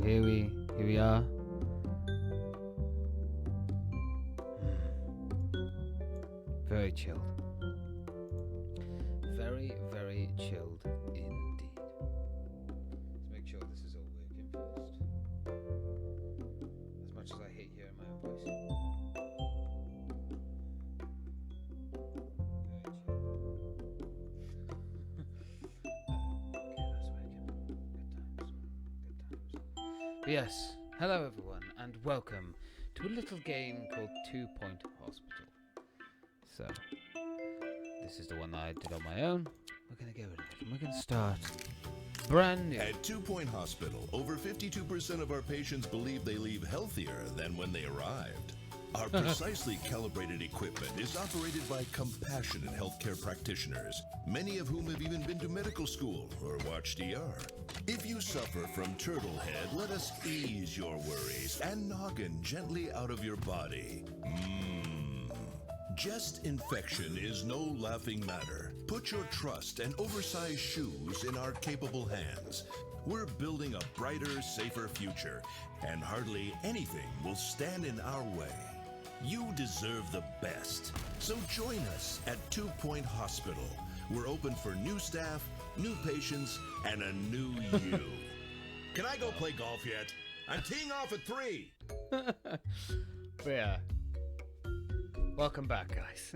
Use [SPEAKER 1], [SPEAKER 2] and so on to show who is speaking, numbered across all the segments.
[SPEAKER 1] here we are. Very chilled. Very, very chilled indeed. Let's make sure this is all working first. As much as I hate hearing my own voice. Yes, hello everyone, and welcome to a little game called 2 Point Hospital. So, this is the one that I did on my own. We're going to get rid of it, and we're going to start brand new.
[SPEAKER 2] At 2 Point Hospital, over 52% of our patients believe they leave healthier than when they arrived. Our precisely calibrated equipment is operated by compassionate healthcare practitioners, many of whom have even been to medical school or watched ER. If you suffer from turtle head, let us ease your worries and noggin gently out of your body. Chest infection is no laughing matter. Put your trust and oversized shoes in our capable hands. We're building a brighter, safer future, and hardly anything will stand in our way. You deserve the best. So join us at 2 Point Hospital. We're open for new staff, new patients, and a new you. Can I go play golf yet? I'm teeing off at 3.
[SPEAKER 1] But yeah. Welcome back, guys.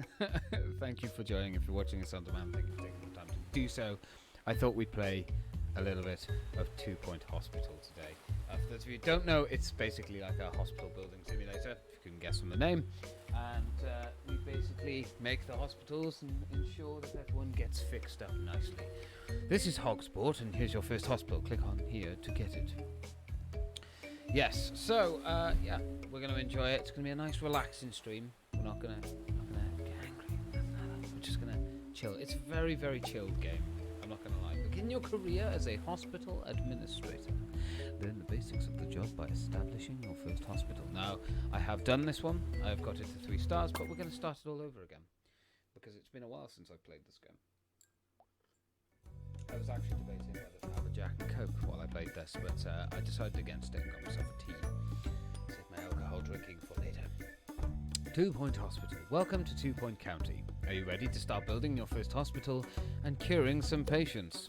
[SPEAKER 1] Thank you for joining. If you're watching this on demand, thank you for taking the time to do so. I thought we'd play a little bit of 2 Point Hospital today. For those of you who don't know, it's basically like a hospital building simulator, if you can guess from the name. And we basically make the hospitals and ensure that everyone gets fixed up nicely. This is Hogsport, and here's your first hospital. Click on here to get it. Yes, so yeah, we're going to enjoy it. It's going to be a nice relaxing stream. We're not gonna get angry. We're just gonna chill. It's a very, very chilled game. I'm not gonna lie. Begin your career as a hospital administrator. Learn the basics of the job by establishing your first hospital. Now, I have done this one. I've got it to 3 stars, but we're gonna start it all over again because it's been a while since I've played this game. I was actually debating whether to have a Jack and Coke while I played this, but I decided against it and got myself a tea. Save my alcohol drinking for later. 2 Point Hospital. Welcome to 2 Point County. Are you ready to start building your first hospital and curing some patients?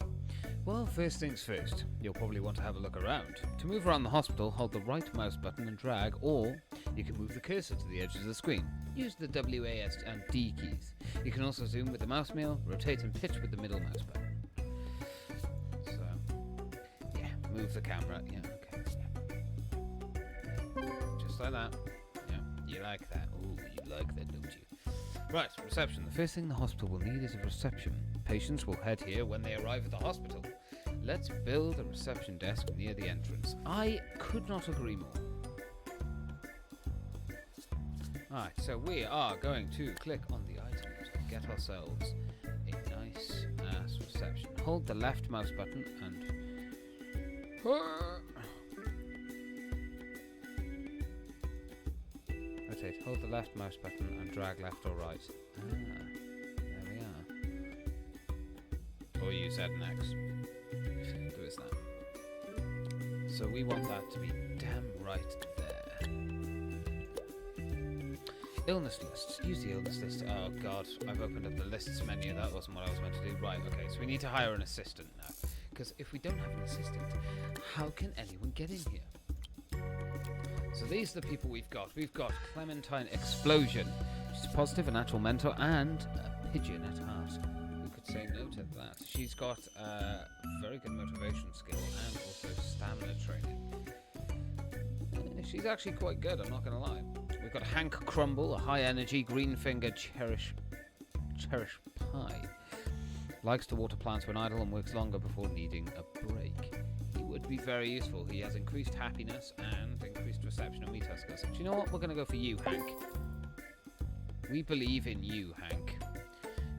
[SPEAKER 1] Well, first things first, you'll probably want to have a look around. To move around the hospital, hold the right mouse button and drag, or you can move the cursor to the edge of the screen. Use the WAS and D keys. You can also zoom with the mouse wheel, rotate and pitch with the middle mouse button. So, yeah, move the camera. Yeah, okay. Yeah. Just like that. You like that? Ooh, you like that, don't you? Right, reception. The first thing the hospital will need is a reception. Patients will head here when they arrive at the hospital. Let's build a reception desk near the entrance. I could not agree more. Alright, so we are going to click on the items and get ourselves a nice ass reception. Hold the left mouse button and... rotate. Hold the left mouse button and drag left or right. There we are. Or use Z and X. Do is that. So we want that to be damn right there. Illness lists. Use the illness list. Oh god, I've opened up the lists menu. That wasn't what I was meant to do. Right, okay, so we need to hire an assistant now. Because if we don't have an assistant, how can anyone get in here? So these are the people we've got. We've got Clementine Explosion. She's a positive, a natural mentor, and a pigeon at heart. Who could say no to that? She's got very good motivation skill and also stamina training. She's actually quite good, I'm not going to lie. We've got Hank Crumble, a high-energy, green-fingered cherish pie. Likes to water plants when idle and works longer before needing a break. Would be very useful. He has increased happiness and increased reception and retail skills. Do you know what? We're going to go for you, Hank. We believe in you, Hank.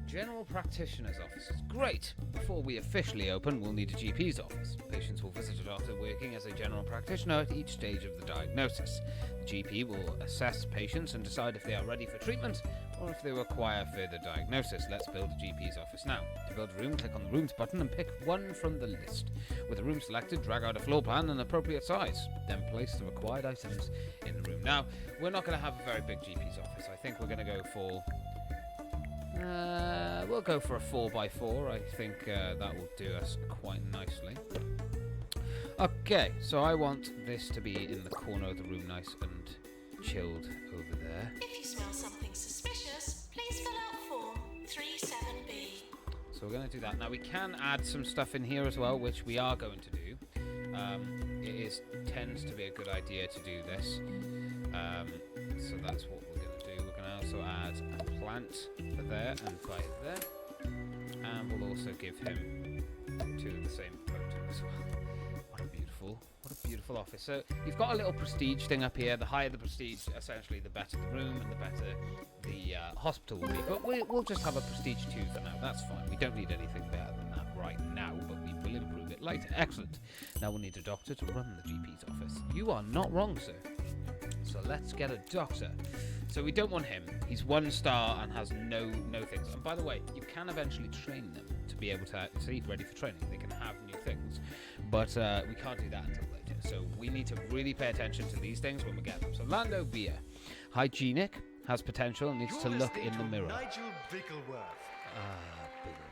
[SPEAKER 1] General practitioner's offices. Great! Before we officially open, we'll need a GP's office. Patients will visit a doctor working as a general practitioner at each stage of the diagnosis. The GP will assess patients and decide if they are ready for treatment or if they require further diagnosis. Let's build a GP's office now. To build a room, click on the Rooms button and pick one from the list. With the room selected, drag out a floor plan and appropriate size. Then place the required items in the room. Now, we're not going to have a very big GP's office. I think we're going to go for... we'll go for a 4x4. I think that will do us quite nicely. Okay, so I want this to be in the corner of the room, nice and chilled over there.
[SPEAKER 3] If you smell something suspicious, please fill out form 37B.
[SPEAKER 1] So we're going to do that. Now we can add some stuff in here as well, which we are going to do. Tends to be a good idea to do this. So that's what we're going to do. We're going to also add a plant for there and by there. And we'll also give him two of the same photo as well. What a beautiful office. So you've got a little prestige thing up here. The higher the prestige, essentially, the better the room and the better the hospital will be. But we'll just have a prestige 2 for now. That's fine. We don't need anything better than that right now, but we will improve it later. Excellent. Now we'll need a doctor to run the GP's office. You are not wrong, sir. So let's get a doctor. So we don't want him. He's 1 star and has no things. And by the way, you can eventually train them to be able to be ready for training. They can have new things. But we can't do that until later. So we need to really pay attention to these things when we get them. So Lando Beer. Hygienic, has potential, and needs to look in the mirror.
[SPEAKER 4] Nigel Bickleworth.
[SPEAKER 1] Biggleworth.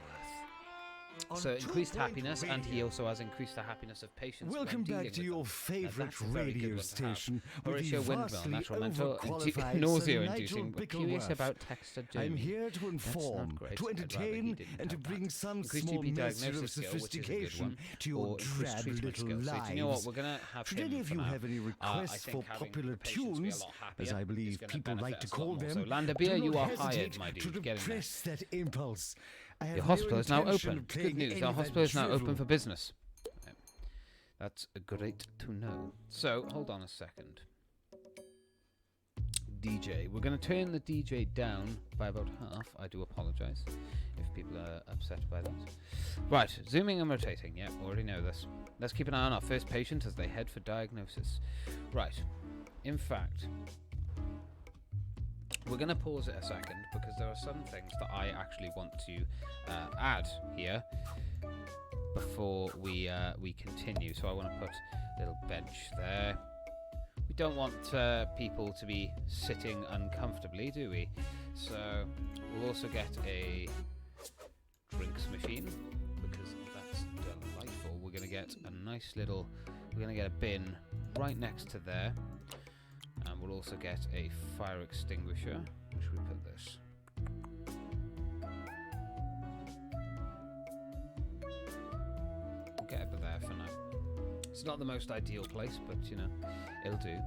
[SPEAKER 1] So increased happiness, and he also has increased the happiness of patients.
[SPEAKER 4] Welcome back to your favourite radio station with the vastly overqualified
[SPEAKER 1] nausea-inducing,
[SPEAKER 4] Nigel
[SPEAKER 1] but curious about
[SPEAKER 4] Bickleworth.
[SPEAKER 1] texture
[SPEAKER 4] I'm here to inform, to entertain, and to bring some small measure of sophistication to your drab little lives.
[SPEAKER 1] So you know what, we're going to have
[SPEAKER 4] Should
[SPEAKER 1] him
[SPEAKER 4] any of
[SPEAKER 1] for
[SPEAKER 4] you
[SPEAKER 1] now.
[SPEAKER 4] have any requests for popular tunes, as I believe people like to call them,
[SPEAKER 1] So Landabeer,
[SPEAKER 4] do
[SPEAKER 1] you
[SPEAKER 4] not
[SPEAKER 1] are hired,
[SPEAKER 4] hesitate
[SPEAKER 1] my
[SPEAKER 4] to
[SPEAKER 1] dude. Get in there.
[SPEAKER 4] repress that impulse. I have
[SPEAKER 1] Your
[SPEAKER 4] no
[SPEAKER 1] hospital is now
[SPEAKER 4] intention
[SPEAKER 1] open.
[SPEAKER 4] of
[SPEAKER 1] Good
[SPEAKER 4] playing
[SPEAKER 1] news.
[SPEAKER 4] any
[SPEAKER 1] Our
[SPEAKER 4] of that
[SPEAKER 1] hospital is now open
[SPEAKER 4] drivel.
[SPEAKER 1] for business. That's great to know. So, hold on a second. DJ. We're going to turn the DJ down by about half. I do apologise if people are upset by that. Right, zooming and rotating. Yeah, already know this. Let's keep an eye on our first patient as they head for diagnosis. Right. In fact, we're going to pause it a second because there are some things that I actually want to add here before we continue. So I want to put a little bench there. We don't want people to be sitting uncomfortably, do we? So we'll also get a drinks machine because that's delightful. We're going to get a nice little, we're going to get a bin right next to there. And we'll also get a fire extinguisher. Where should we put this? We'll get it there for now. It's not the most ideal place, but you know, it'll do.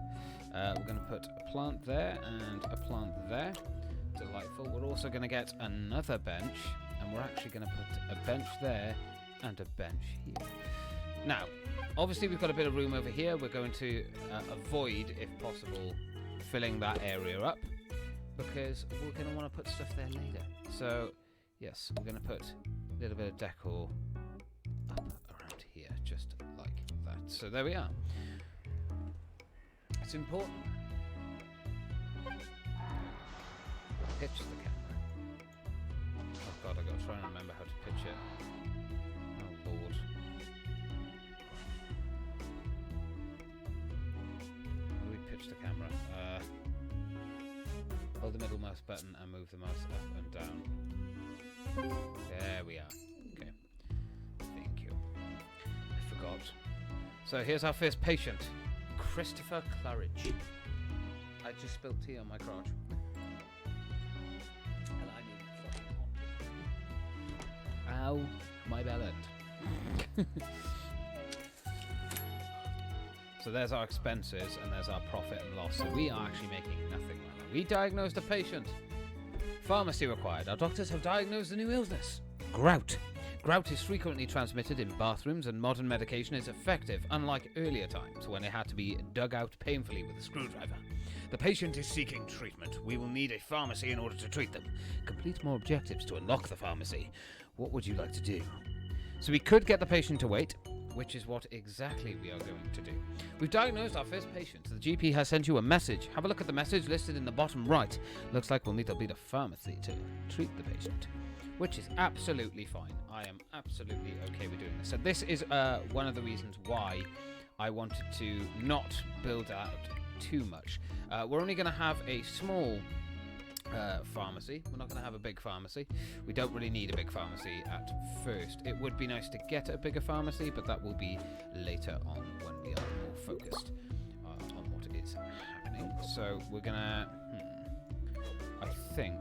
[SPEAKER 1] We're going to put a plant there and a plant there. Delightful. We're also going to get another bench, and we're actually going to put a bench there and a bench here. Now, obviously we've got a bit of room over here. We're going to avoid, if possible, filling that area up because we're going to want to put stuff there later. So, yes, we're going to put a little bit of decor up around here, just like that. So there we are. It's important. Pitch the camera. Oh God, I've got to try and remember how to pitch it. Oh Lord. The camera. Hold the middle mouse button and move the mouse up and down. There we are. Okay. Thank you. I forgot. So here's our first patient, Christopher Claridge. I just spilled tea on my crotch. And I need fucking hot. Ow, my belly. So there's our expenses and there's our profit and loss. So we are actually making nothing right now. We diagnosed a patient. Pharmacy required. Our doctors have diagnosed a new illness. Gout. Gout is frequently transmitted in bathrooms and modern medication is effective, unlike earlier times when it had to be dug out painfully with a screwdriver. The patient is seeking treatment. We will need a pharmacy in order to treat them. Complete more objectives to unlock the pharmacy. What would you like to do? So we could get the patient to wait, which is what exactly we are going to do. We've diagnosed our first patient. The GP has sent you a message. Have a look at the message listed in the bottom right. Looks like we'll need to be the pharmacy to treat the patient, which is absolutely fine. I am absolutely okay with doing this. So this is one of the reasons why I wanted to not build out too much. We're only going to have a small pharmacy. We're not going to have a big pharmacy. We don't really need a big pharmacy at first. It would be nice to get a bigger pharmacy, but that will be later on when we are more focused on what is happening. So we're going to... I think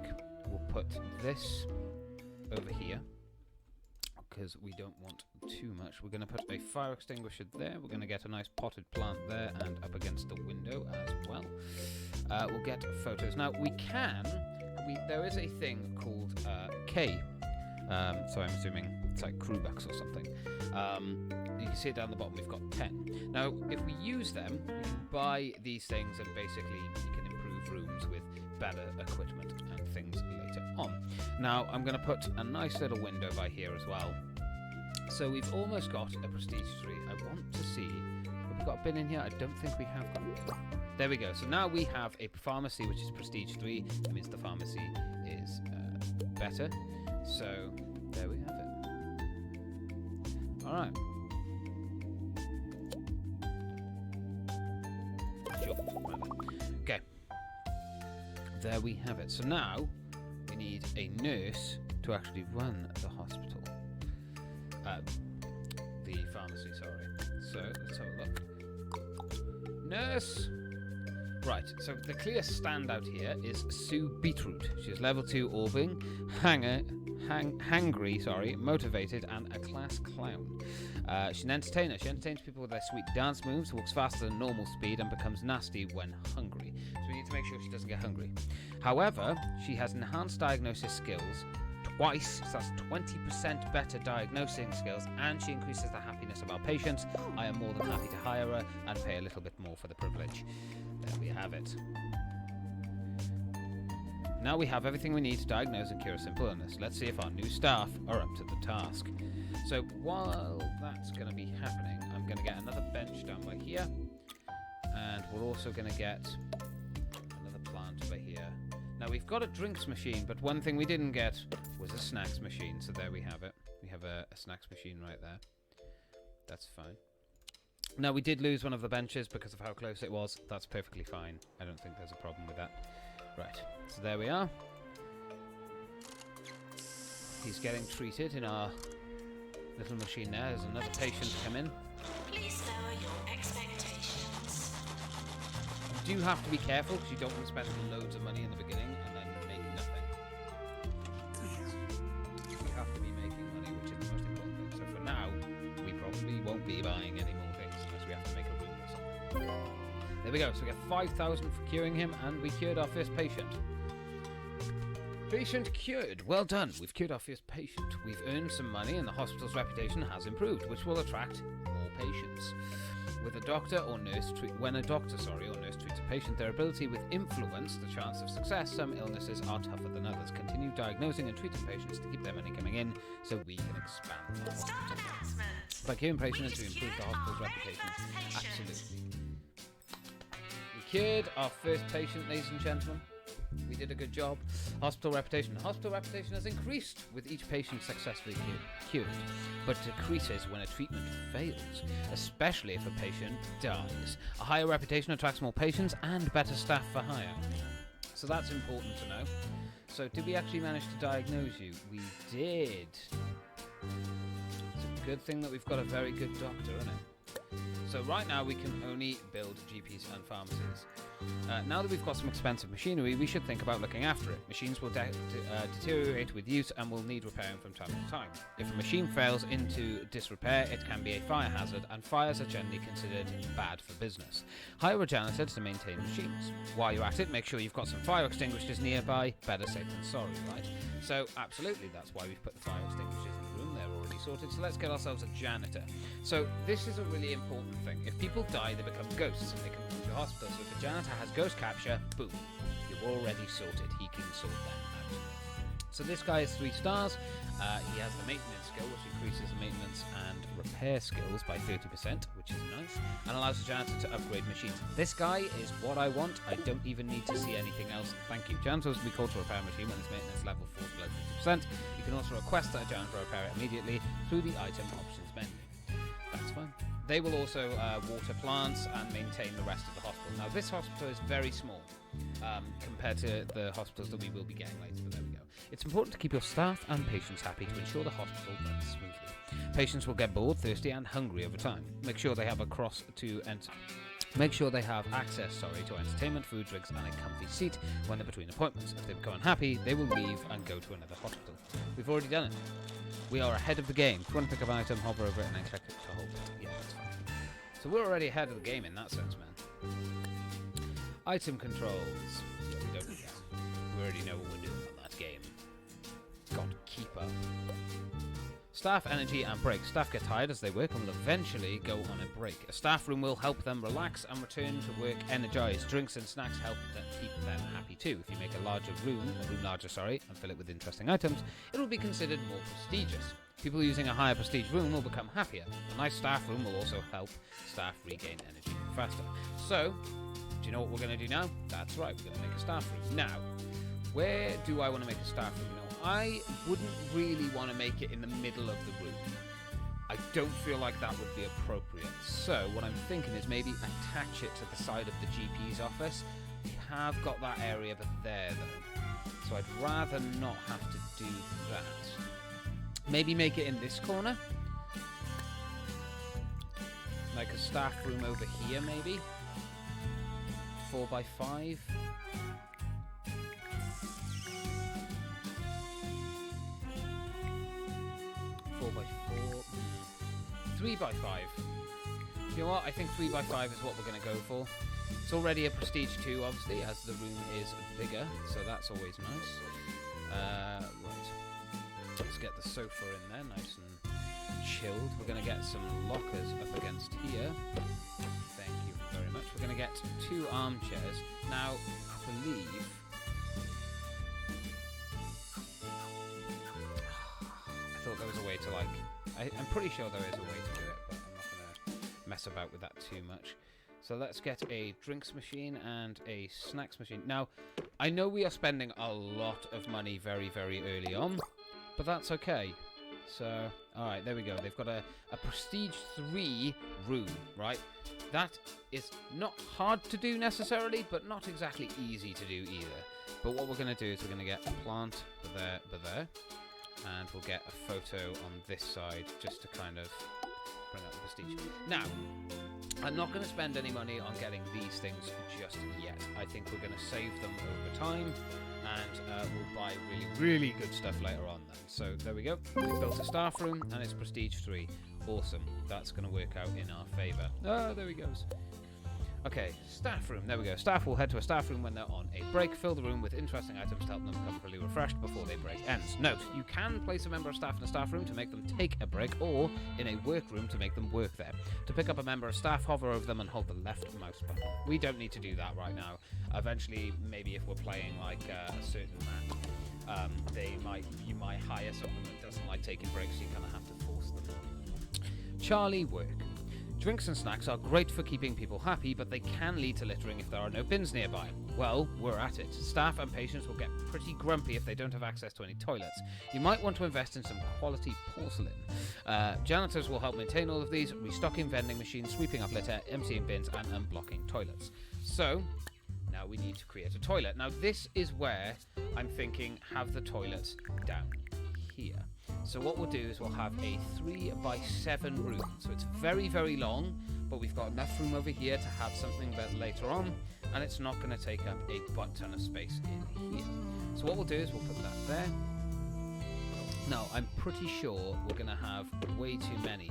[SPEAKER 1] we'll put this over here, because we don't want too much. We're going to put a fire extinguisher there. We're going to get a nice potted plant there and up against the window as well. We'll get photos. Now, there is a thing called K. So I'm assuming it's like crew bucks or something. You can see it down the bottom, we've got 10. Now, if we use them, we can buy these things and basically you can improve rooms with better equipment and things later on. Now, I'm going to put a nice little window by here as well. So we've almost got a prestige 3. I want to see... Have we got a bin in here? I don't think we have got it. There we go. So now we have a pharmacy which is prestige 3. That means the pharmacy is better. So there we have it. Alright. Sure. Okay. There we have it. So now we need a nurse to actually run the hospital. The pharmacy, sorry. So let's have a look. Nurse! Right, so the clear standout here is Sue Beetroot. She's level 2 orbing, hangry, motivated, and a class clown. She's an entertainer. She entertains people with their sweet dance moves, walks faster than normal speed, and becomes nasty when hungry. So we need to make sure she doesn't get hungry. However, she has enhanced diagnosis skills twice, so that's 20% better diagnosing skills, and she increases the happiness of our patients. I am more than happy to hire her and pay a little bit more for the privilege. There we have it. Now we have everything we need to diagnose and cure a simple illness. Let's see if our new staff are up to the task. So while that's going to be happening, I'm going to get another bench down by here, and we're also going to get another plant over here. Now we've got a drinks machine, but one thing we didn't get was a snacks machine, so there we have it. We have a snacks machine right there. That's fine. Now we did lose one of the benches because of how close it was. That's perfectly fine. I don't think there's a problem with that. Right, so there we are. He's getting treated in our little machine there. There's another patient come in.
[SPEAKER 3] Please lower your expectations.
[SPEAKER 1] You do have to be careful because you don't want to spend loads of money in the beginning and then make nothing. You have to be making money, which is the most important thing. So for now, we probably won't be buying any more things unless we have to make a room or something. There we go. So we get 5,000 for curing him, and we cured our first patient. Patient cured. Well done. We've cured our first patient. We've earned some money, and the hospital's reputation has improved, which will attract more patients. When a doctor or nurse treats a patient, their ability will influence the chance of success. Some illnesses are tougher than others. Continue diagnosing and treating patients to keep their money coming in, so we can expand the hospital. By curing patients, we improve the hospital's reputation. Absolutely. We cured our first patient, ladies and gentlemen. We did a good job. Hospital reputation. Hospital reputation has increased with each patient successfully cured, but decreases when a treatment fails, especially if a patient dies. A higher reputation attracts more patients and better staff for hire. So that's important to know. So did we actually manage to diagnose you? We did. It's a good thing that we've got a very good doctor, isn't it? So right now we can only build GPs and pharmacies. Now that we've got some expensive machinery, we should think about looking after it. Machines will deteriorate with use and will need repairing from time to time. If a machine fails into disrepair, it can be a fire hazard, and fires are generally considered bad for business. Hire a janitor to maintain machines. While you're at it, make sure you've got some fire extinguishers nearby. Better safe than sorry, right? So absolutely, that's why we've put the fire extinguishers in the room. They're already sorted, so let's get ourselves a janitor. So this is a really important thing. If people die, they become ghosts and they can come to hospital. So if a janitor has ghost capture, boom, you're already sorted. He can sort them out. So this guy is 3 stars. He has the maintenance skill, which increases the maintenance and repair skills by 30%, which is nice, and allows the janitor to upgrade machines. This guy is what I want. I don't even need to see anything else. Thank you. Janitors will be called to repair a machine when its maintenance level falls below 50%. You can also request that a janitor repair it immediately through the item options menu. That's fine. They will also water plants and maintain the rest of the hospital. Now, this hospital is very small compared to the hospitals that we will be getting later, but there we go. It's important to keep your staff and patients happy to ensure the hospital runs smoothly. Patients will get bored, thirsty, and hungry over time. Make sure they have access to entertainment, food, drinks, and a comfy seat when they're between appointments. If they become unhappy, they will leave and go to another hospital. We've already done it. We are ahead of the game. If you want to pick up an item, hover over it and then click it to hold it. Yeah, that's fine. So we're already ahead of the game in that sense, man. Item controls. Yeah, we don't need that. We already know what we're doing on that game. Got to keep up. Staff energy and break. Staff get tired as they work and will eventually go on a break. A staff room will help them relax and return to work energized. Drinks and snacks help them keep them happy too. If you make a room larger, and fill it with interesting items, it will be considered more prestigious. People using a higher prestige room will become happier. A nice staff room will also help staff regain energy faster. So, do you know what we're going to do now? That's right, we're going to make a staff room. Now, where do I want to make a staff room? I wouldn't really want to make it in the middle of the room. I don't feel like that would be appropriate. So what I'm thinking is maybe attach it to the side of the GP's office. We have got that area but there though. So I'd rather not have to do that. Maybe make it in this corner. Like a staff room over here maybe. 4x5. 4x4, 3x5. You know what? I think 3x5 is what we're going to go for. It's already a prestige 2, obviously, as the room is bigger, so that's always nice. Right. Let's get the sofa in there, nice and chilled. We're going to get some lockers up against here. Thank you very much. We're going to get 2 armchairs. Now, I believe... there was a way to I'm pretty sure there is a way to do it, but I'm not going to mess about with that too much. So let's get a drinks machine and a snacks machine. Now, I know we are spending a lot of money very, very early on, but that's okay. So, alright, there we go. They've got a prestige 3 room, right? That is not hard to do necessarily, but not exactly easy to do either. But what we're going to do is we're going to get a plant there. And we'll get a photo on this side just to kind of bring up the prestige. Now, I'm not going to spend any money on getting these things just yet. I think we're going to save them over time, and we'll buy really, really good stuff later on then. So there we go. We've built a staff room, and it's prestige 3. Awesome. That's going to work out in our favour. Oh, there he goes. Okay, staff room. There we go. Staff will head to a staff room when they're on a break. Fill the room with interesting items to help them become fully refreshed before their break ends. Note, you can place a member of staff in a staff room to make them take a break, or in a work room to make them work there. To pick up a member of staff, hover over them and hold the left mouse button. We don't need to do that right now. Eventually, maybe if we're playing like a certain map, you might hire someone that doesn't like taking breaks, so you kind of have to force them. Charlie work. Drinks and snacks are great for keeping people happy, but they can lead to littering if there are no bins nearby. Well, we're at it. Staff and patients will get pretty grumpy if they don't have access to any toilets. You might want to invest in some quality porcelain. Janitors will help maintain all of these, restocking vending machines, sweeping up litter, emptying bins, and unblocking toilets. So, now we need to create a toilet. Now, this is where I'm thinking have the toilets down here. So what we'll do is we'll have a 3x7 room. So it's very, very long, but we've got enough room over here to have something that later on, and it's not going to take up a butt ton of space in here. So what we'll do is we'll put that there. Now, I'm pretty sure we're going to have way too many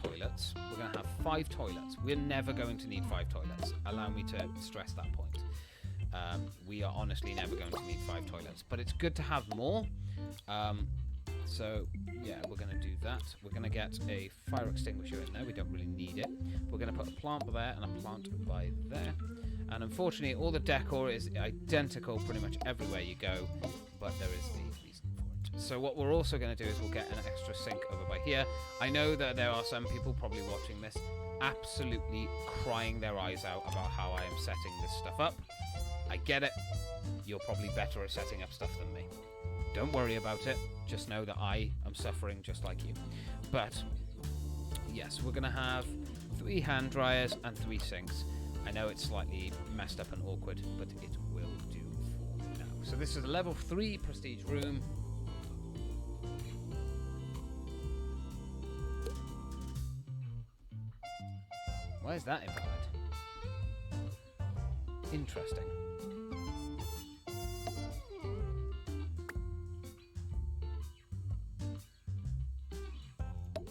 [SPEAKER 1] toilets. We're going to have 5 toilets. We're never going to need 5 toilets. Allow me to stress that point. We are honestly never going to need 5 toilets, but it's good to have more. So, yeah, we're going to do that. We're going to get a fire extinguisher in there. We don't really need it. We're going to put a plant by there and a plant by there. And unfortunately, all the decor is identical pretty much everywhere you go, but there is a reason for it. So what we're also going to do is we'll get an extra sink over by here. I know that there are some people probably watching this absolutely crying their eyes out about how I am setting this stuff up. I get it. You're probably better at setting up stuff than me. Don't worry about it. Just know that I am suffering just like you. But, yes, we're going to have 3 hand dryers and 3 sinks. I know it's slightly messed up and awkward, but it will do for now. So this is a level 3 prestige room. Why is that invalid? Interesting.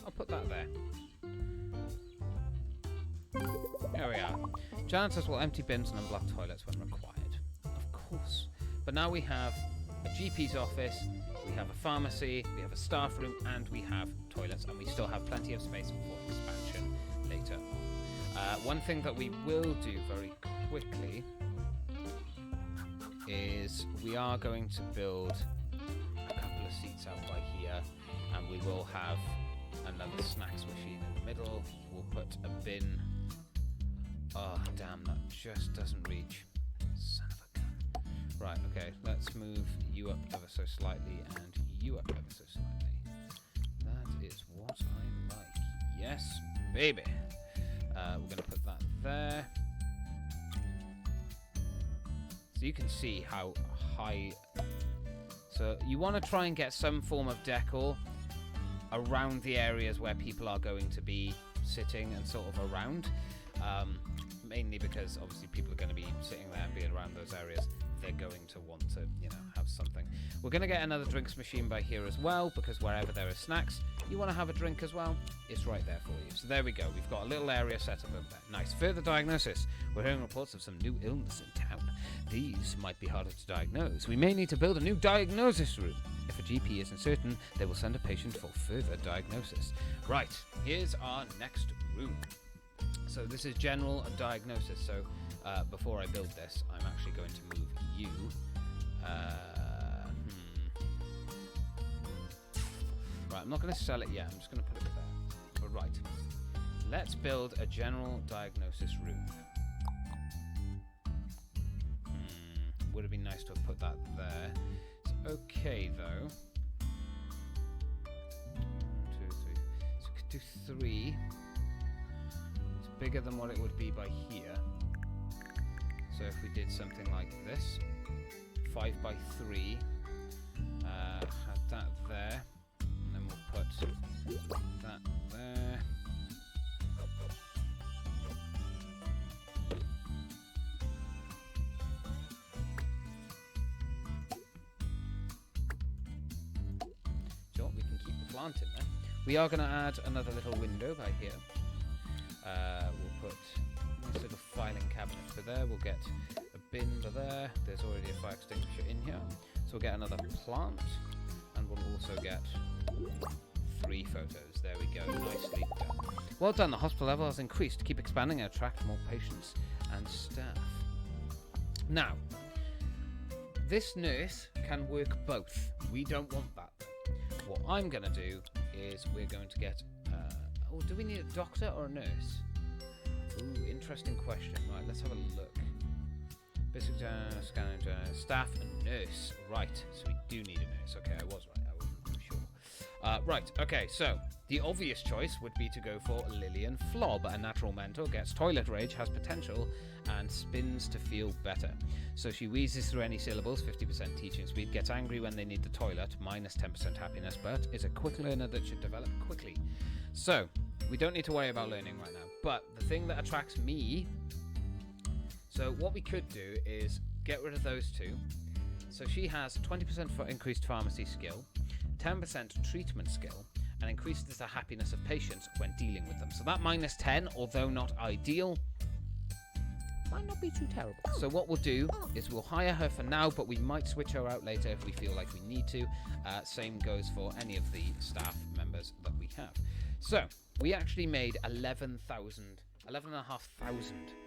[SPEAKER 1] I'll put that there. There we are. Janitors will empty bins and unblock toilets when required. Of course. But now we have a GP's office, we have a pharmacy, we have a staff room, and we have toilets, and we still have plenty of space for expansion later on. One thing that we will do very quickly is we are going to build a couple of seats out by here, and we will have another snacks machine in the middle. We'll put a bin. Oh, damn, that just doesn't reach. Son of a gun. Right, okay, let's move you up ever so slightly and you up ever so slightly. That is what I like. Yes, baby. We're going to put that there. So you can see how high... So you want to try and get some form of decor around the areas where people are going to be sitting and sort of around. Mainly because obviously people are going to be sitting there and being around those areas. They're going to want to, have something. We're going to get another drinks machine by here as well, because wherever there are snacks, you want to have a drink as well, it's right there for you. So there we go. We've got a little area set up over there. Nice. Further diagnosis. We're hearing reports of some new illness in town. These might be harder to diagnose. We may need to build a new diagnosis room. If a GP isn't certain, they will send a patient for further diagnosis. Right. Here's our next room. So this is general diagnosis. So before I build this, I'm actually going to move you. Right, I'm not going to sell it yet. I'm just going to put it there. But right, let's build a general diagnosis room. Would have been nice to have put that there. It's okay though. 1, 2, 3. So we could do 3. It's bigger than what it would be by here. So if we did something like this, 5 by 3, had that there, and then we'll put that there. Sure, we can keep the plant in there. We are going to add another little window by here. We'll put this little filing cabinet for there. We'll get a bin for there. There's already a fire extinguisher in here. So we'll get another plant, and we'll also get 3 photos. There we go. Nicely done. Well done. The hospital level has increased. Keep expanding and attract more patients and staff. Now, this nurse can work both. We don't want that. What I'm going to do is we're going to get... oh, do we need a doctor or a nurse? Ooh, interesting question. Right, let's have a look. Basic scanner, staff and nurse. Right, so we do need a nurse. Okay, I was right. I wasn't sure. Right, okay, so the obvious choice would be to go for Lillian Flob. A natural mentor, gets toilet rage, has potential, and spins to feel better. So she wheezes through any syllables, 50% teaching speed, gets angry when they need the toilet, minus 10% happiness, but is a quick learner that should develop quickly. So, we don't need to worry about learning right now. But the thing that attracts me... So what we could do is get rid of those 2. So she has 20% for increased pharmacy skill, 10% treatment skill, and increases the happiness of patients when dealing with them. So that minus 10, although not ideal, might not be too terrible. So what we'll do is we'll hire her for now, but we might switch her out later if we feel like we need to. Same goes for any of the staff members that we have. So we actually made 11,500.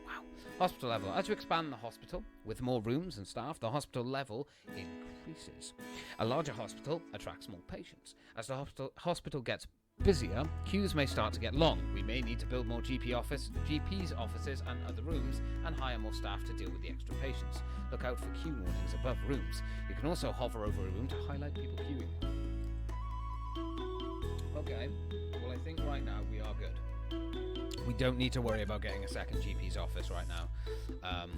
[SPEAKER 1] Wow. Hospital level. As we expand the hospital with more rooms and staff, the hospital level increases. A larger hospital attracts more patients. As the hospital gets busier, queues may start to get long. We may need to build more GP's offices and other rooms and hire more staff to deal with the extra patients. Look out for queue warnings above rooms. You can also hover over a room to highlight people queuing. Okay, well I think right now we are good. We don't need to worry about getting a second GP's office right now. I'm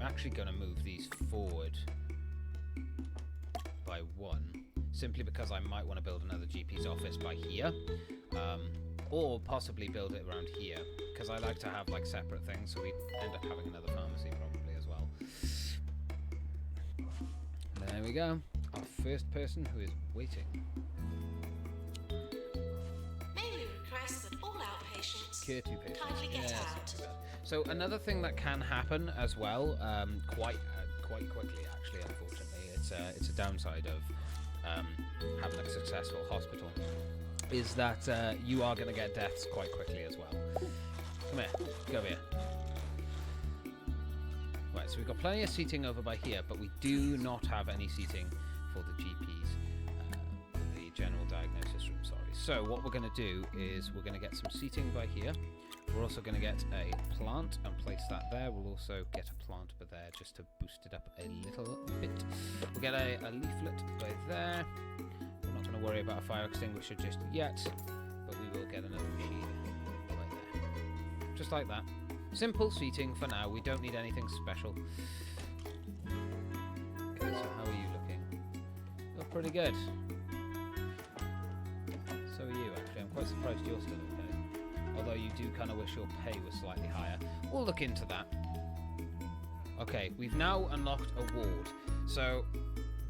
[SPEAKER 1] actually going to move these forward by 1, simply because I might want to build another GP's office by here, or possibly build it around here, because I like to have like separate things, so we end up having another pharmacy probably as well. There we go. Our first person who is waiting.
[SPEAKER 3] May we request that all outpatients
[SPEAKER 1] Cure 2 patients.
[SPEAKER 3] kindly get
[SPEAKER 1] Yeah,
[SPEAKER 3] out.
[SPEAKER 1] that's not too bad. So another thing that can happen as well, quite quickly actually, unfortunately, it's a downside of having a successful hospital, is that you are going to get deaths quite quickly as well. Come here, go here. Right, so we've got plenty of seating over by here, but we do not have any seating for the GPs, the general diagnosis room, sorry. So what we're going to do is we're going to get some seating by here. We're also going to get a plant and place that there. We'll also get a plant by there just to boost it up a little bit. We'll get a leaflet by there. We're not going to worry about a fire extinguisher just yet, but we will get another machine right there. Just like that. Simple seating for now. We don't need anything special. Okay, so how are you looking? Look pretty good. So are you, actually. I'm quite surprised you're still okay. Although you do kind of wish your pay was slightly higher. We'll look into that. Okay, we've now unlocked a ward. So,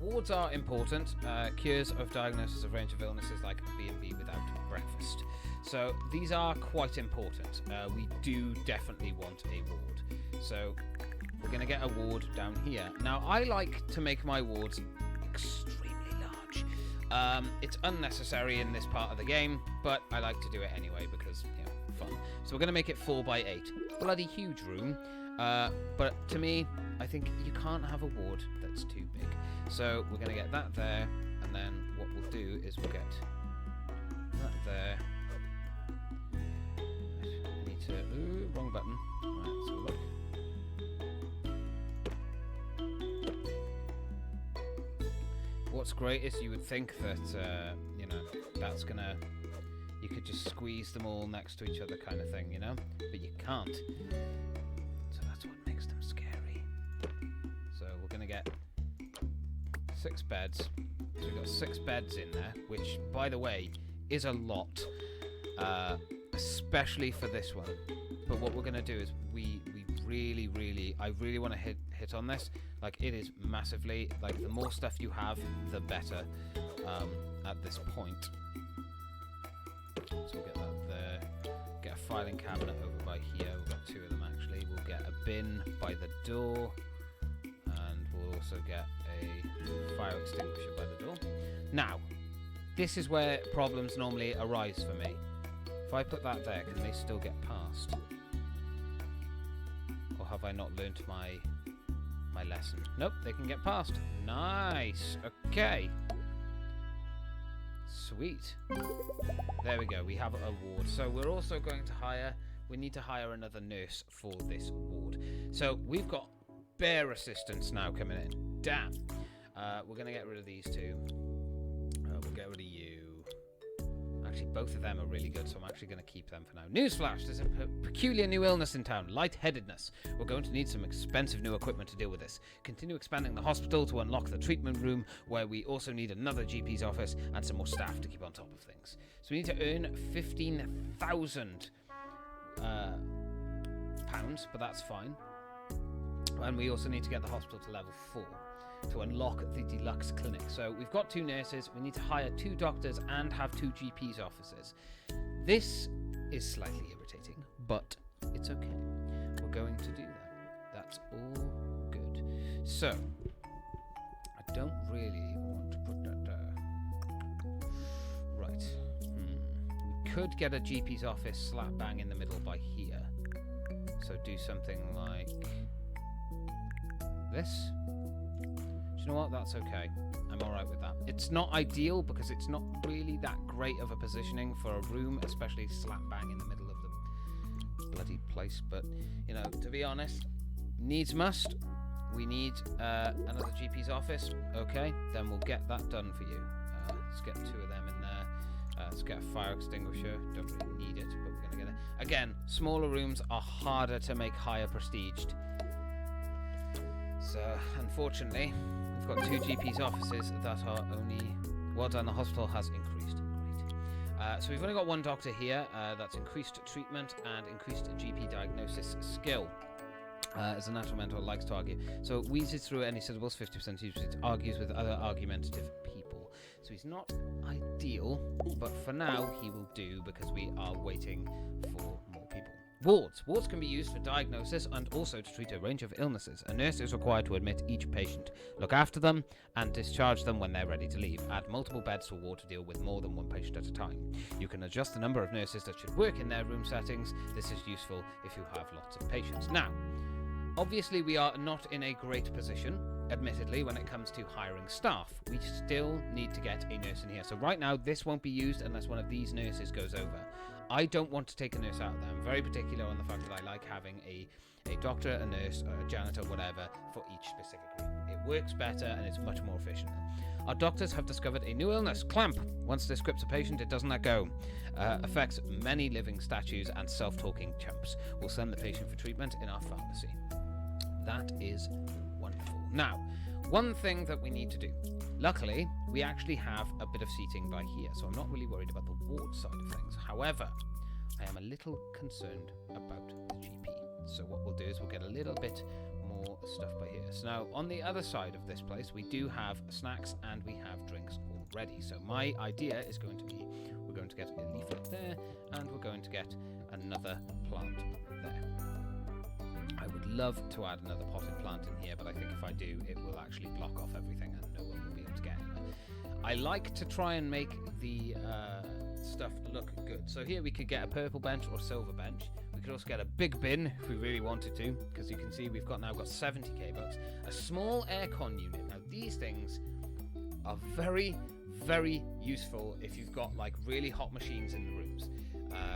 [SPEAKER 1] wards are important. Cures of diagnosis of range of illnesses like B&B without breakfast. So, these are quite important. We do definitely want a ward. So, we're going to get a ward down here. Now, I like to make my wards extremely large. It's unnecessary in this part of the game, but I like to do it anyway because, you know, fun. So we're going to make it 4x8. Bloody huge room. But to me, I think you can't have a ward that's too big. So we're going to get that there, and then what we'll do is we'll get that there. I need to... Ooh, wrong button. Right, let's have a look. What's great is you would think that, you know, that's going to... You could just squeeze them all next to each other kind of thing, you know? But you can't. So that's what makes them scary. So we're going to get 6 beds. So we've got 6 beds in there, which, by the way, is a lot. Especially for this one. But what we're going to do is I really want to hit on this. Like, it is massively, like, the more stuff you have, the better at this point. So we'll get that there. Get a filing cabinet over by here. We've got 2 of them actually. We'll get a bin by the door. And we'll also get a fire extinguisher by the door. Now, this is where problems normally arise for me. If I put that there, can they still get past? Or have I not learnt my lesson? Nope, they can get past. Nice. Okay. Sweet. There we go. We have a ward. So we're also going to we need to hire another nurse for this ward. So we've got bare assistants now coming in. Damn. We're going to get rid of these 2. We'll get rid of you. Actually, both of them are really good, so I'm actually going to keep them for now. Newsflash, there's a peculiar new illness in town, lightheadedness. We're going to need some expensive new equipment to deal with this. Continue expanding the hospital to unlock the treatment room, where we also need another GP's office and some more staff to keep on top of things. So we need to earn 15,000 pounds, but that's fine. And we also need to get the hospital to level 4. to unlock the deluxe clinic. So we've got 2 nurses, we need to hire 2 doctors and have 2 GP's offices. This is slightly irritating, but it's okay. We're going to do that. That's all good. So, I don't really want to put that there. Right. We could get a GP's office slap bang in the middle by here. So do something like this. Do you know what? That's okay. I'm alright with that. It's not ideal because it's not really that great of a positioning for a room, especially slap bang in the middle of the bloody place. But, you know, to be honest, needs must. We need another GP's office. Okay, then we'll get that done for you. Let's get 2 of them in there. Let's get a fire extinguisher. Don't really need it, but we're going to get it. Again, smaller rooms are harder to make higher prestiged. So, unfortunately, we've got 2 GP's offices that are only... Well done, the hospital has increased. Great. So we've only got 1 doctor here. That's increased treatment and increased GP diagnosis skill. As a natural mentor likes to argue. So wheezes through any syllables, 50% usage, argues with other argumentative people. So he's not ideal, but for now he will do because we are waiting for more people. Wards. Wards can be used for diagnosis and also to treat a range of illnesses. A nurse is required to admit each patient, look after them, and discharge them when they're ready to leave. Add multiple beds to a ward to deal with more than 1 patient at a time. You can adjust the number of nurses that should work in their room settings. This is useful if you have lots of patients. Now, obviously, we are not in a great position, admittedly, when it comes to hiring staff. We still need to get a nurse in here. So right now, this won't be used unless one of these nurses goes over. I don't want to take a nurse out of there. I'm very particular on the fact that I like having a doctor, a nurse, a janitor, whatever, for each specific room. It works better and it's much more efficient. Our doctors have discovered a new illness, clamp. Once this grips a patient, it doesn't let go. Affects many living statues and self-talking chumps. We'll send the patient for treatment in our pharmacy. That is wonderful. Now, one thing that we need to do. Luckily, we actually have a bit of seating by here, so I'm not really worried about the ward side of things. However, I am a little concerned about the GP. So what we'll do is we'll get a little bit more stuff by here. So now, on the other side of this place, we do have snacks and we have drinks already. So my idea is going to be, we're going to get a leaflet there, and we're going to get another plant there. I would love to add another potted plant in here, but I think if I do, it will actually block off everything and no one will be able to get it. I like to try and make the stuff look good. So here we could get a purple bench or silver bench. We could also get a big bin if we really wanted to, because you can see we've now got 70 K-bucks. A small aircon unit. Now these things are very, very useful if you've got like really hot machines in the rooms.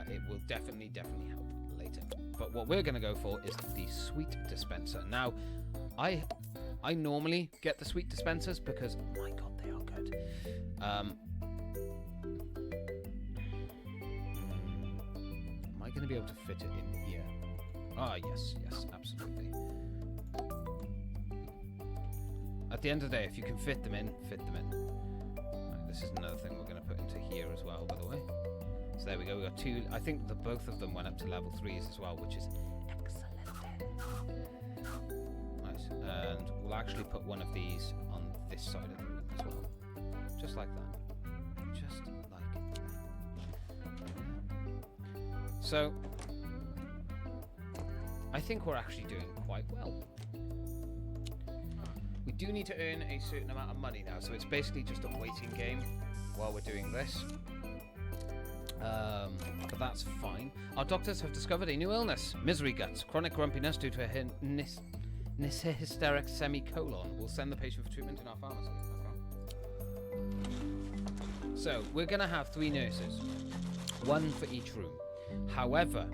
[SPEAKER 1] It will definitely help later. But what we're going to go for is the sweet dispenser. Now, I normally get the sweet dispensers because, oh my god, they are good. Am I going to be able to fit it in here? Ah, yes, absolutely. At the end of the day, if you can fit them in, fit them in. Right, this is another thing we're going to put into here as well, by the way. So there we go, we got 2. I think both of them went up to level 3s as well, which is excellent. Nice. And we'll actually put one of these on this side of the room as well. Just like that. Just like that. So, I think we're actually doing quite well. We do need to earn a certain amount of money now, so it's basically just a waiting game while we're doing this. But that's fine. Our doctors have discovered a new illness, misery guts, chronic grumpiness due to a hysteric semicolon. We'll send the patient for treatment in our pharmacy. Okay. So we're going to have 3 nurses, 1 for each room. However,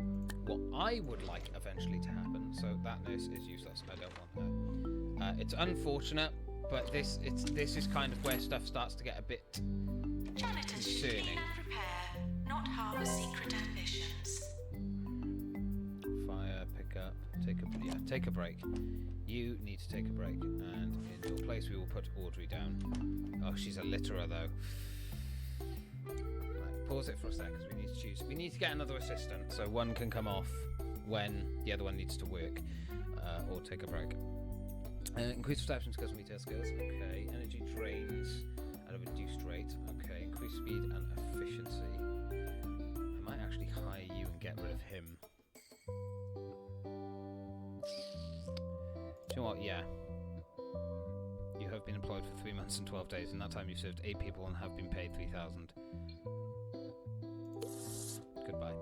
[SPEAKER 1] what I would like eventually to happen, so that nurse is useless. I don't want her. It's unfortunate, but this is kind of where stuff starts to get a bit
[SPEAKER 3] Janitors should clean and prepare, not harbour secret ambitions.
[SPEAKER 1] Fire, pick up, take a break. You need to take a break, and in your place we will put Audrey down. Oh, she's a litterer though. Right, pause it for a sec, because we need to choose. We need to get another assistant, so one can come off when the other one needs to work or take a break. Increase perception skills and retail skills. Okay. Energy drains at a reduced rate. Okay. Increase speed and efficiency. I might actually hire you and get rid of him. Do you know what? Yeah. You have been employed for 3 months and 12 days. In that time, you've served 8 people and have been paid 3,000. Goodbye.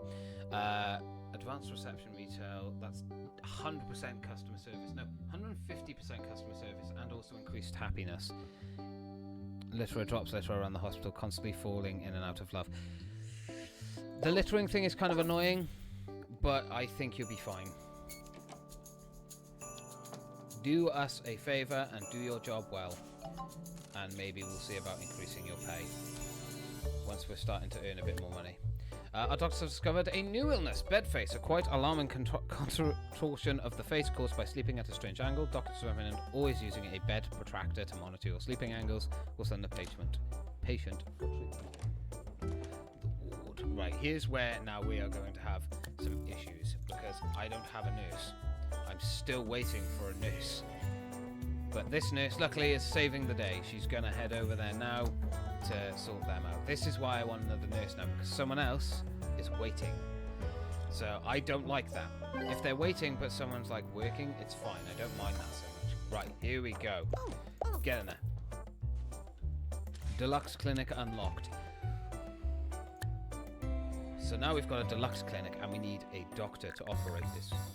[SPEAKER 1] Advanced reception retail. That's 100% customer service. No, 150% customer service, and also increased happiness. Litterer drops litter around the hospital, constantly falling in and out of love. The littering thing is kind of annoying, but I think you'll be fine. Do us a favour and do your job well, and maybe we'll see about increasing your pay once we're starting to earn a bit more money. Our doctors have discovered a new illness, bed face, a quite alarming contortion of the face caused by sleeping at a strange angle. Doctors recommend always using a bed protractor to monitor your sleeping angles. We'll send the patient for treatment. The ward. Right, here's where now we are going to have some issues, because I don't have a nurse. I'm still waiting for a nurse. But this nurse, luckily, is saving the day. She's going to head over there now to sort them out. This is why I want another nurse now, because someone else is waiting. So I don't like that. If they're waiting but someone's like working, it's fine. I don't mind that so much. Right, here we go. Get in there. Deluxe clinic unlocked. So now we've got a deluxe clinic and we need a doctor to operate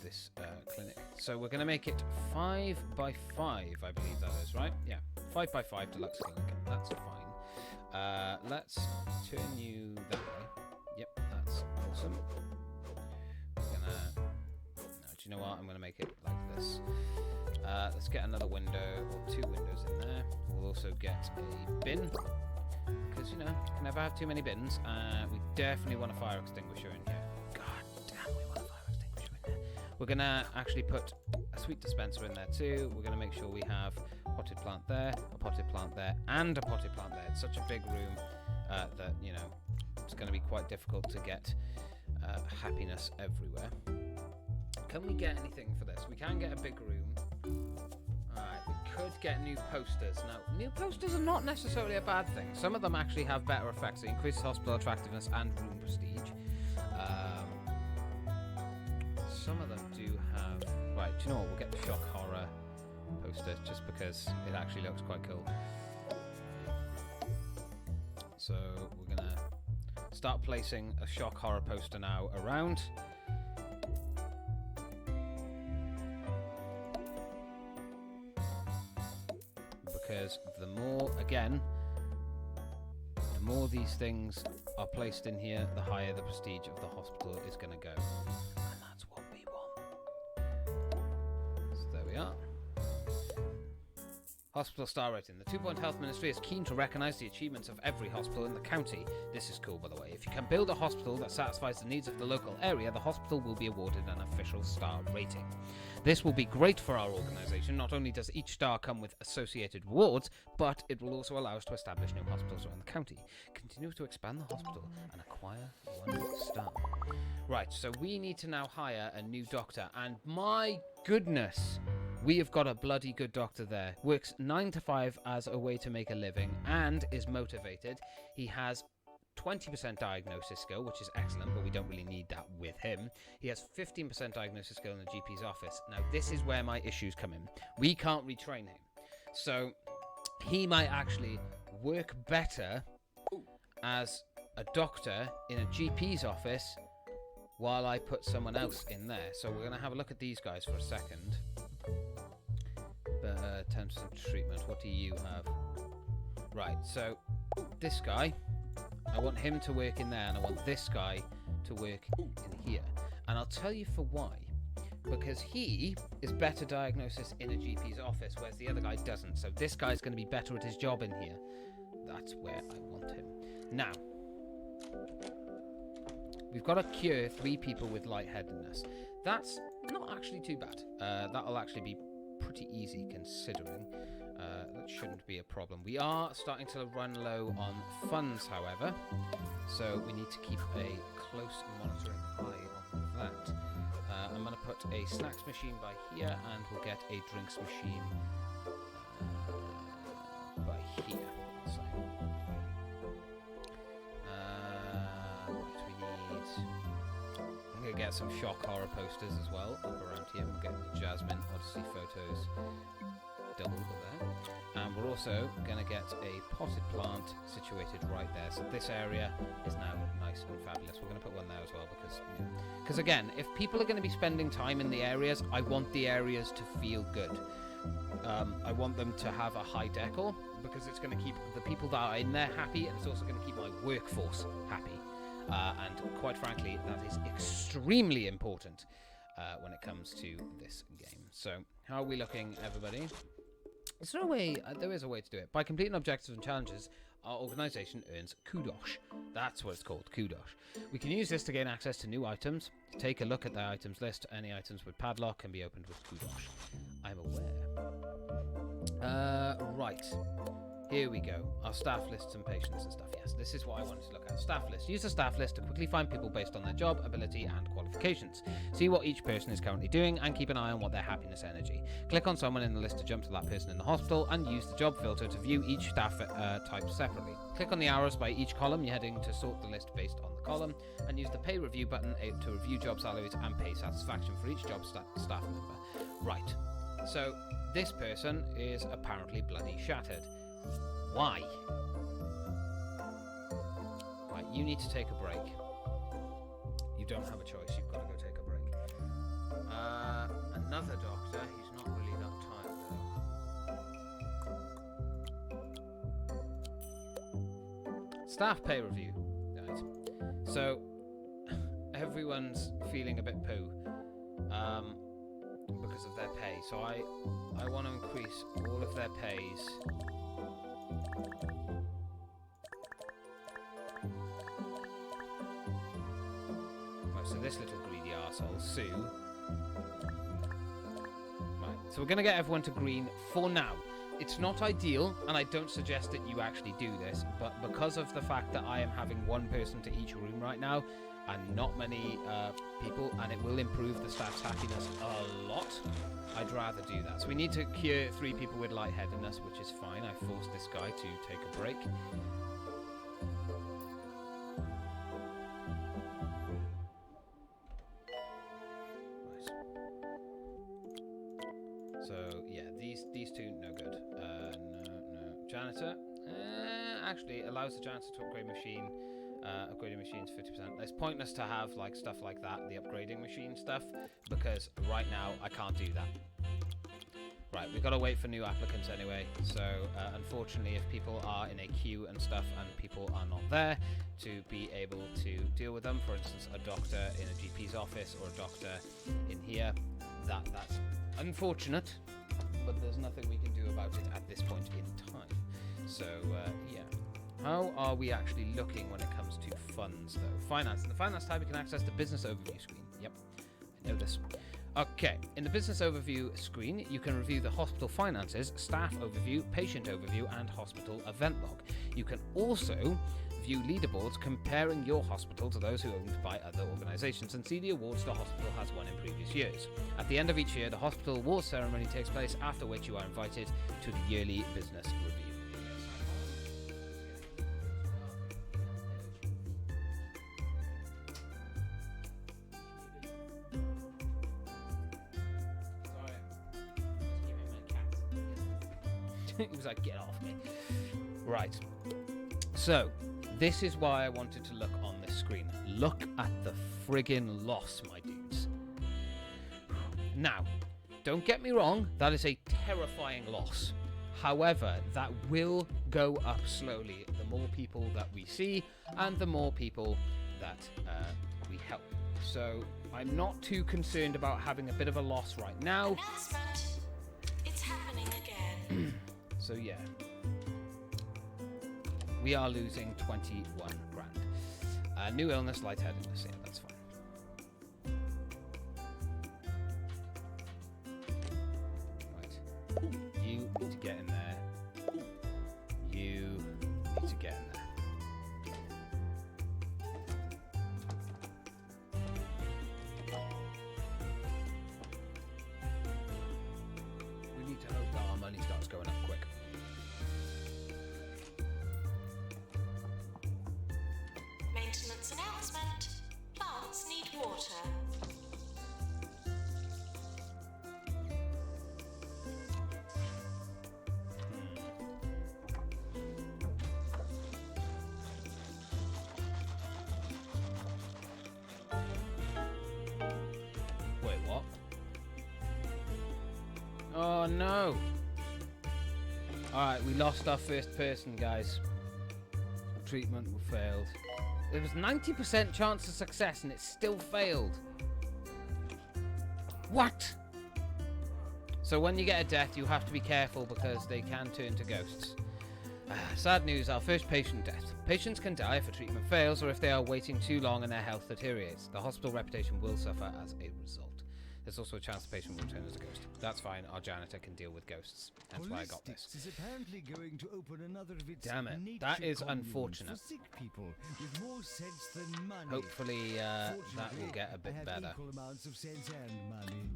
[SPEAKER 1] this clinic. So we're going to make it 5 by 5, I believe that is, right? Yeah, 5 by 5 deluxe clinic. That's fine. Let's turn you that way. Yep, that's awesome. We're gonna... No, do you know what? I'm going to make it like this. Let's get another window, or 2 windows in there. We'll also get a bin, because, you know, you can never have too many bins. We definitely want a fire extinguisher in here. God damn, we want a fire extinguisher in there. We're going to actually put a sweet dispenser in there too. We're going to make sure we have a potted plant there, a potted plant there, and a potted plant there. It's such a big room that, you know, it's going to be quite difficult to get happiness everywhere. Can we get anything for this? We can get a big room. Alright, we could get new posters. Now, new posters are not necessarily a bad thing. Some of them actually have better effects. They increase hospital attractiveness and room prestige. Some of them do have... Right, do you know what? We'll get the shock horror poster just because it actually looks quite cool. So we're going to start placing a shock horror poster now around. Because the more, again, the more these things are placed in here, the higher the prestige of the hospital is going to go. And that's what we want. So there we are. Hospital star rating. The 2 Point Health Ministry is keen to recognise the achievements of every hospital in the county. This is cool, by the way. If you can build a hospital that satisfies the needs of the local area, the hospital will be awarded an official star rating. This will be great for our organisation. Not only does each star come with associated rewards, but it will also allow us to establish new hospitals around the county, continue to expand the hospital, and acquire 1 star. Right, so we need to now hire a new doctor, and my goodness, we have got a bloody good doctor there. Works 9 to 5 as a way to make a living and is motivated. He has 20% diagnosis skill, which is excellent, but we don't really need that with him. He has 15% diagnosis skill in the GP's office. Now, this is where my issues come in. We can't retrain him. So, he might actually work better as a doctor in a GP's office while I put someone else in there. So, we're going to have a look at these guys for a second. 10% treatment. What do you have? Right, so this guy, I want him to work in there, and I want this guy to work in here. And I'll tell you for why. Because he is better diagnosis in a GP's office, whereas the other guy doesn't. So this guy's going to be better at his job in here. That's where I want him. Now, we've got to cure 3 people with lightheadedness. That's not actually too bad. That'll actually be pretty easy considering. That shouldn't be a problem. We are starting to run low on funds, however, so we need to keep a close monitoring eye on that. I'm going to put a snacks machine by here, and we'll get a drinks machine get some shock horror posters as well up around here. We'll get the Jasmine Odyssey photos double there. And we're also going to get a potted plant situated right there. So this area is now nice and fabulous. We're going to put one there as well because again, if people are going to be spending time in the areas, I want the areas to feel good. I want them to have a high decor because it's going to keep the people that are in there happy, and it's also going to keep my workforce happy. And quite frankly, that is extremely important when it comes to this game. So how are we looking, everybody? Is there a way? There is a way to do it. By completing objectives and challenges, our organisation earns kudos. That's what it's called, kudos. We can use this to gain access to new items. Take a look at the items list. Any items with padlock can be opened with kudos. I'm aware. Right. Here we go. Our staff lists and patients and stuff. Yes, this is what I wanted to look at. Staff list. Use the staff list to quickly find people based on their job, ability, and qualifications. See what each person is currently doing and keep an eye on what their happiness energy. Click on someone in the list to jump to that person in the hospital and use the job filter to view each staff type separately. Click on the arrows by each column. You're heading to sort the list based on the column and use the pay review button to review job salaries and pay satisfaction for each job staff member. Right. So this person is apparently bloody shattered. Why? Right, you need to take a break. You don't have a choice, you've got to go take a break. Another doctor, he's not really that tired though. Staff pay review. Right. So, everyone's feeling a bit poo because of their pay. So I want to increase all of their pays. So this little greedy arsehole, Sue. Right, so we're going to get everyone to green for now. It's not ideal, and I don't suggest that you actually do this, but because of the fact that I am having one person to each room right now, and not many people, and it will improve the staff's happiness a lot, I'd rather do that. So we need to cure 3 people with lightheadedness, which is fine. I forced this guy to take a break. So yeah, these two no good. No. Janitor actually allows the janitor to upgrade machine. Upgrading machines 50%. It's pointless to have like stuff like that, the upgrading machine stuff, because right now I can't do that. Right, we've got to wait for new applicants anyway. So unfortunately, if people are in a queue and stuff, and people are not there to be able to deal with them, for instance, a doctor in a GP's office or a doctor in here, that's unfortunate, but there's nothing we can do about it at this point in time. So yeah. How are we actually looking when it comes to funds, though? Finance. In the finance tab, you can access the business overview screen. Yep, I know this. Okay, in the business overview screen, you can review the hospital finances, staff overview, patient overview, and hospital event log. You can also view leaderboards comparing your hospital to those who are owned by other organisations and see the awards the hospital has won in previous years. At the end of each year, the hospital awards ceremony takes place, after which you are invited to the yearly business review. He was like, get off me. Right. So, this is why I wanted to look on this screen. Look at the friggin' loss, my dudes. Now, don't get me wrong, that is a terrifying loss. However, that will go up slowly the more people that we see and the more people that we help. So, I'm not too concerned about having a bit of a loss right now.
[SPEAKER 3] Announcement. It's happening again.
[SPEAKER 1] So yeah, we are losing 21 grand. New illness, lightheadedness, yeah, that's fine. Right, you need to get in there. You need to get in there. We need to hope that our money starts going up quick.
[SPEAKER 3] Maintenance announcement. Plants need water.
[SPEAKER 1] Oh no! Alright, we lost our first person, guys. Treatment failed. There was 90% chance of success and it still failed. What? So when you get a death, you have to be careful because they can turn to ghosts. Sad news, our first patient death. Patients can die if a treatment fails or if they are waiting too long and their health deteriorates. The hospital reputation will suffer as a result. There's also a chance the patient will return as a ghost. That's fine, our janitor can deal with ghosts. That's why I got this.
[SPEAKER 4] Is apparently going to open another of its
[SPEAKER 1] Damn it, that is unfortunate.
[SPEAKER 4] For sick people with more sense than money.
[SPEAKER 1] Hopefully that will get a bit
[SPEAKER 4] I have
[SPEAKER 1] better.
[SPEAKER 4] Equal amounts of sense and money.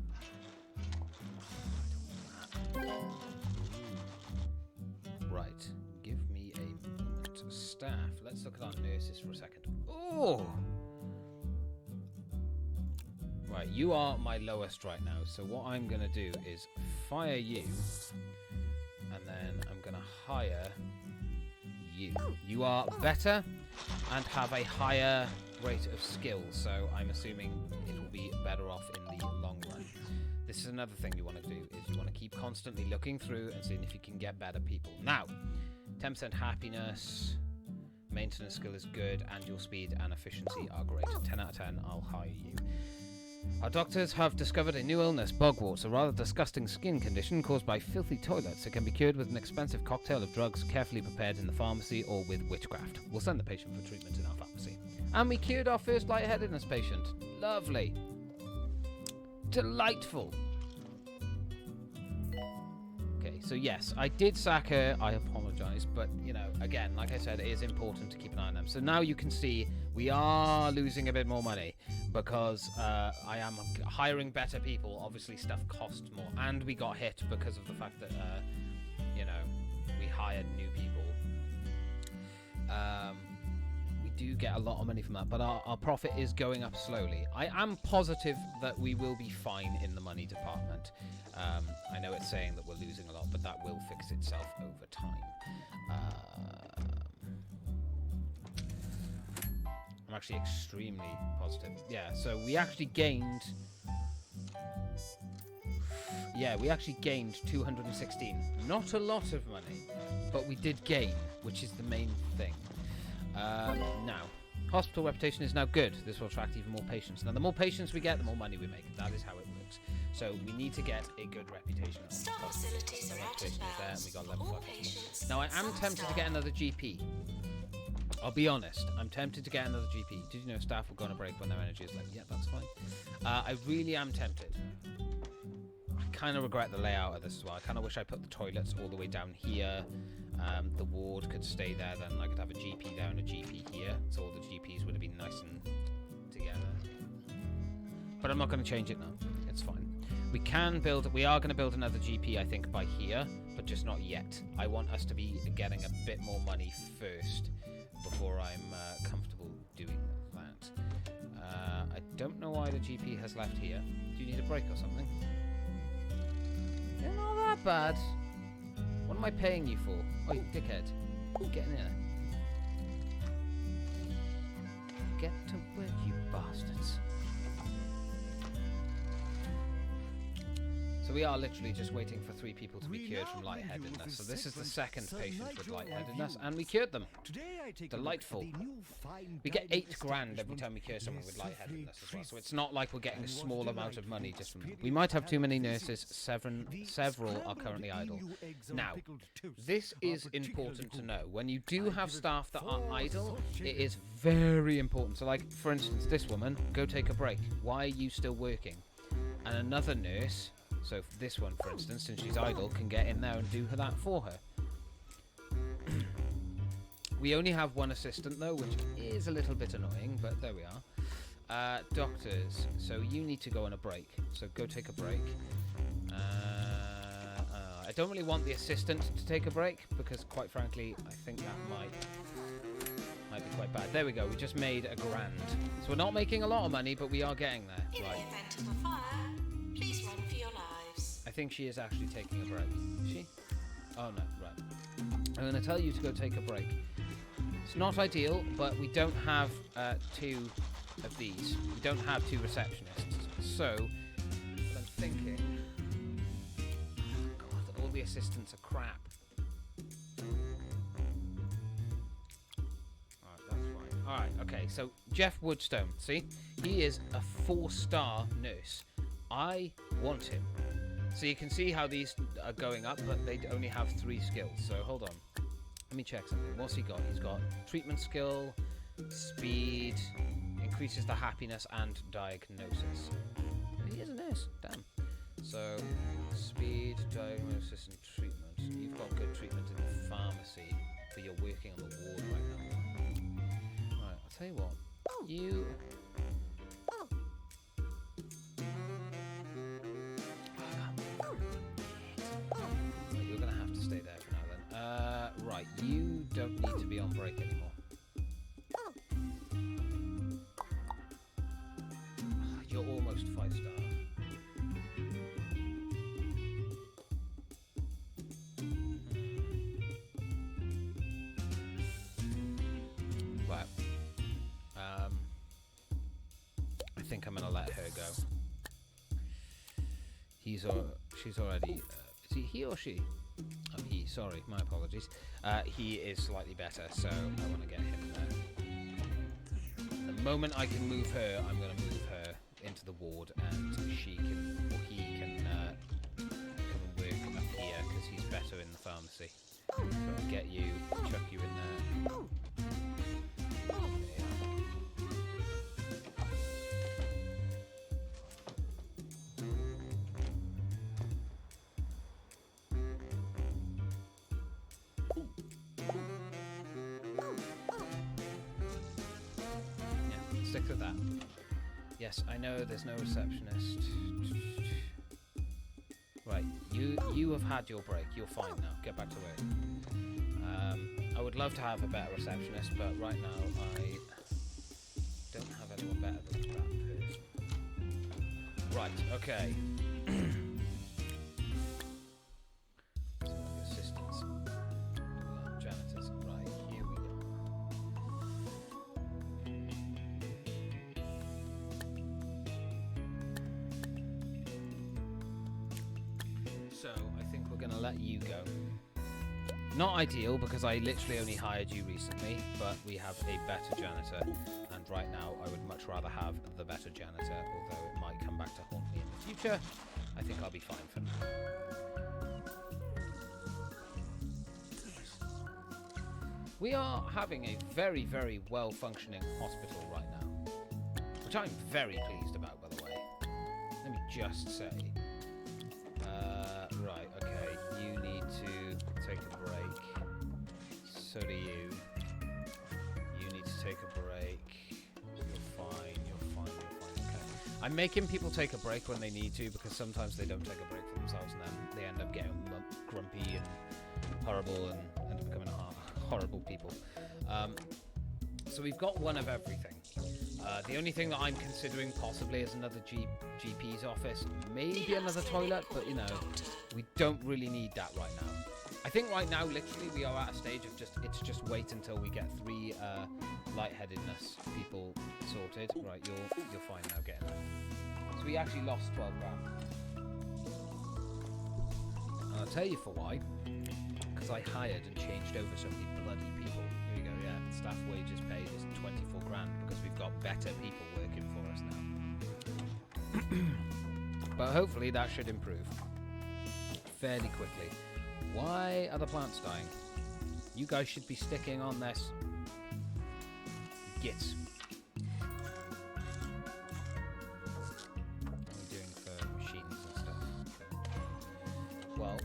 [SPEAKER 1] Right, give me a moment. Staff, let's look at our nurses for a second. Oh! Right, you are my lowest right now, so what I'm going to do is fire you, and then I'm going to hire you. You are better and have a higher rate of skill, so I'm assuming it will be better off in the long run. This is another thing you want to do, is you want to keep constantly looking through and seeing if you can get better people. Now, 10% happiness, maintenance skill is good, and your speed and efficiency are great. 10 out of 10, I'll hire you. Our doctors have discovered a new illness, bugworts, a rather disgusting skin condition caused by filthy toilets. It can be cured with an expensive cocktail of drugs carefully prepared in the pharmacy or with witchcraft. We'll send the patient for treatment in our pharmacy. And we cured our first lightheadedness patient. Lovely. Delightful. Okay, so yes, I did sack her. I apologise, but, you know, again, like I said, it is important to keep an eye on them. So now you can see we are losing a bit more money because I am hiring better people. Obviously, stuff costs more. And we got hit because of the fact that, you know, we hired new people. We do get a lot of money from that, but our profit is going up slowly. I am positive that we will be fine in the money department. I know it's saying that we're losing a lot, but that will fix itself over time. I'm actually extremely positive. Yeah, so we actually gained... Yeah, we actually gained 216. Not a lot of money, but we did gain, which is the main thing. Now, hospital reputation is now good. This will attract even more patients. Now, the more patients we get, the more money we make. That is how it works. So we need to get a good reputation.
[SPEAKER 3] Staff facilities are out of bounds.
[SPEAKER 1] We got
[SPEAKER 3] For
[SPEAKER 1] level
[SPEAKER 3] all
[SPEAKER 1] 5
[SPEAKER 3] patients,
[SPEAKER 1] now, I am tempted to get another GP. I'll be honest. I'm tempted to get another GP. Did you know staff will go on a break when their energy is low? Yeah, that's fine. I really am tempted. I kind of regret the layout of this as well. I kind of wish I put the toilets all the way down here. The ward could stay there, then I could have a GP there and a GP here, so all the GPs would have been nice and together. But I'm not going to change it now. It's fine. We are going to build another GP, I think, by here, but just not yet. I want us to be getting a bit more money first before I'm comfortable doing that. I don't know why the GP has left here. Do you need a break or something? You're not that bad. What am I paying you for? Oh, you dickhead. Get in here. Get to work, you bastards. So we are literally just waiting for 3 people to be cured from lightheadedness. So this is the second patient with lightheadedness, and we cured them. Delightful. We get 8 grand every time we cure someone with lightheadedness as well. So it's not like we're getting a small amount of money just from them. We might have too many nurses. Several are currently idle. Now, this is important to know. When you do have staff that are idle, it is very important. So like, for instance, this woman, go take a break. Why are you still working? And another nurse... So this one, for instance, since she's idle, can get in there and do that for her. We only have 1 assistant, though, which is a little bit annoying, but there we are. Doctors, so you need to go on a break. So go take a break. I don't really want the assistant to take a break, because, quite frankly, I think that might be quite bad. There we go, we just made $1 grand. So we're not making a lot of money, but we are getting there.
[SPEAKER 3] In
[SPEAKER 1] Right.
[SPEAKER 3] the event of a fire, please run for your lives.
[SPEAKER 1] I think she is actually taking a break. Is she? Oh no, right. I'm going to tell you to go take a break. It's not ideal, but we don't have 2 of these. We don't have 2 receptionists. So, what I'm thinking the assistants are crap. Alright, that's fine. Alright, okay, so Jeff Woodstone, see? He is a 4-star nurse. I want him. So you can see how these are going up, but they only have 3 skills. So hold on. Let me check something. What's he got? He's got treatment skill, speed, increases the happiness, and diagnosis. He is a nurse. Damn. So, speed, diagnosis, and treatment. You've got good treatment in the pharmacy, but you're working on the ward right now. Right, I'll tell you what. You... Right, you're going to have to stay there for now then. Right, you don't need to be on break anymore. You're almost 5-star. Right. I think I'm gonna let her go. She's already. Is he or she? Oh, he. Sorry, my apologies. He is slightly better, so I want to get him there. The moment I can move her, I'm going to move her into the ward, and he can work up here because he's better in the pharmacy. So I'll get you, chuck you in there. Stick with that. Yes, I know there's no receptionist. Right, you have had your break. You're fine now. Get back to work. I would love to have a better receptionist, but right now I don't have anyone better than that person. Right, okay. So the assistants, janitors. Right, here we go. So I think we're going to let you go. Not ideal because I literally only hired you recently, but we have a better janitor, and right now I would much rather have the better janitor, although it might come back to haunt me in the future. I think I'll be fine for now. We are having a very, very well-functioning hospital right now, which I'm very pleased about, by the way. Let me just say. Right, okay, you need to take a break. So do you. You need to take a break. You're fine, okay. I'm making people take a break when they need to, because sometimes they don't take a break for themselves and then they end up getting grumpy and horrible and end up becoming horrible people. So we've got one of everything. The only thing that I'm considering possibly is another GP's office, maybe another toilet, but you know, we don't really need that right now. I think right now, literally, we are at a stage of it's just wait until we get 3 lightheadedness people sorted. Right, you're fine now getting that. So we actually lost 12 grand. And I'll tell you for why. Because I hired and changed over so many bloody people. Here we go, yeah. Staff wages paid is 24 grand because we've got better people working for us now. But hopefully that should improve fairly quickly. Why are the plants dying? You guys should be sticking on this. Gits. What are we doing for machines and stuff? Okay. Well,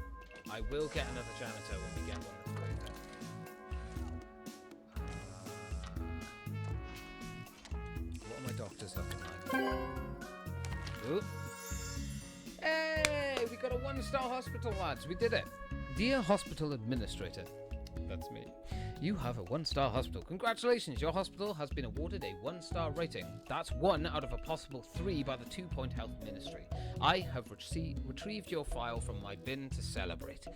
[SPEAKER 1] I will get another janitor when we get one that's worked out. What are my doctors looking like? Ooh. Hey, we got a 1-star hospital, lads. We did it. Dear hospital administrator, that's me. You have a 1-star hospital. Congratulations, your hospital has been awarded a 1-star rating. That's 1 out of a possible 3 by the 2-Point Health Ministry. I have retrieved your file from my bin to celebrate.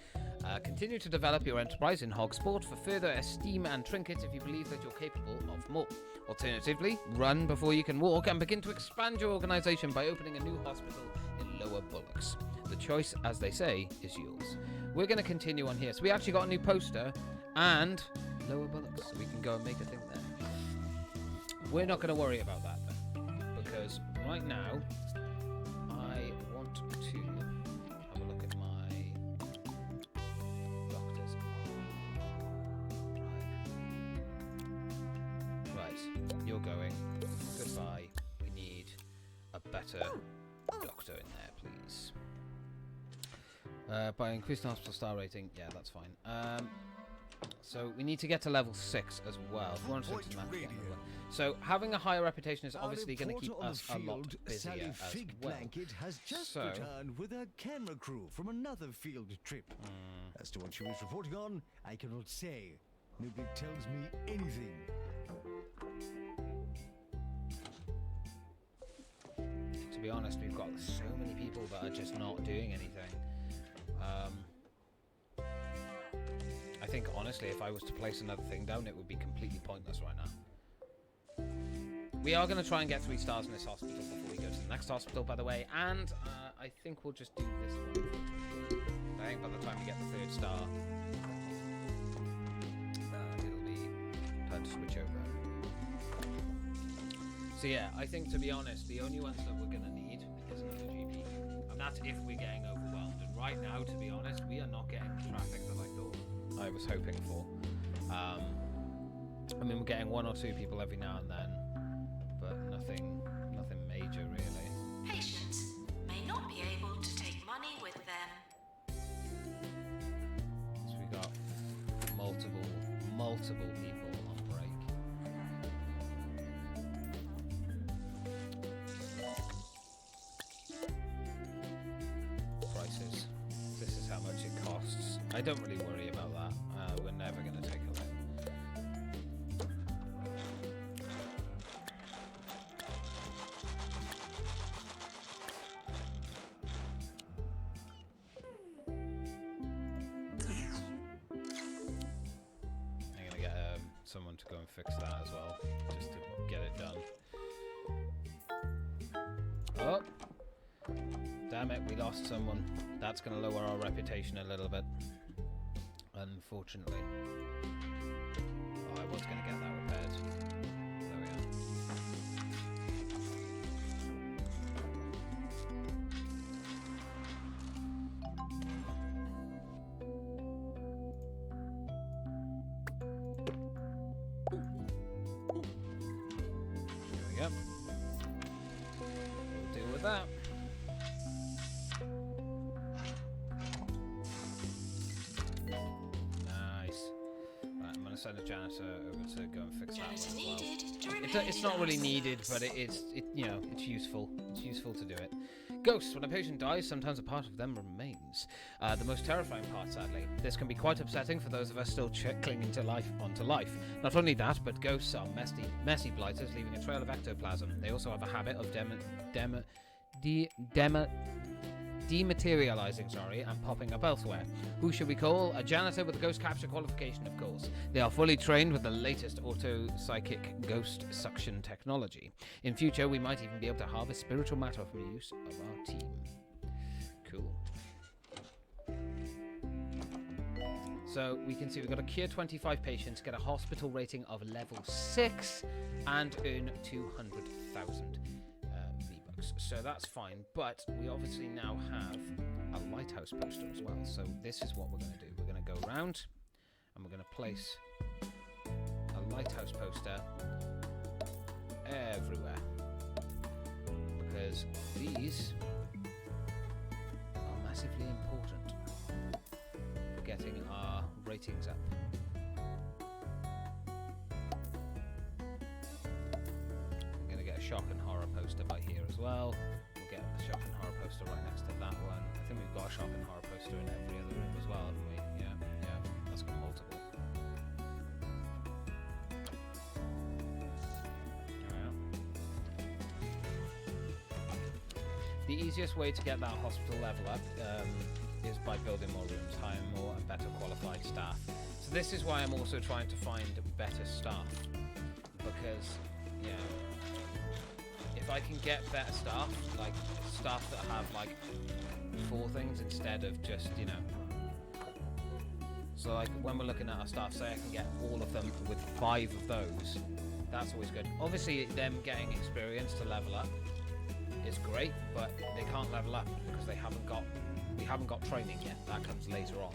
[SPEAKER 1] Continue to develop your enterprise in hog sport for further esteem and trinkets if you believe that you're capable of more. Alternatively, run before you can walk and begin to expand your organization by opening a new hospital in Lower Bullocks. The choice, as they say, is yours. we're going to continue on here. So we actually got a new poster and lower bullocks, so we can go and make a thing there. We're not going to worry about that though, because right now I want to have a look at my doctors. Right, you're going. Goodbye. We need a better doctor in there, please. By increasing hospital star rating, yeah, that's fine. So we need to get to level 6 as well. So having a higher reputation is obviously going to keep us a lot busier as well.
[SPEAKER 4] Has just returned with a camera crew from another field trip. As to what she was reporting on, I cannot say. Nobody tells me anything.
[SPEAKER 1] To be honest, we've got so many people that are just not doing anything. I think, honestly, if I was to place another thing down, it would be completely pointless right now. We are going to try and get 3 stars in this hospital before we go to the next hospital, by the way, and I think we'll just do this one. I think by the time we get the 3rd star, it'll be time to switch over. So yeah, I think, to be honest, the only ones that we're going to need is another GP, and that's if we're getting overwhelmed. And right now, to be honest, we are not getting the traffic that I thought I was hoping for. I mean, we're getting 1 or 2 people every now and then, but nothing major really.
[SPEAKER 3] Patients may not be able to take money with them.
[SPEAKER 1] So we got multiple people on break. Prices. This is how much it costs. I don't really worry about that. We're never going to take a look. I'm going to get someone to go and fix that as well, just to get it done. Oh! Damn it, we lost someone. That's going to lower our reputation a little bit. Unfortunately. Oh, I was going to get that repaired. There we are. There we go. We'll deal with that. Send a janitor over to go and fix that one as well. It's not really needed, but it's useful. It's useful to do it. Ghosts. When a patient dies, sometimes a part of them remains. The most terrifying part, sadly. This can be quite upsetting for those of us still clinging to onto life. Not only that, but ghosts are messy blighters, leaving a trail of ectoplasm. They also have a habit of dematerializing, and popping up elsewhere. Who should we call? A janitor with a ghost capture qualification, of course. They are fully trained with the latest auto-psychic ghost suction technology. In future, we might even be able to harvest spiritual matter from the use of our team. Cool. So we can see we've got to cure 25 patients, get a hospital rating of level 6, and earn 200,000. So that's fine, but we obviously now have a lighthouse poster as well. So this is what we're going to do. We're going to go around and we're going to place a lighthouse poster everywhere, because these are massively important for getting our ratings up. I'm going to get a shock and horror poster by here as well. We'll get a shock and horror poster right next to that one. I think we've got a shock and horror poster in every other room as well, haven't we? Yeah, that's got multiple. The easiest way to get that hospital level up is by building more rooms, hiring more and better qualified staff. So this is why I'm also trying to find better staff, because if I can get better staff, like staff that have like 4 things instead of just So like when we're looking at our staff, say I can get all of them with 5 of those, that's always good. Obviously them getting experience to level up is great, but they can't level up because we haven't got training yet. That comes later on.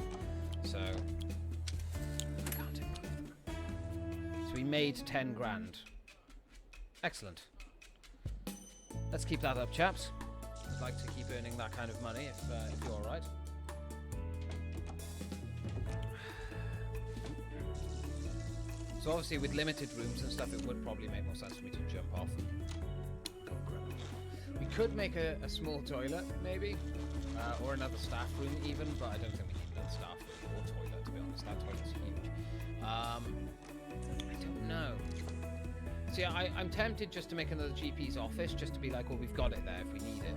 [SPEAKER 1] So I can't improve. So we made 10 grand. Excellent. Let's keep that up, chaps. I'd like to keep earning that kind of money if you're alright. So obviously with limited rooms and stuff, it would probably make more sense for me to jump off. We could make a small toilet, maybe, or another staff room even, but I don't think we need another staff room or toilet, to be honest. That toilet's huge. I don't know. See, I'm tempted just to make another GP's office, just to be like, well, we've got it there if we need it.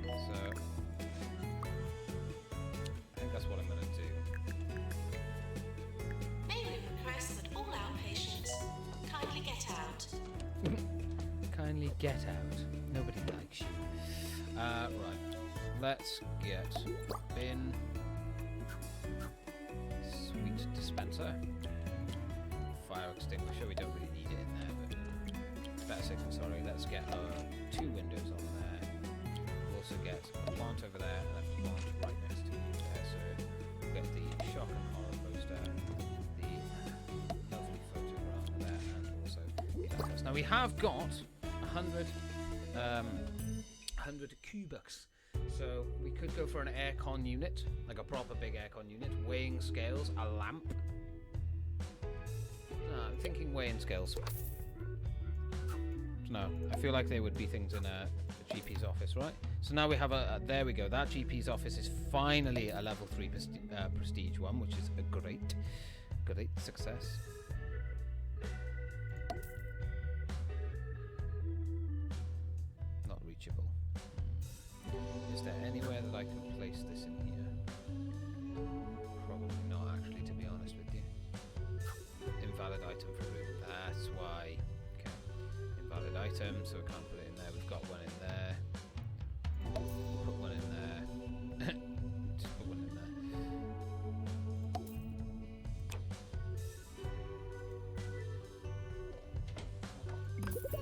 [SPEAKER 1] So I think that's what I'm going to do.
[SPEAKER 3] May we request that all outpatients kindly get out.
[SPEAKER 1] Kindly get out. Nobody likes you. Right. Let's get bin. Sweet dispenser. Fire extinguisher. We don't really need it in there, but better safe than sorry. Let's get 2 windows on there. We'll also get a plant over there and a plant right next to it there. So we'll get the shock and horror poster, the lovely photograph there, and also letters. Now we have got 100 cubics, so we could go for an aircon unit, like a proper big aircon unit, weighing scales, a lamp. I'm thinking weighing scales. No, I feel like they would be things in a GP's office, right? So now we have there we go, that GP's office is finally a level 3 prestige one, which is a great success. Reachable. Is there anywhere that I can place this in here? Probably not, actually, to be honest with you. Invalid item for room. That's why. Okay. Invalid item, so we can't put it in there. We've got one in there. Put one in there. Just put one in there.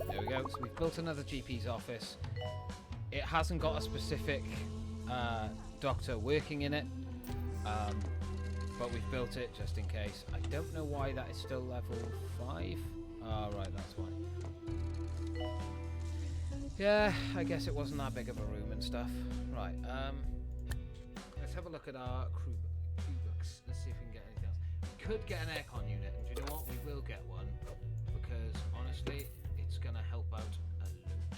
[SPEAKER 1] There we go. So we've built another GP's office. It hasn't got a specific doctor working in it, but we've built it just in case. I don't know why that is still level 5. Oh, right, that's why. Yeah, I guess it wasn't that big of a room and stuff. Right, let's have a look at our cubics. Let's see if we can get anything else. We could get an aircon unit, and do you know what? We will get one, because honestly, it's going to help out a lot.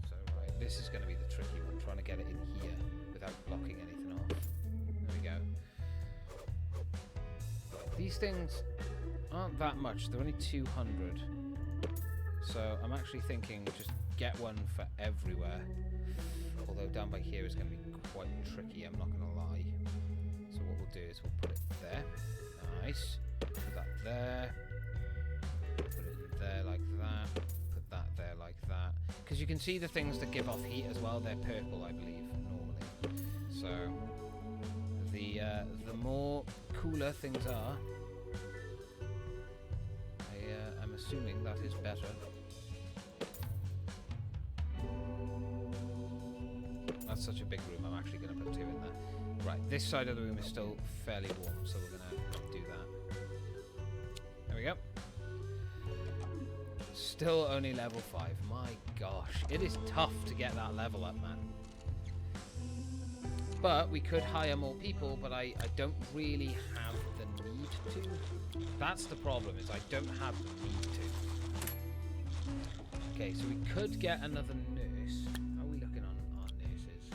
[SPEAKER 1] So, right, this is going to be the tricky one, trying to get it in here without blocking anything off. There we go. These things aren't that much. They're only 200. So I'm actually thinking just get one for everywhere. Although down by here is going to be quite tricky, I'm not going to lie. So what we'll do is we'll put it there. Nice. Put that there. Put it in there like that. Put that there like that. Because you can see the things that give off heat as well. They're purple, I believe, normally. So the more cooler things are, I'm assuming that is better. That's such a big room, I'm actually going to put 2 in there. Right, this side of the room is still fairly warm, so we're going to do that. There we go. Still only level 5. My gosh, it is tough to get that level up, man. But we could hire more people, but I don't really have the need to. That's the problem, is I don't have the need to. Okay, so we could get another nurse. How are we looking on our nurses?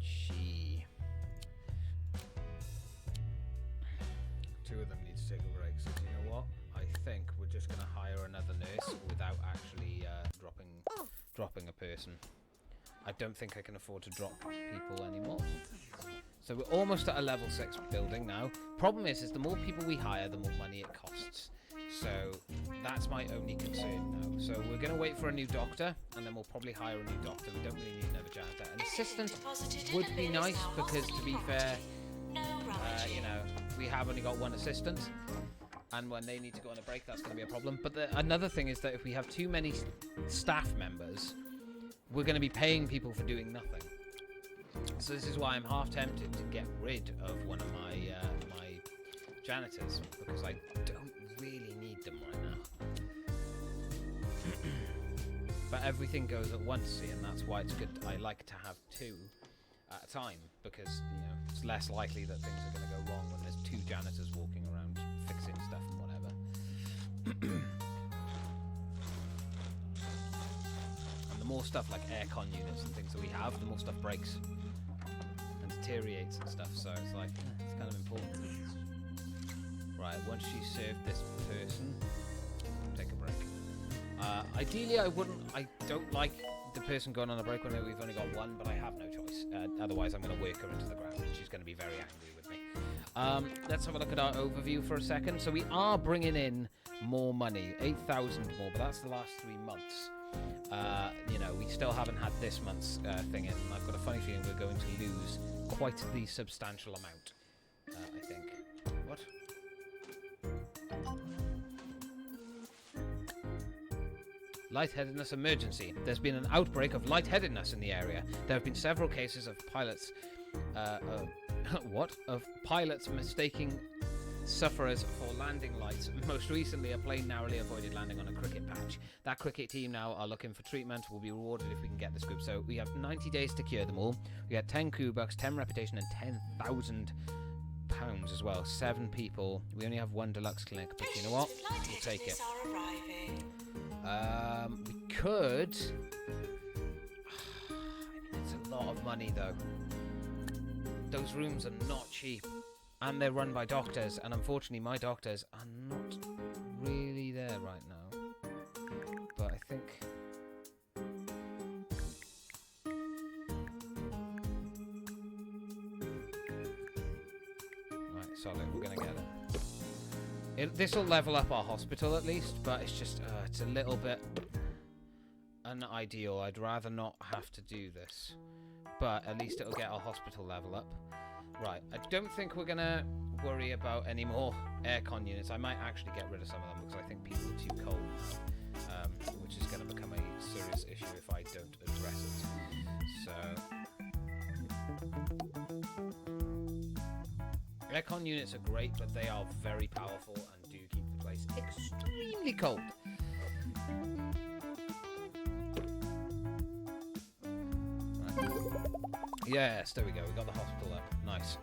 [SPEAKER 1] Gee. 2 of them need to take a break, so do you know what? I think we're just going to hire another nurse without actually dropping a person. I don't think I can afford to drop people anymore. So we're almost at a level 6 building now. Problem is the more people we hire, the more money it costs. So that's my only concern now. So we're going to wait for a new doctor, and then we'll probably hire a new doctor. We don't really need another janitor. An assistant would be nice because, to be fair,
[SPEAKER 3] right.
[SPEAKER 1] You know, we have only got one assistant, and when they need to go on a break, that's going to be a problem. But another thing is that if we have too many staff members, we're going to be paying people for doing nothing. So this is why I'm half tempted to get rid of one of my my janitors, because I don't really need them right now. But everything goes at once, see, and that's why it's good. I like to have two at a time, because you know it's less likely that things are going to go wrong when there's two janitors walking around fixing stuff and whatever. And the more stuff like aircon units and things that we have, the more stuff breaks and deteriorates and stuff. So it's like it's kind of important. Right, once she's served this person, take a break. Ideally, I don't like the person going on a break when we've only got one, but I have no choice. Otherwise, I'm going to work her into the ground, and she's going to be very angry with me. Let's have a look at our overview for a second. So we are bringing in more money, 8,000 more, but that's the last 3 months. You know, we still haven't had this month's thing in, and I've got a funny feeling we're going to lose quite the substantial amount, I think. What? Lightheadedness emergency. There's been an outbreak of lightheadedness in the area. There have been several cases of pilots of pilots mistaking sufferers for landing lights. Most recently, a plane narrowly avoided landing on a cricket patch. That cricket team now are looking for treatment. Will be rewarded if we can get this group. So we have 90 days to cure them all. We got 10 Q-Bucks, 10 reputation, and 10,000 pounds as well. 7 people. We only have 1 deluxe clinic, but you know what? We'll take it. We could. I mean, it's a lot of money though. Those rooms are not cheap, and they're run by doctors, and unfortunately my doctors are not really there right now. But I think right, solid, we're gonna get it. This will level up our hospital at least, but it's just it's a little bit unideal. I'd rather not have to do this, but at least it'll get our hospital level up. Right, I don't think we're gonna worry about any more aircon units. I might actually get rid of some of them because I think people are too cold now, which is going to become a serious issue if I don't address it. So aircon units are great, but they are very powerful and do keep the place extremely cold. Right. Yes, there we go. We got the hospital up. Nice.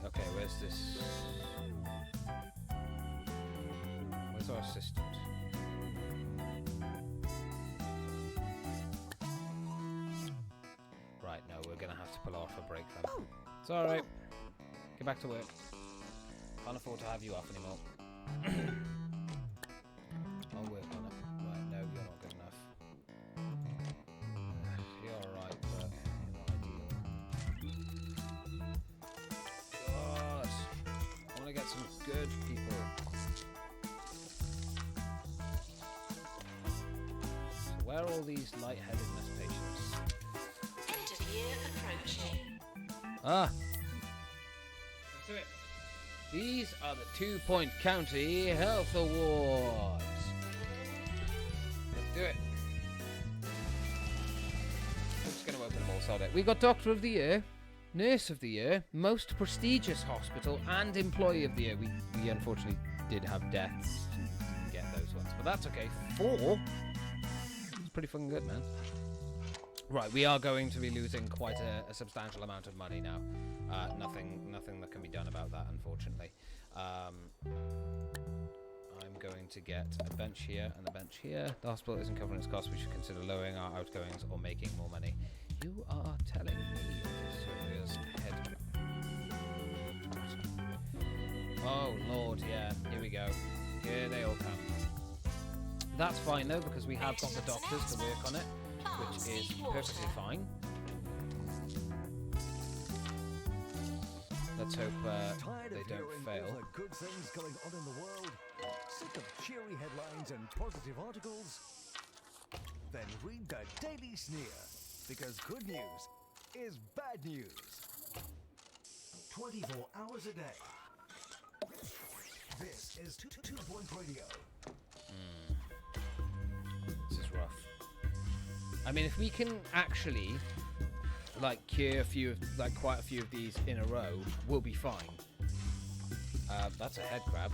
[SPEAKER 1] Okay, where's this? Where's our assistant? Right, no, we're gonna have to pull off a break then. It's alright. Get back to work. Can't afford to have you off anymore. I'll work on it. Right, no, you're not good enough. You're alright, but you're not ideal. God, I want to get some good people. So where are all these lightheadedness patients?
[SPEAKER 3] End of year approaching.
[SPEAKER 1] Ah! Let's do it. These are the 2 Point County Health Awards. Let's do it. I'm just going to open them all so that we got Doctor of the Year, Nurse of the Year, Most Prestigious Hospital, and Employee of the Year. We unfortunately did have deaths. Didn't get those ones, but that's okay. 4? It's pretty fucking good, man. Right, we are going to be losing quite a substantial amount of money now. Nothing that can be done about that, unfortunately. I'm going to get a bench here and a bench here. The hospital isn't covering its costs. We should consider lowering our outgoings or making more money. You are telling me Sylvia's head. Oh Lord, yeah. Here we go. Here they all come. That's fine though, because we have got the doctors to work on it, which is perfectly fine. Let's hope they don't fail.
[SPEAKER 4] All the good things going on in the world? Sick of cheery headlines and positive articles? Then read the Daily Sneer, because good news is bad news. 24 hours a day. This is 2 Point Radio.
[SPEAKER 1] This is rough. I mean, if we can actually like cure quite a few of these in a row, we'll be fine. That's a head grab.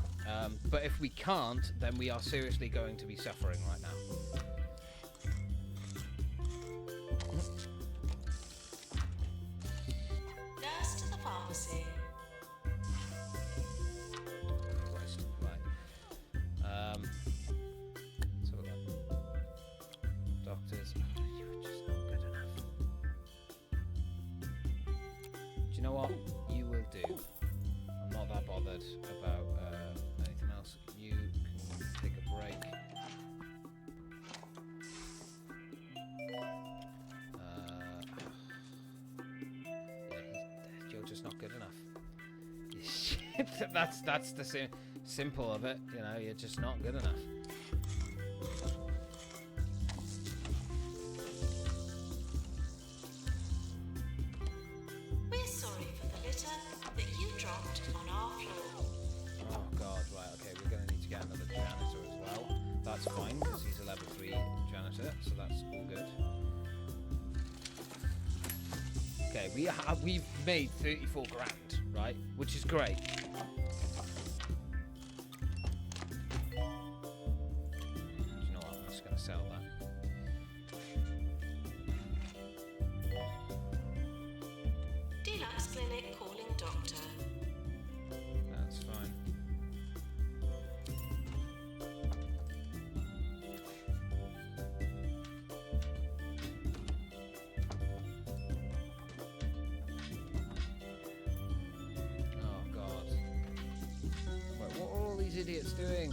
[SPEAKER 1] But if we can't, then we are seriously going to be suffering right now.
[SPEAKER 3] Nurse to the pharmacy.
[SPEAKER 1] Christ, right. So that doctors, you're just not good enough. Do you know what? You will do. I'm not that bothered about anything else. You can take a break. Yeah, you're just not good enough. That's the simple of it. You know, you're just not good enough.
[SPEAKER 3] We're sorry for the litter that you dropped on our floor.
[SPEAKER 1] Oh god, right, okay, we're going to need to get another janitor as well. That's fine, because he's a level 3 janitor, so that's all good. Okay, we've made 34 grand, right? Which is great. Do you know what? I'm just going to sell that.
[SPEAKER 3] Deluxe clinic calling doctor.
[SPEAKER 1] That's fine. Oh god. Wait, what are all these idiots doing?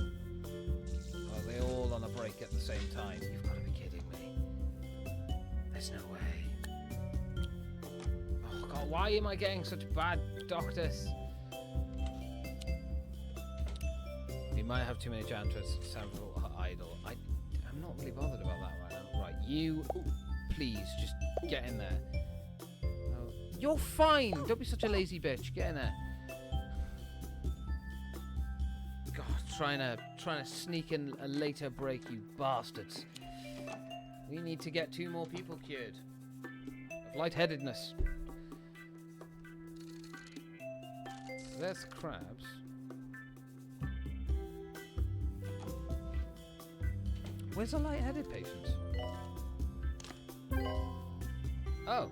[SPEAKER 1] Are they all on a break at the same time? You've got to be kidding me. There's no way. Oh god, why am I getting such bad doctors? We might have too many janitors sample idle. I'm not really bothered about that right now. Right, you please just get in there. Oh, you're fine. Don't be such a lazy bitch. Get in there. God, trying to sneak in a later break, you bastards. We need to get 2 more people cured of lightheadedness. There's crabs. Where's a lightheaded patient? Oh,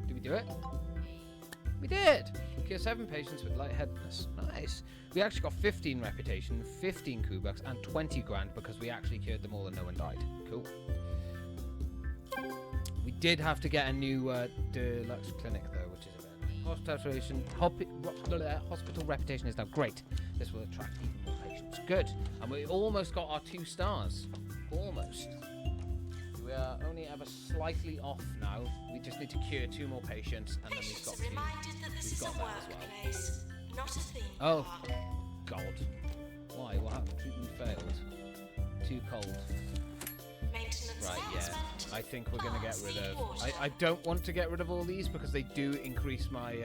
[SPEAKER 1] did we do it? We did! Cure 7 patients with lightheadedness. Nice. We actually got 15 reputation, 15 Kubaks, and 20 grand because we actually cured them all and no one died. Cool. We did have to get a new deluxe clinic though, which is a bit. Hospital reputation is now great. This will attract even more patients. Good. And we almost got our 2 stars. Almost. We are only ever slightly off now. We just need to cure 2 more patients, and then we've
[SPEAKER 3] Patients
[SPEAKER 1] got
[SPEAKER 3] are reminded that this is a
[SPEAKER 1] that as well.
[SPEAKER 3] workplace, not a theme
[SPEAKER 1] Oh,
[SPEAKER 3] park.
[SPEAKER 1] God. Why? What happened? Treatment failed. Too cold.
[SPEAKER 3] Maintenance
[SPEAKER 1] Right, yeah.
[SPEAKER 3] announcement.
[SPEAKER 1] I think we're going to get
[SPEAKER 3] Plants
[SPEAKER 1] rid
[SPEAKER 3] need
[SPEAKER 1] of...
[SPEAKER 3] water.
[SPEAKER 1] I don't want to get rid of all these because they do increase my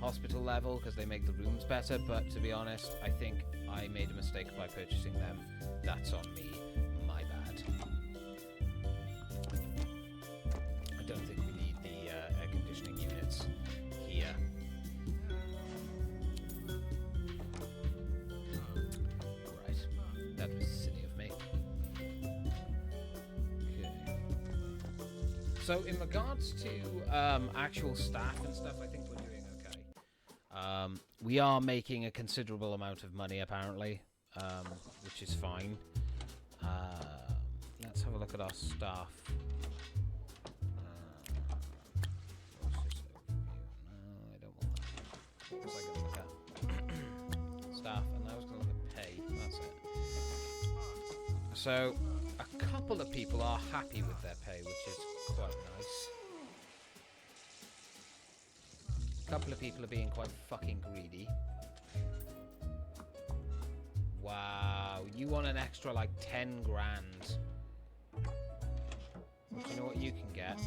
[SPEAKER 1] hospital level because they make the rooms better, but to be honest, I think I made a mistake by purchasing them. That's on me. My bad. I don't think we need the air conditioning units here. Right. That was silly of me. Okay. So in regards to actual staff and stuff, I think we're doing okay. We are making a considerable amount of money apparently, which is fine. Let's have a look at our staff. What was I going to look at? Staff, and I was going to look at pay. That's it. So, a couple of people are happy with their pay, which is quite nice. A couple of people are being quite fucking greedy. Wow, you want an extra like 10 grand. Well, do you know what you can get?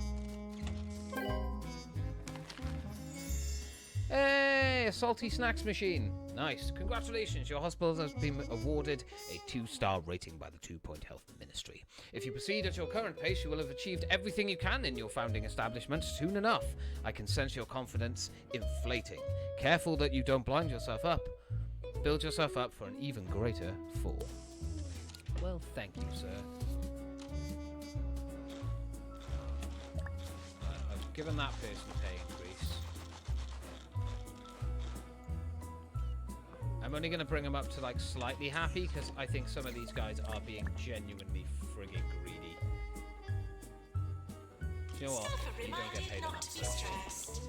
[SPEAKER 1] Hey, a salty snacks machine. Nice. Congratulations, your hospital has been awarded a 2-star rating by the 2-Point Health Ministry. If you proceed at your current pace, you will have achieved everything you can in your founding establishment soon enough. I can sense your confidence inflating. Careful that you don't blind yourself up. Build yourself up for an even greater fall. Well, thank you, sir. I've given that person a pay increase. I'm only going to bring them up to like slightly happy because I think some of these guys are being genuinely frigging greedy. Do you know what?
[SPEAKER 3] Staff are
[SPEAKER 1] You don't get
[SPEAKER 3] reminded
[SPEAKER 1] paid
[SPEAKER 3] not
[SPEAKER 1] enough.
[SPEAKER 3] to be stressed.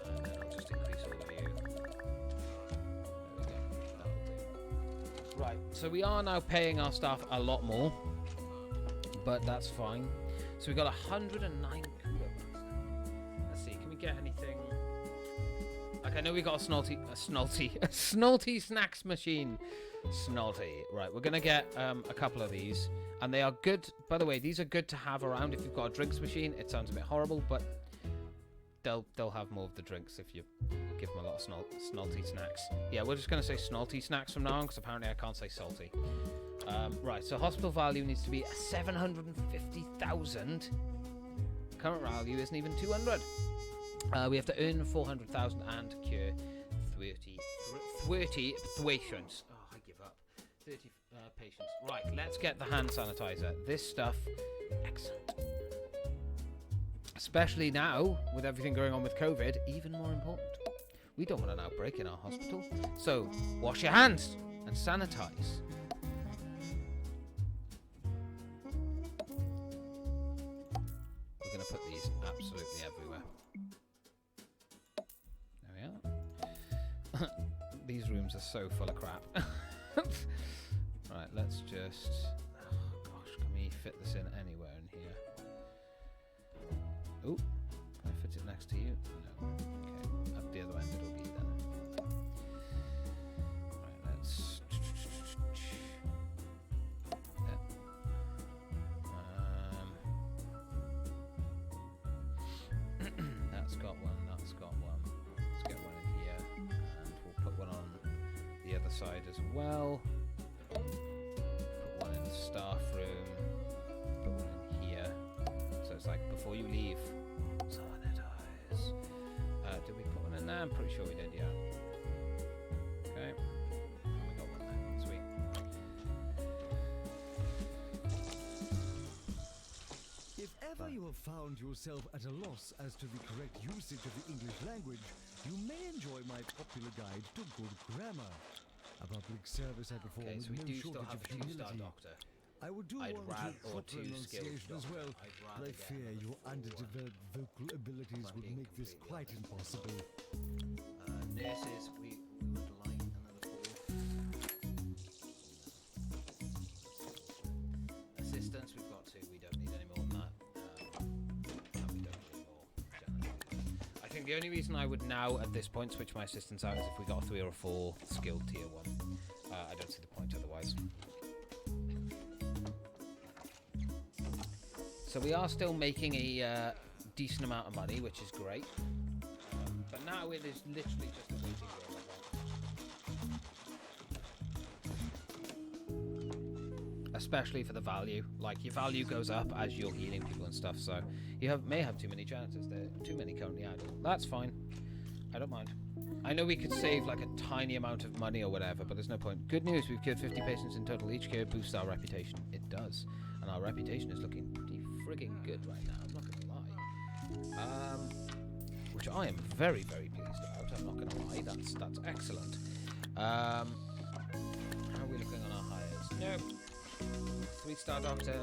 [SPEAKER 1] And then I'll just increase all of you. There we go. That'll do. Right, so we are now paying our staff a lot more, but that's fine. So we got 109 kudos. Let's see, can we get anything? Like, I know we got a snalty snacks machine. Snalty. Right, we're gonna get a couple of these, and they are good. By the way, these are good to have around if you've got a drinks machine. It sounds a bit horrible, but they'll have more of the drinks if you give them a lot of snalty snacks. Yeah, we're just gonna say snalty snacks from now on because apparently I can't say salty. Right, so hospital value needs to be 750,000. Current value isn't even 200. We have to earn 400,000 and cure 30 patients. Oh, I give up. 30 patients. Right, let's get the hand sanitizer. This stuff, excellent. Especially now, with everything going on with COVID, even more important. We don't want an outbreak in our hospital. So, wash your hands and sanitize. We're going to put these absolutely everywhere. There we are. These rooms are so full of crap. Right, let's just... Oh, gosh, can we fit this in anywhere in here? Oh, can I fit it next to you? No. Okay, at the other end it'll be then. Right, let's... That's got one, that's got one. Let's get one in here, and we'll put one on the other side as well. Put one in the staff room, put one in here. So it's like before you leave, sanitize. Did we put one in there? I'm pretty sure we did, yeah. Okay. We got one there. Sweet.
[SPEAKER 4] If ever you have found yourself at a loss as to the correct usage of the English language, you may enjoy my popular guide to good grammar. A public service I perform
[SPEAKER 1] Okay,
[SPEAKER 4] with
[SPEAKER 1] so we
[SPEAKER 4] no
[SPEAKER 1] do still
[SPEAKER 4] shortage
[SPEAKER 1] have
[SPEAKER 4] of
[SPEAKER 1] a 2-star
[SPEAKER 4] humility.
[SPEAKER 1] doctor.
[SPEAKER 4] I would do
[SPEAKER 1] I'd
[SPEAKER 4] one
[SPEAKER 1] rather-
[SPEAKER 4] to
[SPEAKER 1] or
[SPEAKER 4] proper
[SPEAKER 1] 2 skilled
[SPEAKER 4] pronunciation as
[SPEAKER 1] doctor.
[SPEAKER 4] well,
[SPEAKER 1] I'd
[SPEAKER 4] but
[SPEAKER 1] rather
[SPEAKER 4] I
[SPEAKER 1] get
[SPEAKER 4] fear
[SPEAKER 1] another
[SPEAKER 4] your
[SPEAKER 1] full one.
[SPEAKER 4] underdeveloped vocal abilities
[SPEAKER 1] I'm
[SPEAKER 4] would
[SPEAKER 1] being
[SPEAKER 4] make this
[SPEAKER 1] completely
[SPEAKER 4] quite
[SPEAKER 1] honest.
[SPEAKER 4] impossible.
[SPEAKER 1] Nurses, we would like another 4. Assistants, we've got 2. We don't need any more than that. And we don't need more. Generally. I think the only reason I would now, at this point, switch my assistants out is if we got a 3 or a 4 skilled tier 1. I don't see the point otherwise. So we are still making a decent amount of money, which is great. But now it is literally just a waiting game. Especially for the value. Like, your value goes up as you're healing people and stuff, so you may have too many janitors there. Too many currently idle. That's fine. I don't mind. I know we could save like a tiny amount of money or whatever, but there's no point. Good news, we've cured 50 patients in total. Each cure boosts our reputation. It does. And our reputation is looking pretty frigging good right now, I'm not going to lie. Which I am very, very pleased about, I'm not going to lie. That's excellent. How are we looking on our hires? Nope. 3-star doctor.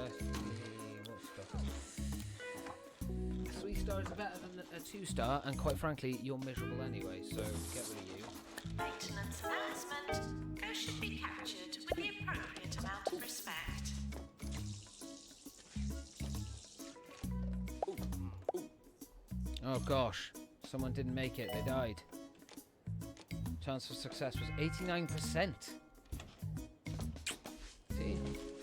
[SPEAKER 1] star is better than a 2-star, and quite frankly, you're miserable anyway, so get rid of you.
[SPEAKER 3] Maintenance harassment. Ghosts should be captured with the appropriate amount of respect.
[SPEAKER 1] Oh gosh, someone didn't make it, they died. Chance of success was 89%. See,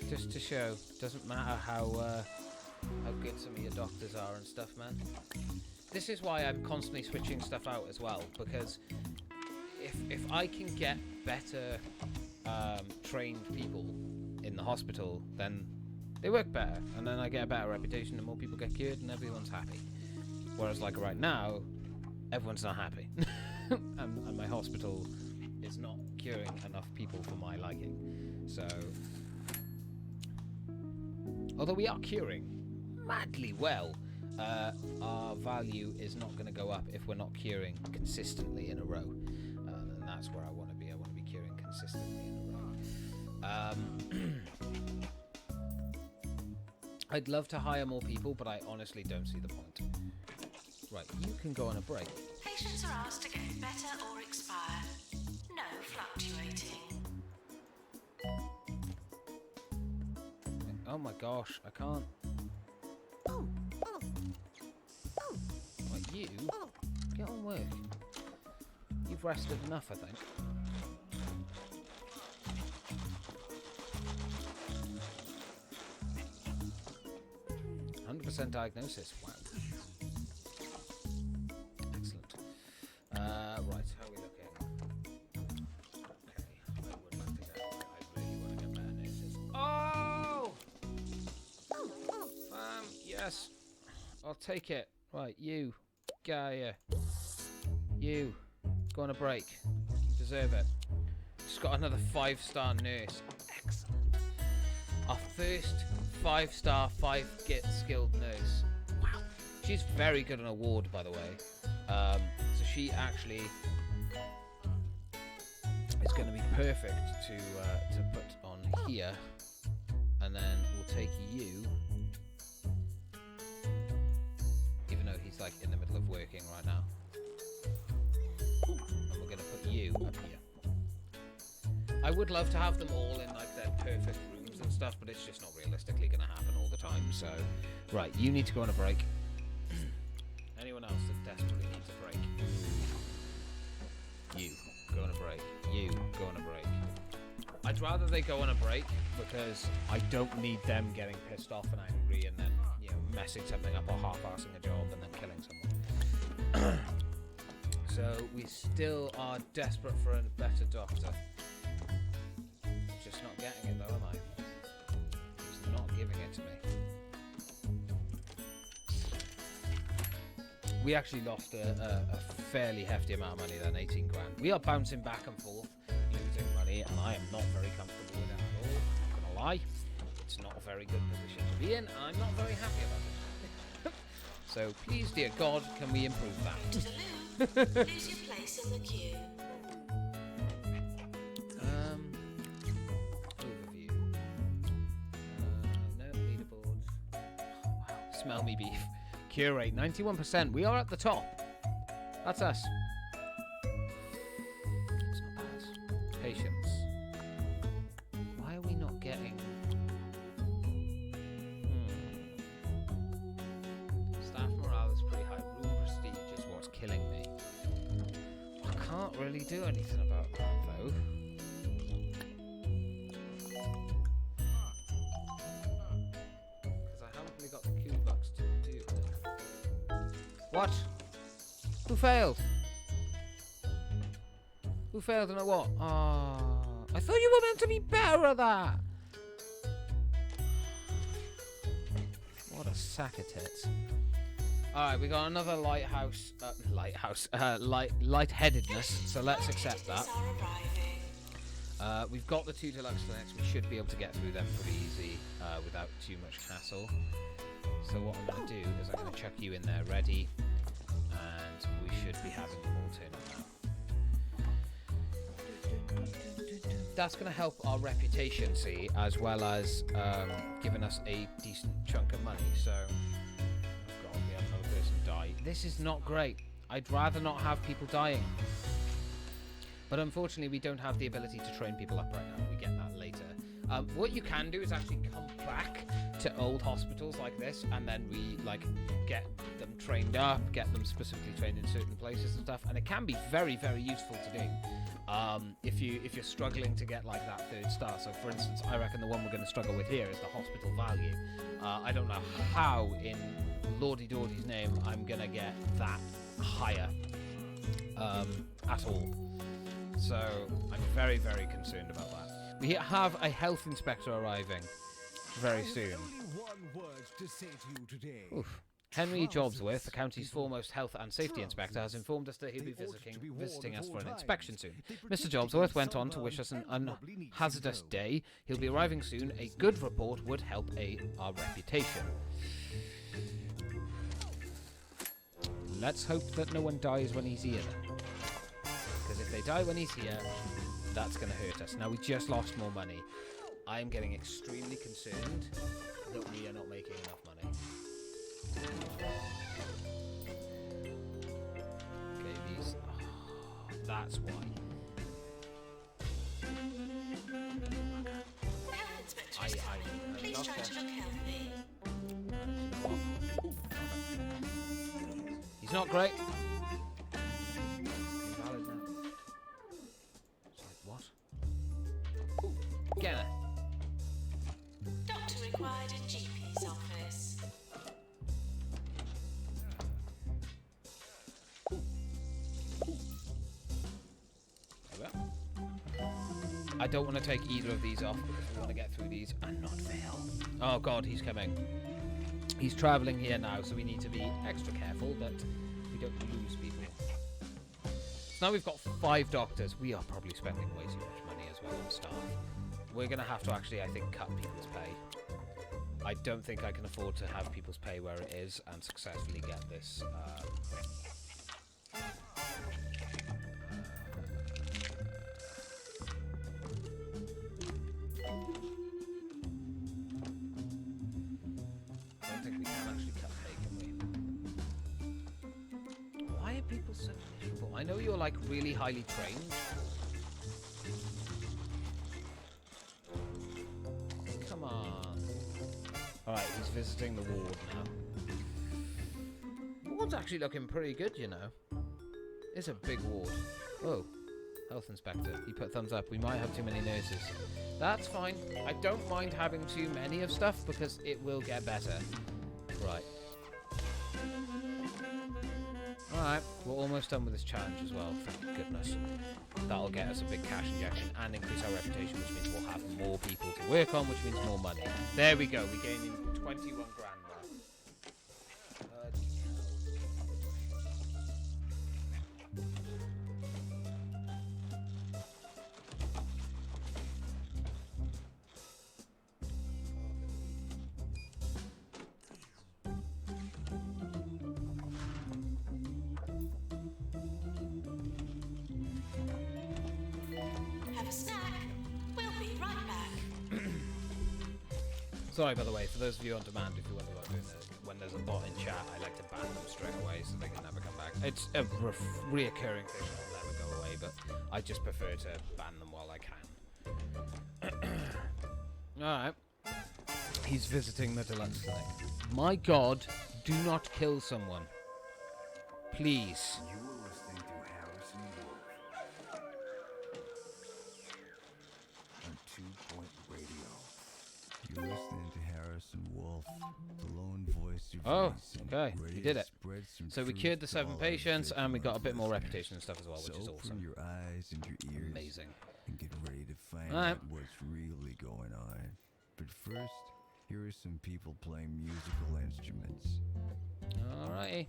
[SPEAKER 1] just to show, doesn't matter how good some of your doctors are and stuff, man. This is why I'm constantly switching stuff out as well, because if I can get better trained people in the hospital, then they work better, and then I get a better reputation, and more people get cured, and everyone's happy. Whereas, like right now, everyone's not happy, and my hospital is not curing enough people for my liking. So, although we are curing madly well, our value is not going to go up if we're not curing consistently in a row, and that's where I want to be. I want to be curing consistently in a row. I'd love to hire more people, but I honestly don't see the point. Right, you can go on a break.
[SPEAKER 3] Patients are asked to get better or expire. No fluctuating.
[SPEAKER 1] Oh my gosh, I can't. Right, you get on work. You've rested enough, I think. 100% diagnosis. Wow. Excellent. Right, how are we looking? Okay, I would like to go. I really want to get better nurses. Oh! Yes. I'll take it. Right, you. Gaia. You. Go on a break. You deserve it. Just got another 5-star nurse. Excellent. Our first 5-star, 5-git skilled nurse. Wow. She's very good on award, by the way. So she actually is going to be perfect to put on here. And then we'll take you, even though he's like in the middle of working right now. And we're going to put you up here. I would love to have them all in like their perfect rooms and stuff, but it's just not realistically going to happen all the time. So, right, you need to go on a break. Anyone else that desperately needs a break? You, go on a break. You, go on a break. I'd rather they go on a break because I don't need them getting pissed off and angry and then, you know, messing something up or half-assing a job and then killing someone. So we still are desperate for a better doctor. Just not getting it though, am I? He's not giving it to me. We actually lost a fairly hefty amount of money then, 18 grand. We are bouncing back and forth, losing money, and I am not very comfortable with it at all. I'm not gonna lie. It's not a very good position to be in, and I'm not very happy about it. So please, dear God, can we improve that?
[SPEAKER 3] Lose your place in the queue.
[SPEAKER 1] Overview. No leaderboards. Oh, wow. Smell me beef. Cure rate 91%. We are at the top. That's us. It's not bad. Patience. Why are we not getting? Staff morale is pretty high. Room prestige is what's killing me. I can't really do anything about that though. Because I haven't really got the Q-Bucks to do it. What? Who failed? Who failed and at what? Ah, I thought you were meant to be better at that. What a sack of tits. Alright, we got another lightheadedness, so let's accept that. We've got the 2 deluxe clinics. We should be able to get through them pretty easy without too much hassle. So what I'm going to do is I'm going to chuck you in there ready, and we should be having them all turn up now. That's going to help our reputation, see, as well as giving us a decent chunk of money. So, oh God, we have another person die. This is not great. I'd rather not have people dying. But unfortunately, we don't have the ability to train people up right now. We get that later. What you can do is actually come back to old hospitals like this, and then we get them trained up, get them specifically trained in certain places and stuff. And it can be very, very useful to do if you're struggling to get like that 3rd star. So, for instance, I reckon the one we're going to struggle with here is the hospital value. I don't know how in Lordy Dordy's name I'm going to get that higher at all. So I'm very, very concerned about that. We have a health inspector arriving very soon.
[SPEAKER 4] Only one word to say to you today.
[SPEAKER 1] Oof. Henry Jobsworth, the county's foremost health and safety inspector, has informed us that he'll be visiting us for an inspection soon. Mr. Jobsworth went on to wish us an unhazardous day. He'll be arriving soon. A good report would help our reputation. Let's hope that no one dies when he's here. Because if they die when he's here, that's going to hurt us. Now, we just lost more money. I'm getting extremely concerned that we are not making enough money. Okay, these... Oh, that's why.
[SPEAKER 3] The health inspector is coming. Please try to look healthy.
[SPEAKER 1] He's not great. Invalid now. It's like, what? Get it.
[SPEAKER 3] Doctor required in GP's office.
[SPEAKER 1] I don't want to take either of these off because we want to get through these and not fail. Oh god, he's coming. He's travelling here now, so we need to be extra careful that we don't lose people. So now we've got 5 doctors. We are probably spending way too much money as well on staff. We're going to have to actually, I think, cut people's pay. I don't think I can afford to have people's pay where it is and successfully get this... I don't think we can actually cut pay, can we? Why are people so miserable? I know you're like really highly trained. Come on. Alright, he's visiting the ward now. The ward's actually looking pretty good, you know. It's a big ward. Oh, health inspector. He put thumbs up. We might have too many nurses. That's fine. I don't mind having too many of stuff because it will get better. Right. Alright, we're almost done with this challenge as well, thank goodness. That'll get us a big cash injection and increase our reputation, which means we'll have more people to work on, which means more money. There we go, we're gaining 21 grand now.
[SPEAKER 3] Have a snack. We'll be right back.
[SPEAKER 1] Sorry, by the way, for those of you on demand, if you wonder what I'm doing, when there's a bot in chat, I like to ban them straight away so they can never come back. It's a reoccurring thing that'll never go away, but I just prefer to ban them while I can. Alright. He's visiting the deluxe clinic. My god, do not kill someone. Please.
[SPEAKER 5] You are listening to Harrison Wolf on 2 Point Radio. You're listening to Harrison Wolf, the lone voice of
[SPEAKER 1] Oh,
[SPEAKER 5] reason,
[SPEAKER 1] okay, we
[SPEAKER 5] ready
[SPEAKER 1] did
[SPEAKER 5] to
[SPEAKER 1] it.
[SPEAKER 5] spread some
[SPEAKER 1] So we
[SPEAKER 5] truth
[SPEAKER 1] cured the
[SPEAKER 5] to
[SPEAKER 1] 7
[SPEAKER 5] all
[SPEAKER 1] patients,
[SPEAKER 5] our
[SPEAKER 1] and we got a bit more
[SPEAKER 5] victims.
[SPEAKER 1] reputation and stuff as well, which is
[SPEAKER 5] So
[SPEAKER 1] awesome.
[SPEAKER 5] open your eyes and your ears
[SPEAKER 1] Amazing.
[SPEAKER 5] and get ready to find
[SPEAKER 1] Alright.
[SPEAKER 5] out what's really going on. But first, here are some people playing musical instruments.
[SPEAKER 1] Alrighty.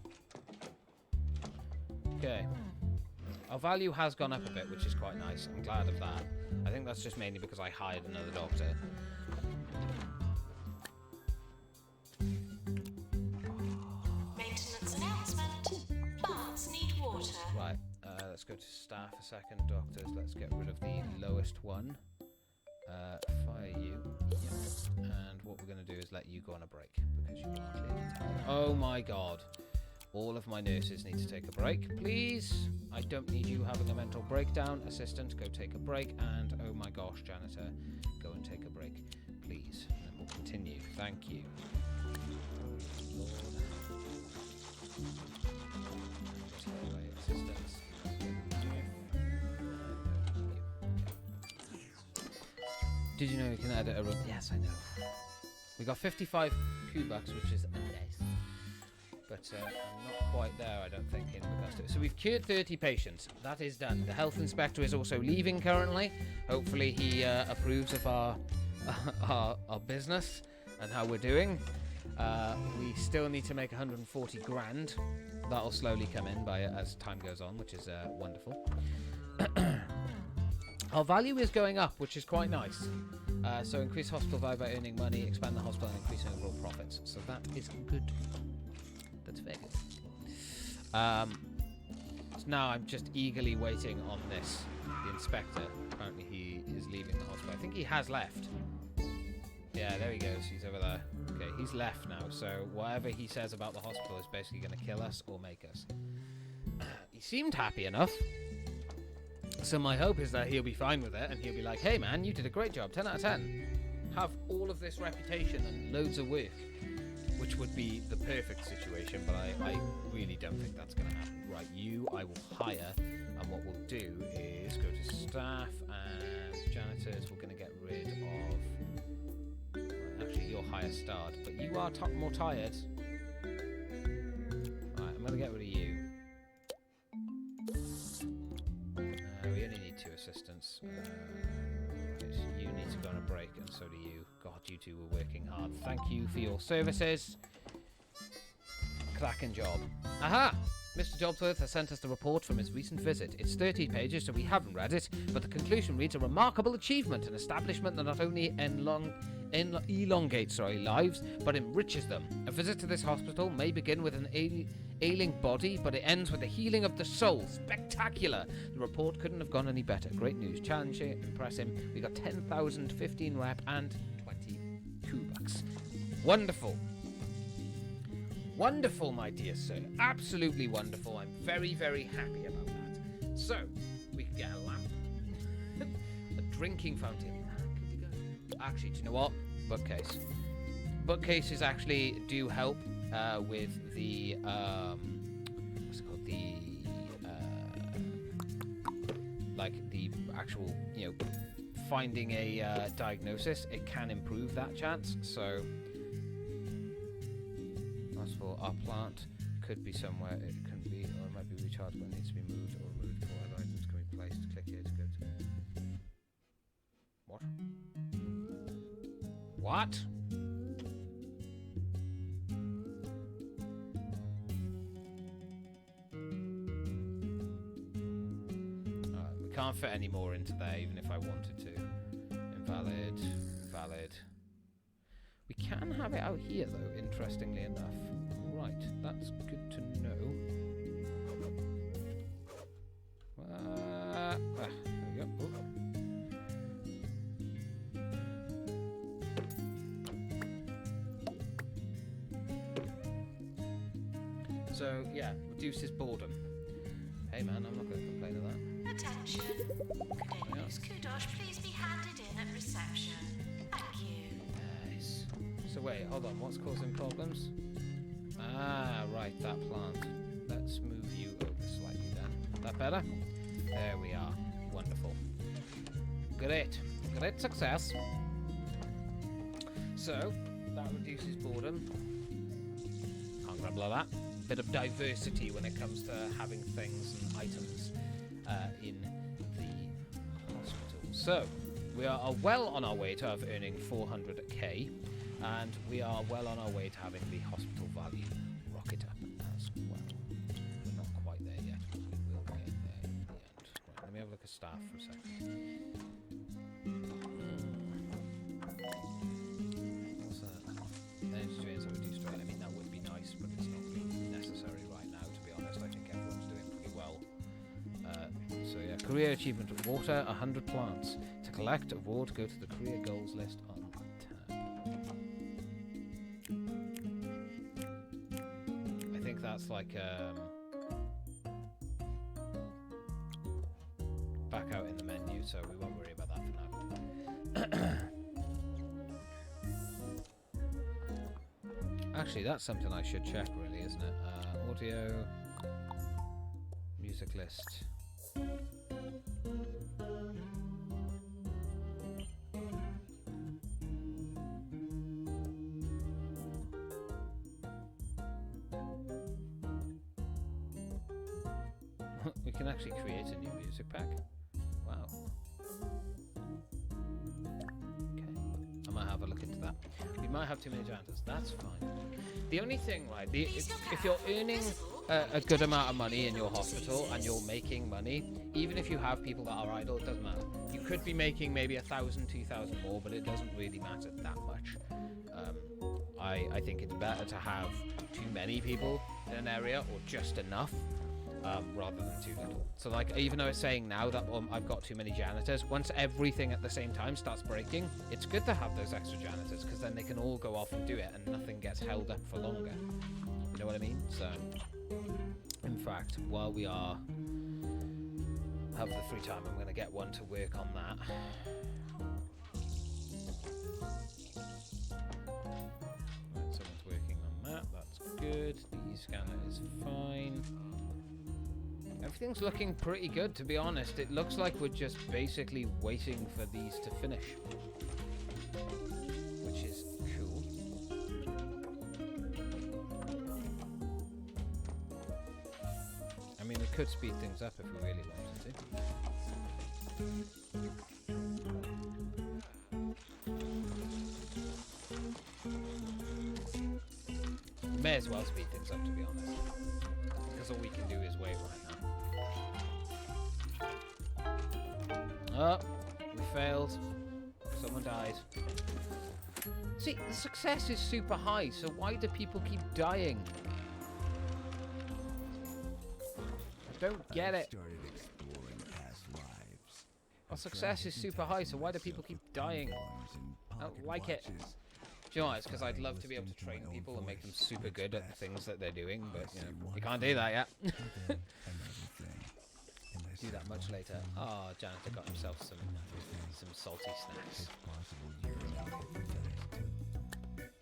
[SPEAKER 1] Okay. Our value has gone up a bit, which is quite nice. I'm glad of that. I think that's just mainly because I hired another doctor.
[SPEAKER 3] Maintenance announcement. Baths need water.
[SPEAKER 1] Right, let's go to staff a second. Doctors, let's get rid of the lowest one. Fire you. Yep. And what we're going to do is let you go on a break, because you are clearly tired. Oh my god. All of my nurses need to take a break, please. I don't need you having a mental breakdown. Assistant, go take a break. And oh my gosh, janitor, go and take a break, please. And we'll continue. Thank you. Lord. Take away assistants. Did you know you can edit a room? Yes, I know. We got 55 Q-bucks, which is nice. But I'm not quite there, I don't think, in regards to it. So we've cured 30 patients. That is done. The health inspector is also leaving currently. Hopefully he approves of our business and how we're doing. We still need to make 140 grand. That'll slowly come in as time goes on, which is wonderful. Our value is going up, which is quite nice. So increase hospital value by earning money, expand the hospital and increase overall profits. So that is good. That's very good. So now I'm just eagerly waiting on this. The inspector, apparently he is leaving the hospital. I think he has left. Yeah, there he goes. He's over there. Okay, he's left now. So whatever he says about the hospital is basically going to kill us or make us. He seemed happy enough. So my hope is that he'll be fine with it and he'll be like, hey man, you did a great job, 10 out of 10. Have all of this reputation and loads of work, which would be the perfect situation, but I really don't think that's going to happen. Right, you I will hire, and what we'll do is go to staff and janitors. We're going to get rid of... Actually, you're higher starred, but you are more tired. Right, I'm going to get rid of you. We only need 2 assistants. You need to go on a break, and so do you. God, you two were working hard. Thank you for your services. Cracking job. Aha! Mr. Jobsworth has sent us the report from his recent visit. It's 30 pages, so we haven't read it, but the conclusion reads a remarkable achievement, an establishment that not only elongates lives, but enriches them. A visit to this hospital may begin with an ailing body, but it ends with the healing of the soul. Spectacular! The report couldn't have gone any better. Great news. Challenging, impressing. We got 10,000, 15 rep, and 20 Q-bucks. Wonderful. Wonderful, my dear sir. Absolutely wonderful. I'm very, very happy about that. So, we can get a lamp. A drinking fountain. Actually, do you know what? Bookcase. Bookcases actually do help with the what's it called? The like the actual, you know, finding a diagnosis. It can improve that chance. So, as for our plant, could be somewhere. It can be, or it might be recharged, but it needs to be moved or removed. Before other items can be placed. Click here to go to. What? What? We can't fit any more into there, even if I wanted to. Invalid. Invalid. We can have it out here, though, interestingly enough. Right, that's good to know. There we go. Oh. So, yeah, reduces boredom. Hey man, I'm not going to complain of that.
[SPEAKER 3] Attention. Cornelius Kudosh, please be handed in at reception. Thank you.
[SPEAKER 1] Nice. So wait, hold on, what's causing problems? Ah, right, that plant. Let's move you over slightly then. That better? There we are. Wonderful. Great. Great success. So, that reduces boredom. Can't grumble at that. Bit of diversity when it comes to having things and items in the hospital. So, we are well on our way to earning 400k, and we are well on our way to having the hospital value rocket up as well. We're not quite there yet, but we will get there in the end. Right, let me have a look at staff for a second. What's that? Energy drains are reduced, right? I mean, that would be nice, but it's not really necessary right now, to be honest. I think everyone's doing pretty well. So yeah, career achievement: water 100 plants. To collect award, go to the career goals list on tab. I think that's like back out in the menu, so we won't worry about that for now. Actually, that's something I should check, really, isn't it? Audio, music list. We can actually create a new music pack. Wow. Okay. I might have a look into that. We might have too many janitors. That's fine. The only thing, right, if you're earning a good amount of money in your hospital and you're making money, even if you have people that are idle, it doesn't matter. You could be making maybe 1,000, 2,000 more, but it doesn't really matter that much. I think it's better to have too many people in an area or just enough. Rather than too little. So like, even though it's saying now that I've got too many janitors, once everything at the same time starts breaking, it's good to have those extra janitors, because then they can all go off and do it and nothing gets held up for longer. You know what I mean? So, in fact, while we have the free time, I'm going to get one to work on that. Right, someone's working on that. That's good. The e-scanner is fine. Everything's looking pretty good, to be honest. It looks like we're just basically waiting for these to finish, which is cool. I mean, we could speed things up if we really wanted to. May as well speed things up, to be honest, because all we can do is wait right now. Oh, we failed. Someone died. See, the success is super high, so why do people keep dying? I don't get it.
[SPEAKER 5] Started exploring past lives.
[SPEAKER 1] Our success is super high, so why do people keep dying? I don't like it. Do you know what? It's because I'd love to be able to train people and make them super good at the things that they're doing, but you know, we can't do that yet. Do that much later. Oh, Janitor got himself some salty snacks.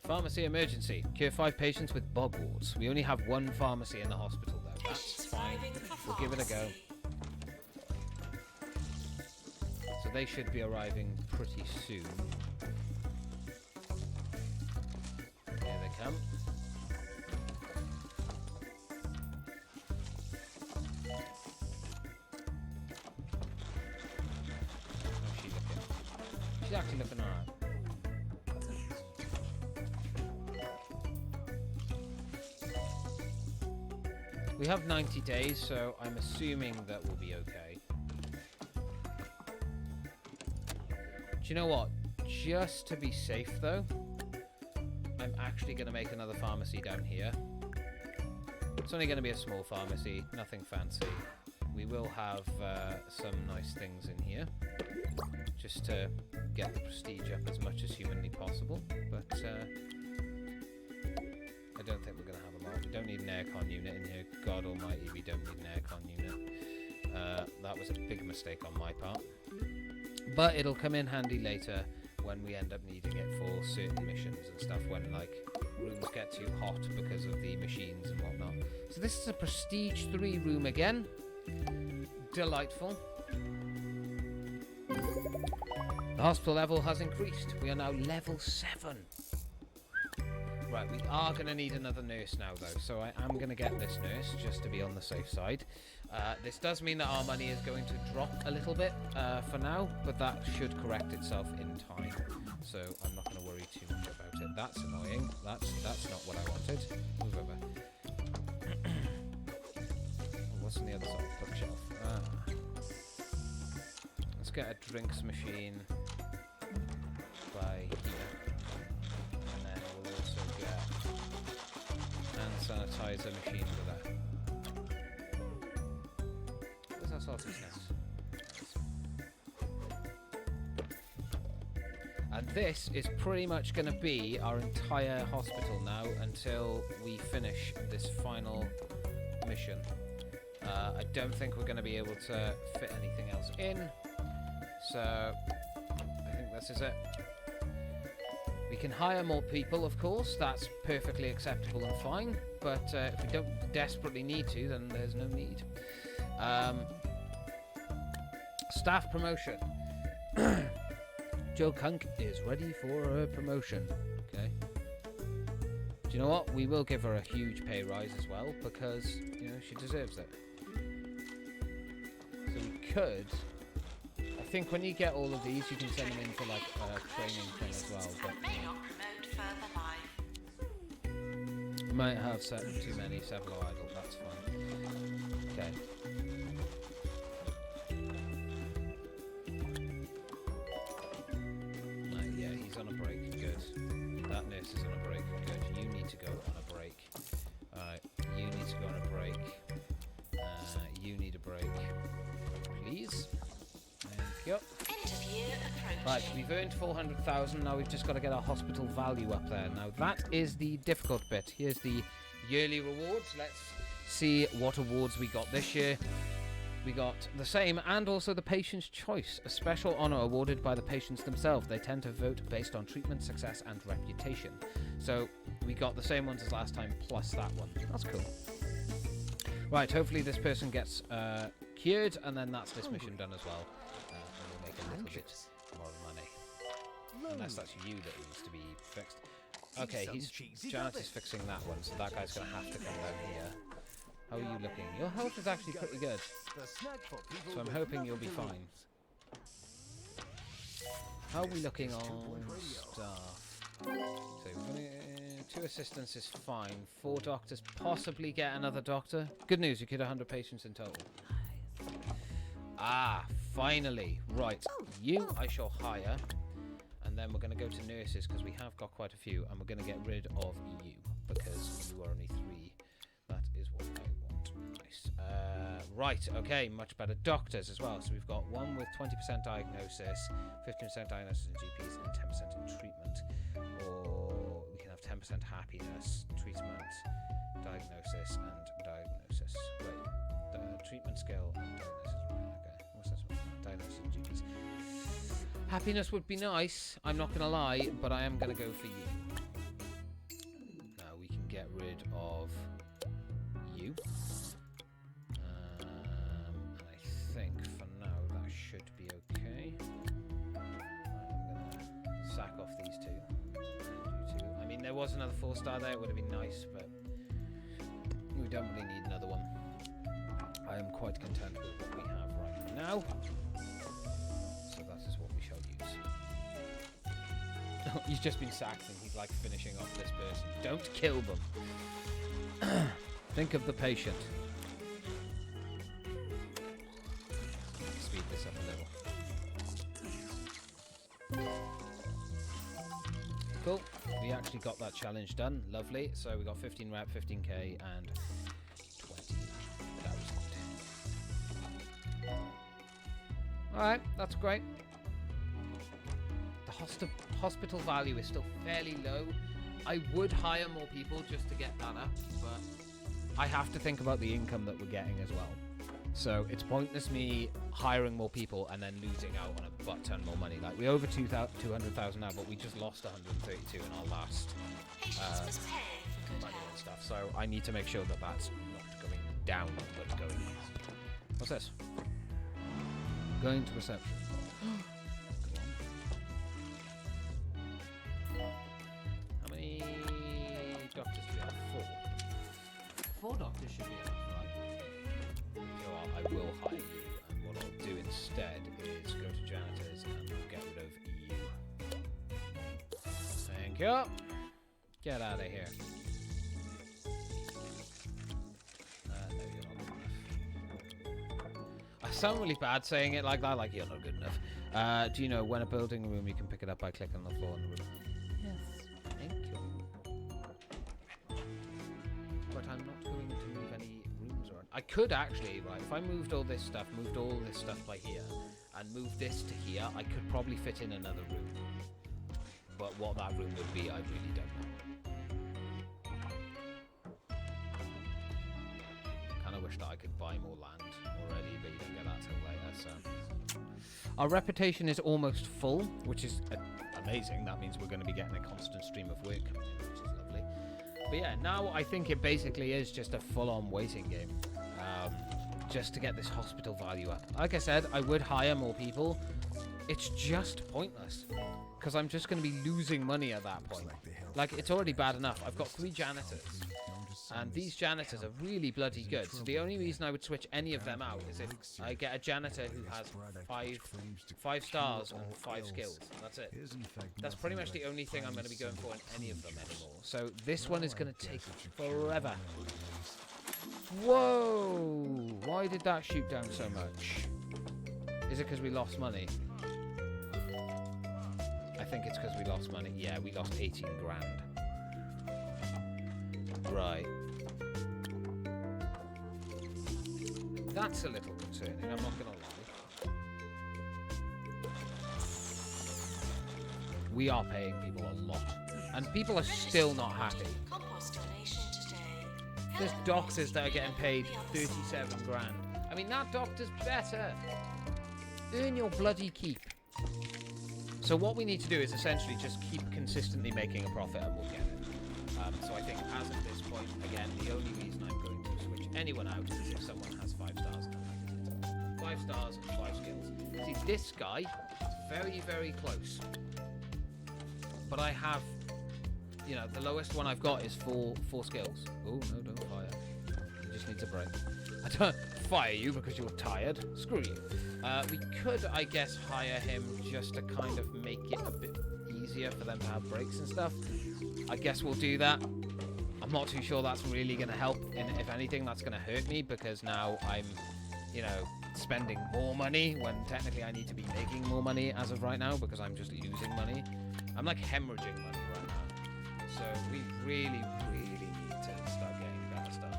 [SPEAKER 1] Pharmacy emergency. Cure 5 patients with bog warts. We only have one pharmacy in the hospital though. That's fine. We'll give it a go. So they should be arriving pretty soon. Here they come. She's actually looking alright. We have 90 days, so I'm assuming that we'll be okay. Do you know what? Just to be safe, though, I'm actually going to make another pharmacy down here. It's only going to be a small pharmacy, nothing fancy. We will have some nice things in here, just to get the prestige up as much as humanly possible, but I don't think we're going to have them all. We don't need an aircon unit in here. God almighty, we don't need an aircon unit. That was a big mistake on my part. But it'll come in handy later when we end up needing it for certain missions and stuff, when like rooms get too hot because of the machines and whatnot. So this is a Prestige 3 room again. Delightful. The hospital level has increased. We are now level 7. Right, we are going to need another nurse now, though, so I am going to get this nurse, just to be on the safe side. This does mean that our money is going to drop a little bit for now, but that should correct itself in time, so I'm not going to worry too much about it. That's annoying. That's not what I wanted. Move over. What's on the other side of the bookshelf? Let's get a drinks machine by here. And then we'll also get hand sanitizer machine for that. Where's our salty snacks? And this is pretty much going to be our entire hospital now until we finish this final mission. I don't think we're going to be able to fit anything else in, so I think this is it. We can hire more people, of course, that's perfectly acceptable and fine, but if we don't desperately need to, then there's no need. Staff promotion. Joe Kunk is ready for a promotion. Okay. Do you know what? We will give her a huge pay rise as well, because, you know, she deserves it. So we could... I think when you get all of these, you can send them in for, like, a training thing as well, but...
[SPEAKER 3] May not promote further life.
[SPEAKER 1] Might have too many, several idle, that's fine. Okay. Yeah, he's on a break, good. That nurse is on a break, good. You need to go on a break. Alright, you need to go on a break. You need a break. Please. Thank you.
[SPEAKER 3] Interview approaching.
[SPEAKER 1] Right, we've earned 400,000. Now we've just got to get our hospital value up there. Now that is the difficult bit. Here's the yearly rewards. Let's see what awards we got this year. We got the same, and also the patient's choice, a special honor awarded by the patients themselves. They tend to vote based on treatment success and reputation. So we got the same ones as last time, plus that one. That's cool. Right, hopefully this person gets cured, and then that's this mission done as well. And we'll make a little bit more money. Unless that's you that needs to be fixed. Okay, Janet is fixing that one, so that guy's going to have to come down here. How are you looking? Your health is actually pretty good, so I'm hoping you'll be fine. How are we looking on staff? So we're gonna, 2 assistants is fine. 4 doctors, possibly get another doctor. Good news, you get 100 patients in total. Ah, finally. Right, you I shall hire, and then we're going to go to nurses because we have got quite a few, and we're going to get rid of you because you are only 3. That is what I want. Nice. Right, okay, much better. Doctors as well. So we've got one with 20% diagnosis, 15% diagnosis in GPs, and 10% in treatment. Or we can have 10% happiness, treatment, diagnosis, and diagnosis. Wait, the treatment scale and diagnosis. Okay, what's this one? Diagnosis and GPs. Happiness would be nice, I'm not going to lie, but I am going to go for you. Now we can get rid of you. And I think for now that should be okay. I'm going to sack off these 2. And you 2. I mean, there was another 4-star there, it would have been nice, but we don't really need another one. I am quite content with what we have right now. So that is what we shall use. He's just been sacked and he's like finishing off this person. Don't kill them. Think of the patient. Speed this up a little. Cool. We actually got that challenge done. Lovely. So we got 15 rep, 15k, and 20,000. Alright, that's great. The hospital value is still fairly low. I would hire more people just to get that up, but I have to think about the income that we're getting as well. So it's pointless me hiring more people and then losing out on a butt ton more money. Like, we're over 200,000 now, but we just lost 132 in our last money and stuff. So I need to make sure that that's not going down, but going up. What's this? Going to reception. How many doctors do we have? 4. 4 doctors should be enough, right? So I will hire you, and what I'll do instead is go to janitors and we'll get rid of you. Thank you. Get out of here. No, you're not good enough. I sound really bad saying it like that, like you're not good enough. Do you know when a building room you can pick it up by clicking on the floor in the room? Yes, thank you. But I'm not going to move any rooms around. I could actually, right, if I moved all this stuff by here, and moved this to here, I could probably fit in another room. but what that room would be, I really don't know. Kind of wish that I could buy more land already, but you don't get that till later, so... Our reputation is almost full, which is amazing. That means we're going to be getting a constant stream of work coming in, which is lovely. But yeah, now I think it basically is just a full-on waiting game. Just to get this hospital value up. Like I said, I would hire more people. It's just pointless. Because I'm just going to be losing money at that point. Like, it's already bad enough. I've got 3 janitors. And these janitors are really bloody good. So the only reason I would switch any of them out is if I get a janitor who has 5 stars and 5 skills. That's it. That's pretty much the only thing I'm going to be going for in any of them anymore. So this one is going to take forever. Whoa! Why did that shoot down so much? Is it because we lost money? I think it's because we lost money. Yeah, we lost 18 grand. Right. That's a little concerning, I'm not gonna lie. We are paying people a lot. And people are still not happy. There's doctors that are getting paid 37 grand. I mean, that doctor's better. Earn your bloody keep. So what we need to do is essentially just keep consistently making a profit and we'll get it. So I think as of this point, again, the only reason I'm going to switch anyone out is if someone has 5 stars. 5 stars and 5 skills. See, this guy is very, very close. But I have, you know, the lowest one I've got is 4 skills. Oh, no, don't fire. He just needs a break. I don't fire you because you're tired. Screw you. We could, I guess, hire him just to kind of make it a bit easier for them to have breaks and stuff. I guess we'll do that. I'm not too sure that's really going to help. And if anything, that's going to hurt me because now I'm, you know, spending more money when technically I need to be making more money as of right now because I'm just losing money. I'm like hemorrhaging money right now. So we really, really need to start getting better stuff.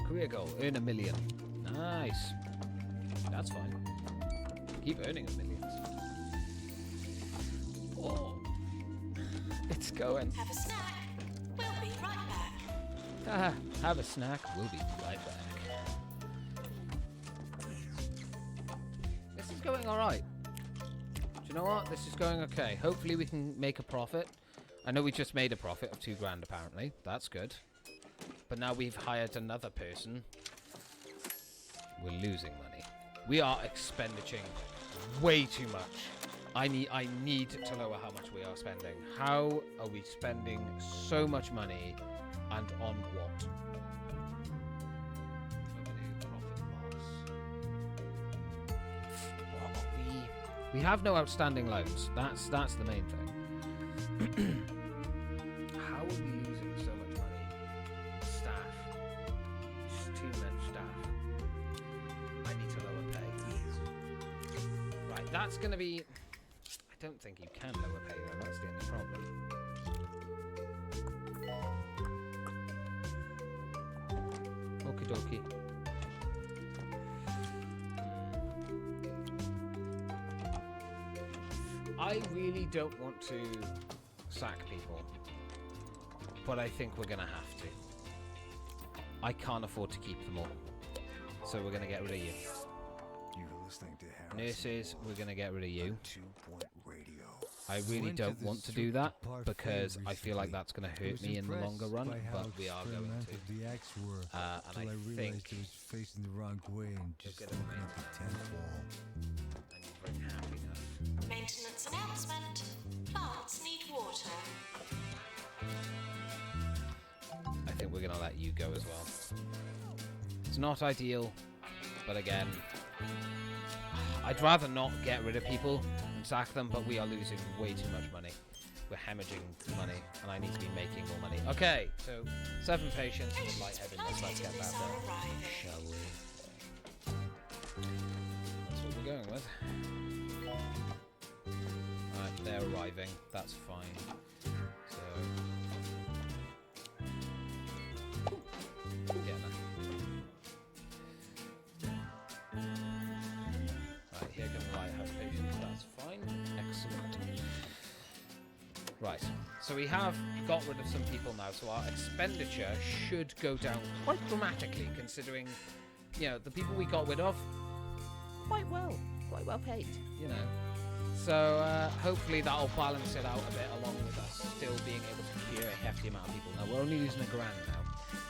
[SPEAKER 1] Career goal, earn $1 million. Nice. That's fine. Keep earning $1 million. Oh, it's going.
[SPEAKER 3] Have a snack. We'll be right back.
[SPEAKER 1] Have a snack. We'll be right back. This is going all right. Do you know what? This is going okay. Hopefully we can make a profit. I know we just made a profit of 2 grand apparently. That's good. But now we've hired another person. We're losing money. We are expenditures way too much. I need to lower how much we are spending. How are we spending so much money and on what? We have no outstanding loans. That's the main thing. How are we losing so much money? Staff. Just too much staff. I need to lower pay. Right, that's going to be... I don't think you can lower pay though, that's the only problem. Okie dokie. I really don't want to sack people, but I think we're going to have to. I can't afford to keep them all, so we're going to get rid of you.
[SPEAKER 4] You're listening to Harrison
[SPEAKER 1] Nurses, we're going to get rid of you.
[SPEAKER 4] 2 Point Radio.
[SPEAKER 1] I really don't want to do that because I feel like that's going to hurt me in the longer run, but we are going to.
[SPEAKER 5] The acts were,
[SPEAKER 1] And I think
[SPEAKER 5] it was facing the wrong way and just
[SPEAKER 1] get
[SPEAKER 5] looking
[SPEAKER 1] away.
[SPEAKER 5] at the tent wall.
[SPEAKER 1] I need to bring happiness.
[SPEAKER 3] Maintenance announcement. Plants need water.
[SPEAKER 1] I think we're going to let you go as well. It's not ideal, but again, I'd rather not get rid of people and sack them, but we are losing way too much money. We're hemorrhaging money, and I need to be making more money. Okay, so 7 patients with lightheadedness. Let's get that done, shall we? That's what we're going with. Alright, they're arriving. That's fine. So... Getting there. Right, here comes the lighthouse patients. Right, so we have got rid of some people now, so our expenditure should go down quite dramatically, considering, you know, the people we got rid of, quite well paid, you know. So hopefully that'll balance it out a bit, along with us still being able to clear a hefty amount of people. Now, we're only losing £1,000 now,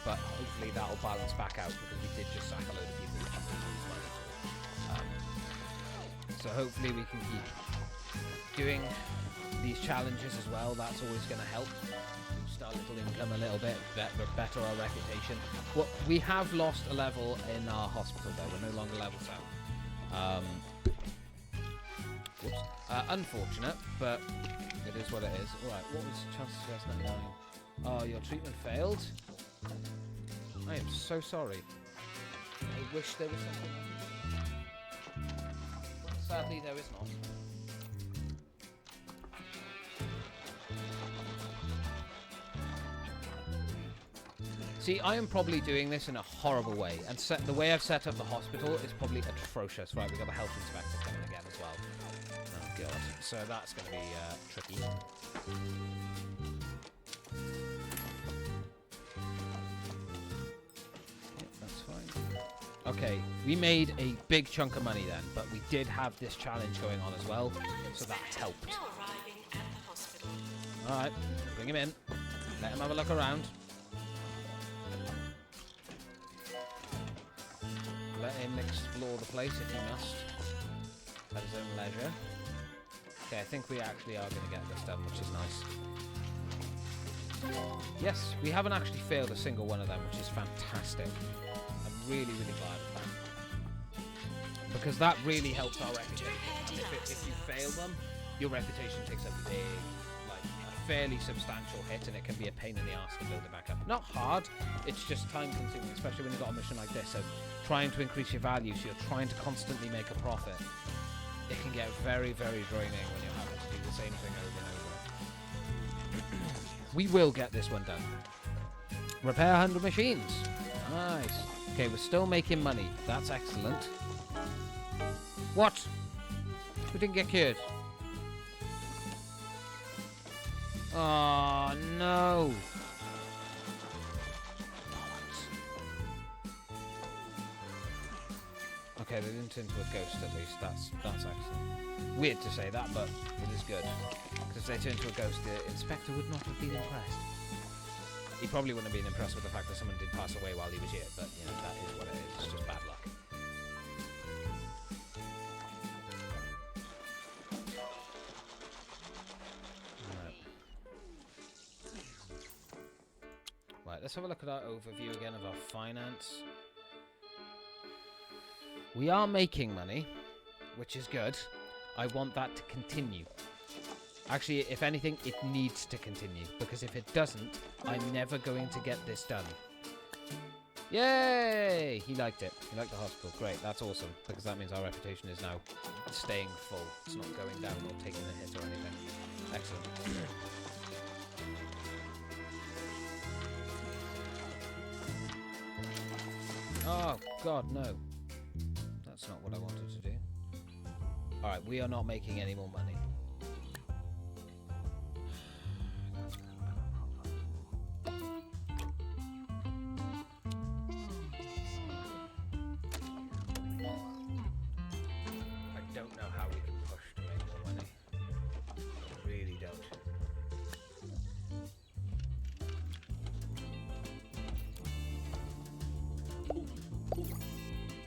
[SPEAKER 1] but hopefully that'll balance back out, because we did just sack a load of people which we didn't lose money for. So hopefully we can keep doing these challenges as well. That's always going to help boost our little income a little bit, better our reputation. Well, we have lost a level in our hospital though. We're no longer level 7. Whoops. Unfortunate, but it is what it is. Alright, what was the chance of success 99? Oh, your treatment failed? I am so sorry. I wish there was something. Sadly, there is not. See, I am probably doing this in a horrible way, and the way I've set up the hospital is probably atrocious. Right, we've got the health inspector coming again as well. Oh, God. So that's going to be tricky. Yep, that's fine. Okay, we made a big chunk of money then, but we did have this challenge going on as well, so that's helped.
[SPEAKER 3] Now arriving at the hospital.
[SPEAKER 1] Alright, bring him in. Let him have a look around. Let him explore the place if he must, at his own leisure. Okay, I think we actually are going to get this done, which is nice. Yes, we haven't actually failed a single one of them, which is fantastic. I'm really, really glad of that. Because that really helps our reputation. If you fail them, your reputation takes a big, like, a fairly substantial hit, and it can be a pain in the arse to build it back up. Not hard, it's just time consuming, especially when you've got a mission like this. So trying to increase your value, so you're trying to constantly make a profit. It can get very, very draining when you're having to do the same thing over and over. We will get this one done. Repair 100 machines. Nice. Okay, we're still making money. That's excellent. What? We didn't get cured. Oh, no. Okay, they didn't turn into a ghost at least. That's excellent. Weird to say that, but it is good. Because if they turned into a ghost, the inspector would not have been impressed. He probably wouldn't have been impressed with the fact that someone did pass away while he was here, but, you know, that is what it is. It's just bad luck. Right, let's have a look at our overview again of our finance. We are making money, which is good. I want that to continue. Actually, if anything, it needs to continue, because if it doesn't, I'm never going to get this done. Yay! He liked it. He liked the hospital. Great, that's awesome, because that means our reputation is now staying full. It's not going down or taking a hit or anything. Excellent. Oh, God, no. That's not what I wanted to do. Alright, we are not making any more money. I don't know how we can push to make more money. I really don't.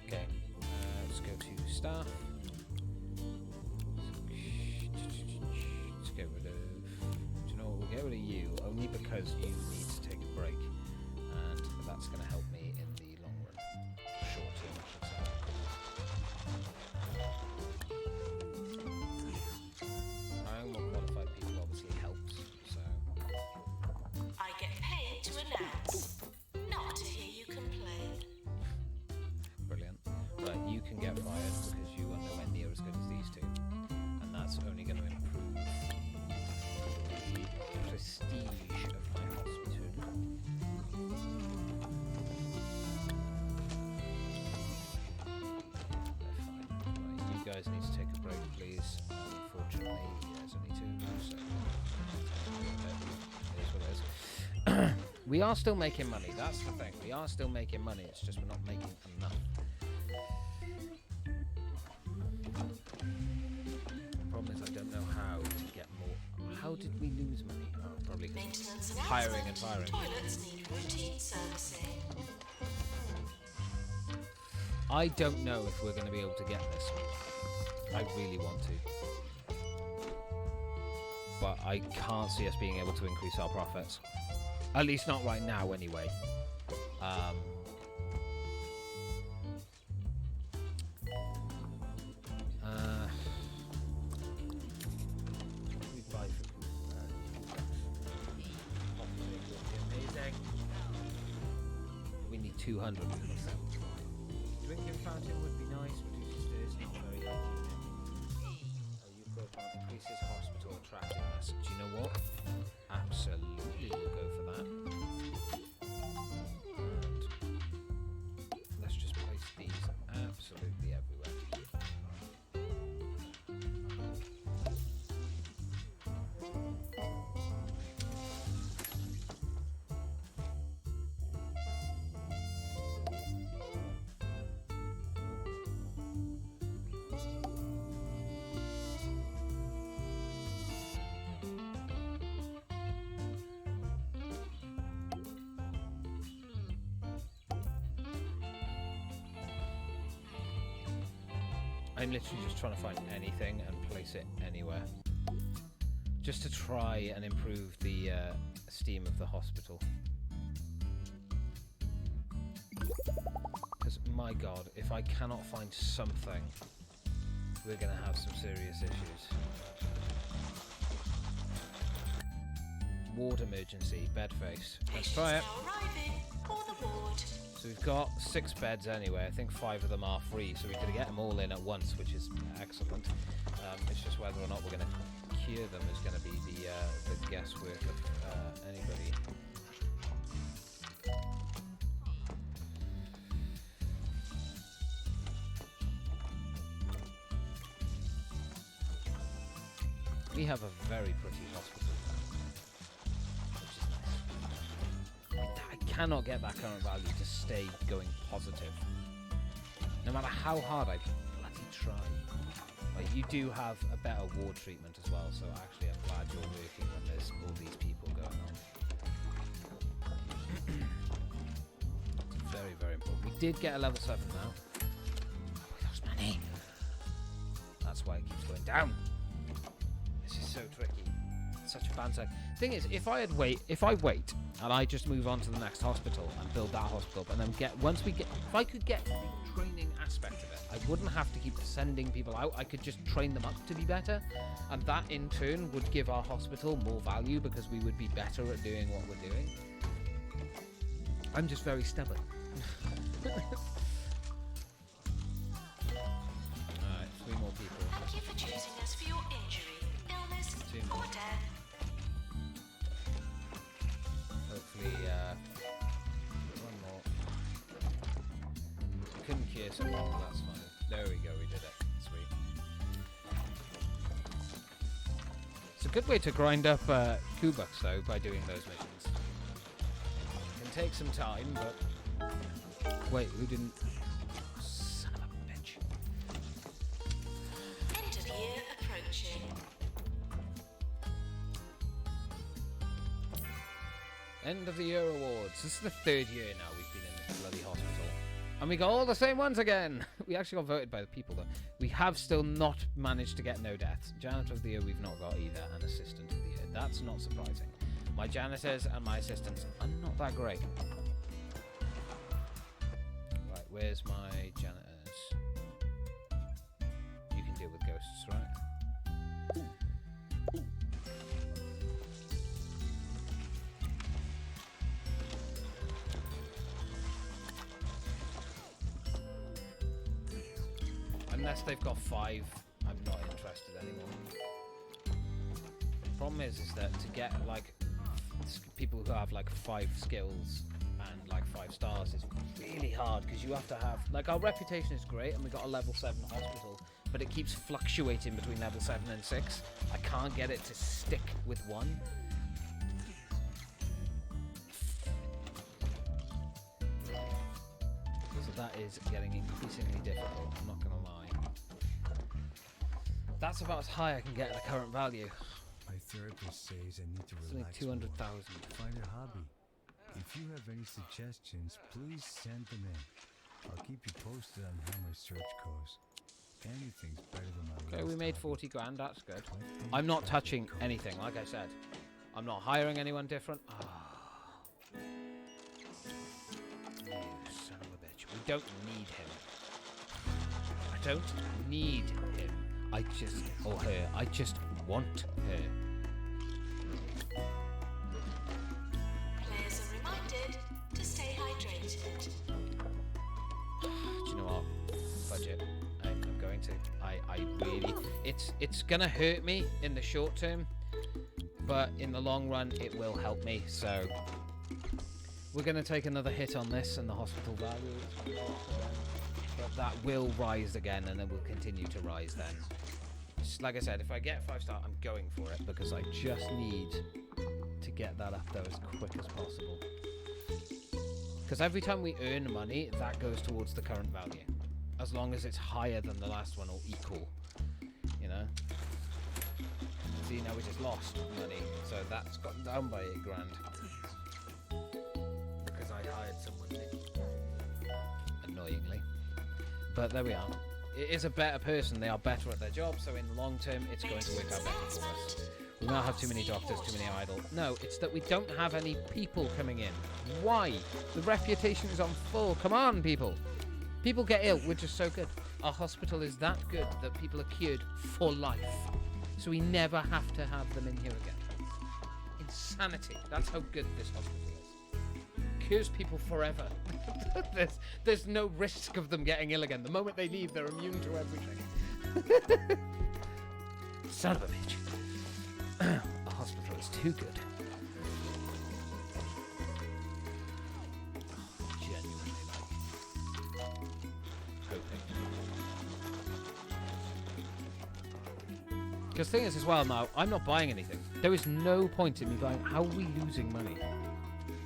[SPEAKER 1] Okay, let's go to staff. Let's get rid of... Do you know what? We'll get rid of you, only because you need to take a break. And that's going to help me in the long run. Short term, I should say. Hiring more qualified people obviously helps, so...
[SPEAKER 3] I get paid to announce, not to hear you complain.
[SPEAKER 1] Brilliant. Right, you can get fired because you are nowhere near as good as these two. And that's only going to improve the prestige of my hospital. They're fine. Right, you guys need to take a break, please. Unfortunately, there's only two, so... We are still making money. That's the thing. We are still making money. It's just we're not making enough. The problem is I don't know how to get more. How did we lose money? Oh, probably because
[SPEAKER 3] Maintenance
[SPEAKER 1] hiring and
[SPEAKER 3] announcement.
[SPEAKER 1] firing.
[SPEAKER 3] Toilets need routine servicing.
[SPEAKER 1] I don't know if we're going to be able to get this. I really want to. But I can't see us being able to increase our profits. At least not right now, anyway. We buy for amazing. We need 200. Drinking fountain would be nice, reduces thirst, not very hygienic. Euphropon increases hospital attractiveness. Do you know what? Absolutely, we'll go for that. And let's just place these absolutely everywhere. I'm literally just trying to find anything and place it anywhere. Just to try and improve the esteem of the hospital. Because, my god, if I cannot find something, we're going to have some serious issues. Ward emergency, bed face. Let's try it.
[SPEAKER 3] Now arriving for the ward.
[SPEAKER 1] So we've got 6 beds anyway. I think 5 of them are free, so we could get them all in at once, which is excellent. It's just whether or not we're going to cure them is going to be the guesswork of anybody. We have a very pretty hospital. I cannot get that current value to stay going positive. No matter how hard I bloody try. Like, you do have a better ward treatment as well, so actually I'm glad you're working when there's all these people going on. It's very, very important. We did get a level 7 now. We lost money. That's why it keeps going down. This is so tricky. It's such a bad side. Thing is, if I wait and I just move on to the next hospital and build that hospital, and then if I could get the training aspect of it, I wouldn't have to keep sending people out. I could just train them up to be better, and that in turn would give our hospital more value because we would be better at doing what we're doing. I'm just very stubborn. Alright, 3 more people.
[SPEAKER 3] Thank you for choosing us for your injury, illness,
[SPEAKER 1] 2 more.
[SPEAKER 3] or death.
[SPEAKER 1] Hopefully, 1 more. We couldn't cure someone, but that's fine. There we go, we did it. Sweet. It's a good way to grind up Q-Bucks, though, by doing those missions. It can take some time, but... Wait, who didn't... Son of a bitch.
[SPEAKER 3] End of year approaching.
[SPEAKER 1] End of the year awards. This is the 3rd year now we've been in this bloody hospital. And we got all the same ones again. We actually got voted by the people, though. We have still not managed to get no deaths. Janitor of the year we've not got either, and assistant of the year. That's not surprising. My janitors and my assistants are not that great. Right, where's my janitors? You can deal with ghosts, right? Unless they've got 5, I'm not interested anymore. Problem is that to get like people who have like 5 skills and like 5 stars is really hard because you have to have like our reputation is great and we got a level 7 hospital, but it keeps fluctuating between level 7 and 6. I can't get it to stick with 1. that is getting increasingly difficult, I'm not going to lie. That's about as high I can get at the current value.
[SPEAKER 5] My therapist says I need to
[SPEAKER 1] It's only
[SPEAKER 5] relax
[SPEAKER 1] 200,000.
[SPEAKER 5] more. Find a hobby. If you have any suggestions, please send them in. I'll keep you posted on how my search goes. Anything's better than my
[SPEAKER 1] Okay,
[SPEAKER 5] last
[SPEAKER 1] we made
[SPEAKER 5] hobby.
[SPEAKER 1] 40 grand, that's good.
[SPEAKER 5] Collecting
[SPEAKER 1] I'm not
[SPEAKER 5] traffic
[SPEAKER 1] touching
[SPEAKER 5] cones.
[SPEAKER 1] anything, like I said. I'm not hiring anyone different. You son of a bitch. We don't need him. I don't need him. I just, or her, I just want her.
[SPEAKER 3] Players are reminded to stay hydrated.
[SPEAKER 1] Do you know what? Budget. I'm going to. I really. It's gonna hurt me in the short term, but in the long run, it will help me. So we're gonna take another hit on this and the hospital value, but that will rise again, and then will continue to rise. Then, just like I said, if I get 5-star, I'm going for it because I just need to get that up there as quick as possible. Because every time we earn money, that goes towards the current value. As long as it's higher than the last one or equal, you know? See, now we just lost money, so that's gotten down by 8 grand. Because I hired someone annoyingly. But there we are. It is a better person, they are better at their job, so in the long term, it's going to work out better for us. We don't have too many doctors, too many idle. No, it's that we don't have any people coming in. Why? The reputation is on full. Come on, people. People get ill. We're just so good. Our hospital is that good that people are cured for life. So we never have to have them in here again. Insanity. That's how good this hospital is. Cures people forever. there's no risk of them getting ill again. The moment they leave, they're immune to everything. Son of a bitch. A hospital is too good. Genuinely, hoping. Because the thing is as well now, I'm not buying anything. There is no point in me buying. How are we losing money?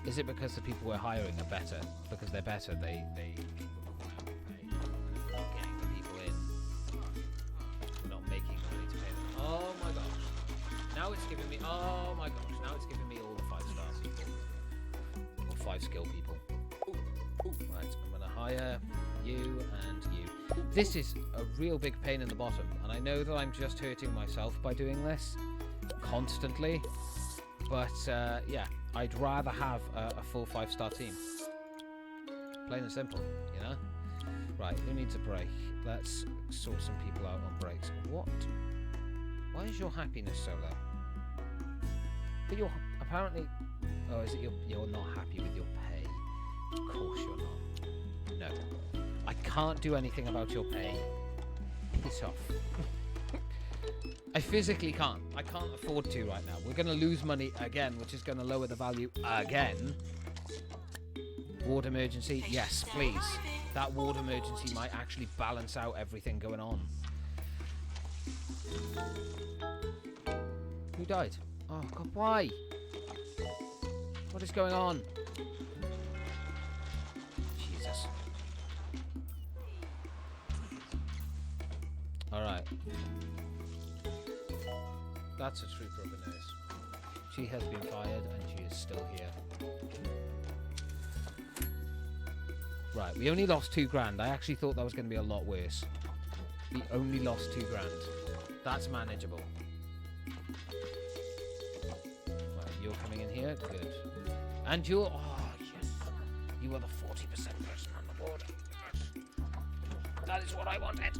[SPEAKER 1] Is it because the people we're hiring are better? Because they're better, they not getting the people in. We're not making money to pay them. Oh my gosh. Now it's giving me, oh my gosh, now it's giving me all the 5-star people. Or 5-skill people. Right, I'm going to hire you and you. This is a real big pain in the bottom, and I know that I'm just hurting myself by doing this constantly, but yeah, I'd rather have a full 5-star team. Plain and simple, you know? Right, who needs a break? Let's sort some people out on breaks. What? Why is your happiness so low? But you're apparently... Oh, is it you're not happy with your pay? Of course you're not. No. I can't do anything about your pay. Piss off. I physically can't. I can't afford to right now. We're going to lose money again, which is going to lower the value again. Ward emergency? Yes, please. That ward emergency might actually balance out everything going on. Who died? Oh, God, why? What is going on? Jesus. Alright. That's a trooper of a nurse. She has been fired and she is still here. Right, we only lost 2 grand. I actually thought that was going to be a lot worse. We only lost 2 grand. That's manageable. Right, you're coming in here? Good. And you're... Oh, yes. You are the 40% person on the board. Yes. That is what I wanted.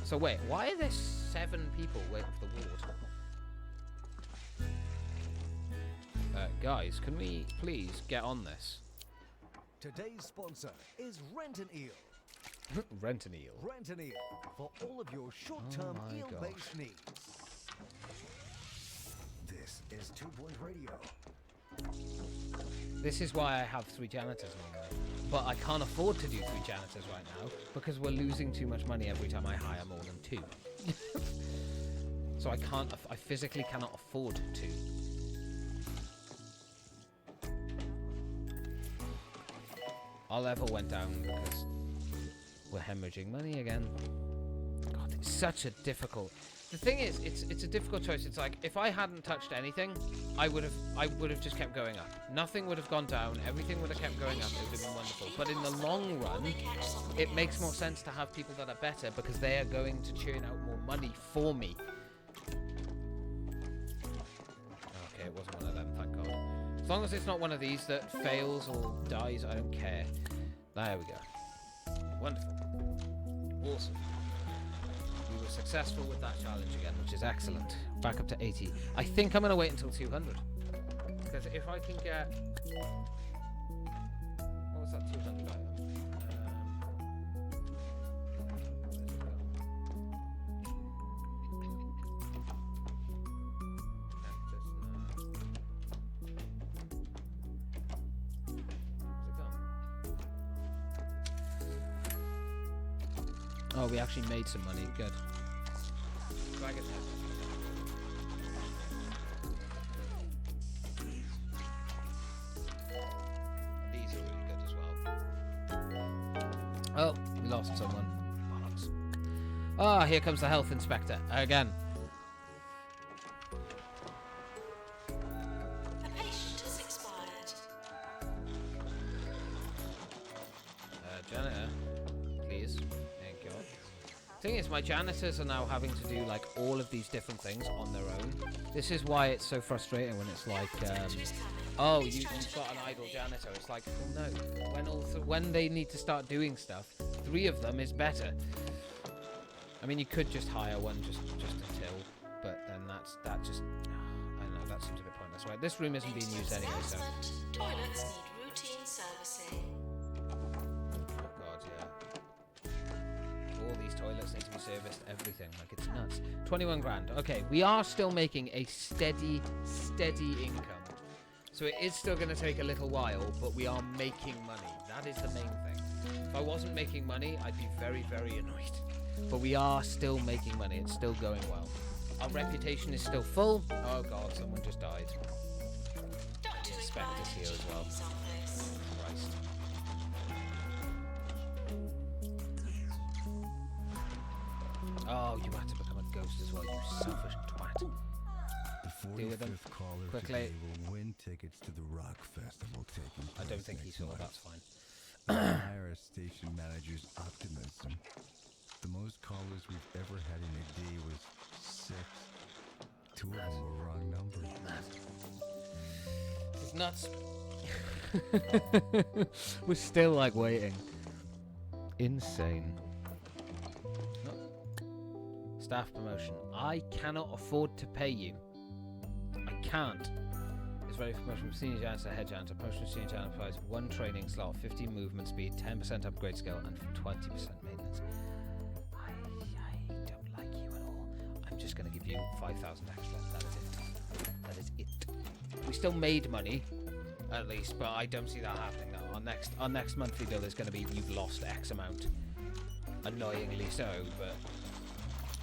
[SPEAKER 1] So wait, why are there 7 people waiting for the ward? Guys, can we please get on this?
[SPEAKER 4] Today's sponsor is Rent an Eel.
[SPEAKER 1] Rent an eel.
[SPEAKER 4] Rent an Eel for all of your short-term
[SPEAKER 1] Oh my
[SPEAKER 4] eel-based needs. This is 2 Point Radio.
[SPEAKER 1] This is why I have 3 janitors anymore. But I can't afford to do 3 janitors right now because we're losing too much money every time I hire more than 2. So I can't. I physically cannot afford to. Our level went down because we're hemorrhaging money again. God, it's such a difficult... The thing is, it's a difficult choice. It's like, if I hadn't touched anything, I would have just kept going up. Nothing would have gone down. Everything would have kept going up. It would have been wonderful. But in the long run, it makes more sense to have people that are better because they are going to churn out more money for me. Okay, it wasn't one of them, thank God. As long as it's not one of these that fails or dies, I don't care. There we go. Wonderful. Awesome. We were successful with that challenge again, which is excellent. Back up to 80. I think I'm going to wait until 200. Because if I can get... What was that 200 item? Oh, we actually made some money. Good. Dragon head. These are really good as well. Oh, we lost someone. Bollocks. Ah, here comes the health inspector again.
[SPEAKER 3] A patient has expired.
[SPEAKER 1] Janitor, please. Thing is, my janitors are now having to do like all of these different things on their own. This is why it's so frustrating when it's like, oh, you've got an idle janitor. It's like, well, no. When they need to start doing stuff, 3 of them is better. I mean, you could just hire one just until, but then that just, I don't know, that seems a bit pointless. Right, this room isn't being used anyway, so.
[SPEAKER 3] Toilets need routine servicing.
[SPEAKER 1] All these toilets need to be serviced, everything, like it's nuts. 21 grand. Okay, we are still making a steady income. So it is still going to take a little while, but we are making money. That is the main thing. If I wasn't making money, I'd be very, very annoyed. But we are still making money. It's still going well. Our reputation is still full. Oh god, someone just died.
[SPEAKER 3] Doctor
[SPEAKER 1] Inspector's here as well. Christ. Oh, you had to become a ghost as well, you selfish twat.
[SPEAKER 5] The
[SPEAKER 1] Deal with them.
[SPEAKER 5] 45th caller
[SPEAKER 1] Quickly.
[SPEAKER 5] today will win tickets to the rock festival taking place
[SPEAKER 1] I don't think he
[SPEAKER 5] next
[SPEAKER 1] saw,
[SPEAKER 5] month.
[SPEAKER 1] that's fine.
[SPEAKER 5] Admire station manager's optimism. The most callers we've ever had in a day was 6. 2 of them were wrong numbers.
[SPEAKER 1] It's nuts. We're still like waiting. Insane. No. Staff promotion. I cannot afford to pay you. I can't. It's ready for promotion from senior janitor to head janitor. Promotion to senior janitor provides 1 training slot, 15 movement speed, 10% upgrade skill, and 20% maintenance. I don't like you at all. I'm just going to give you 5,000 extra. That is it. That is it. We still made money, at least, but I don't see that happening now. Our next monthly bill is going to be you've lost X amount. Annoyingly so, but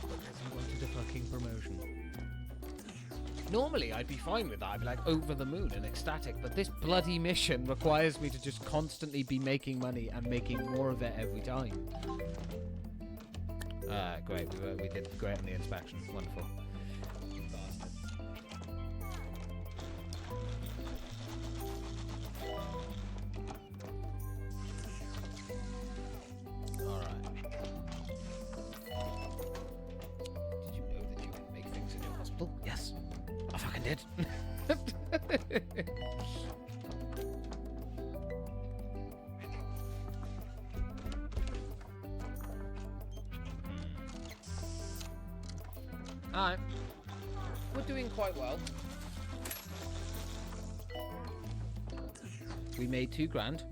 [SPEAKER 1] because you wanted a fucking promotion. Normally, I'd be fine with that. I'd be like over the moon and ecstatic, but this bloody mission requires me to just constantly be making money and making more of it every time. Great. We did great on the inspection. Wonderful. Alright. Did you know that you can make things in your hospital? Yes. I fucking did. Alright. We're doing quite well. We made 2 grand.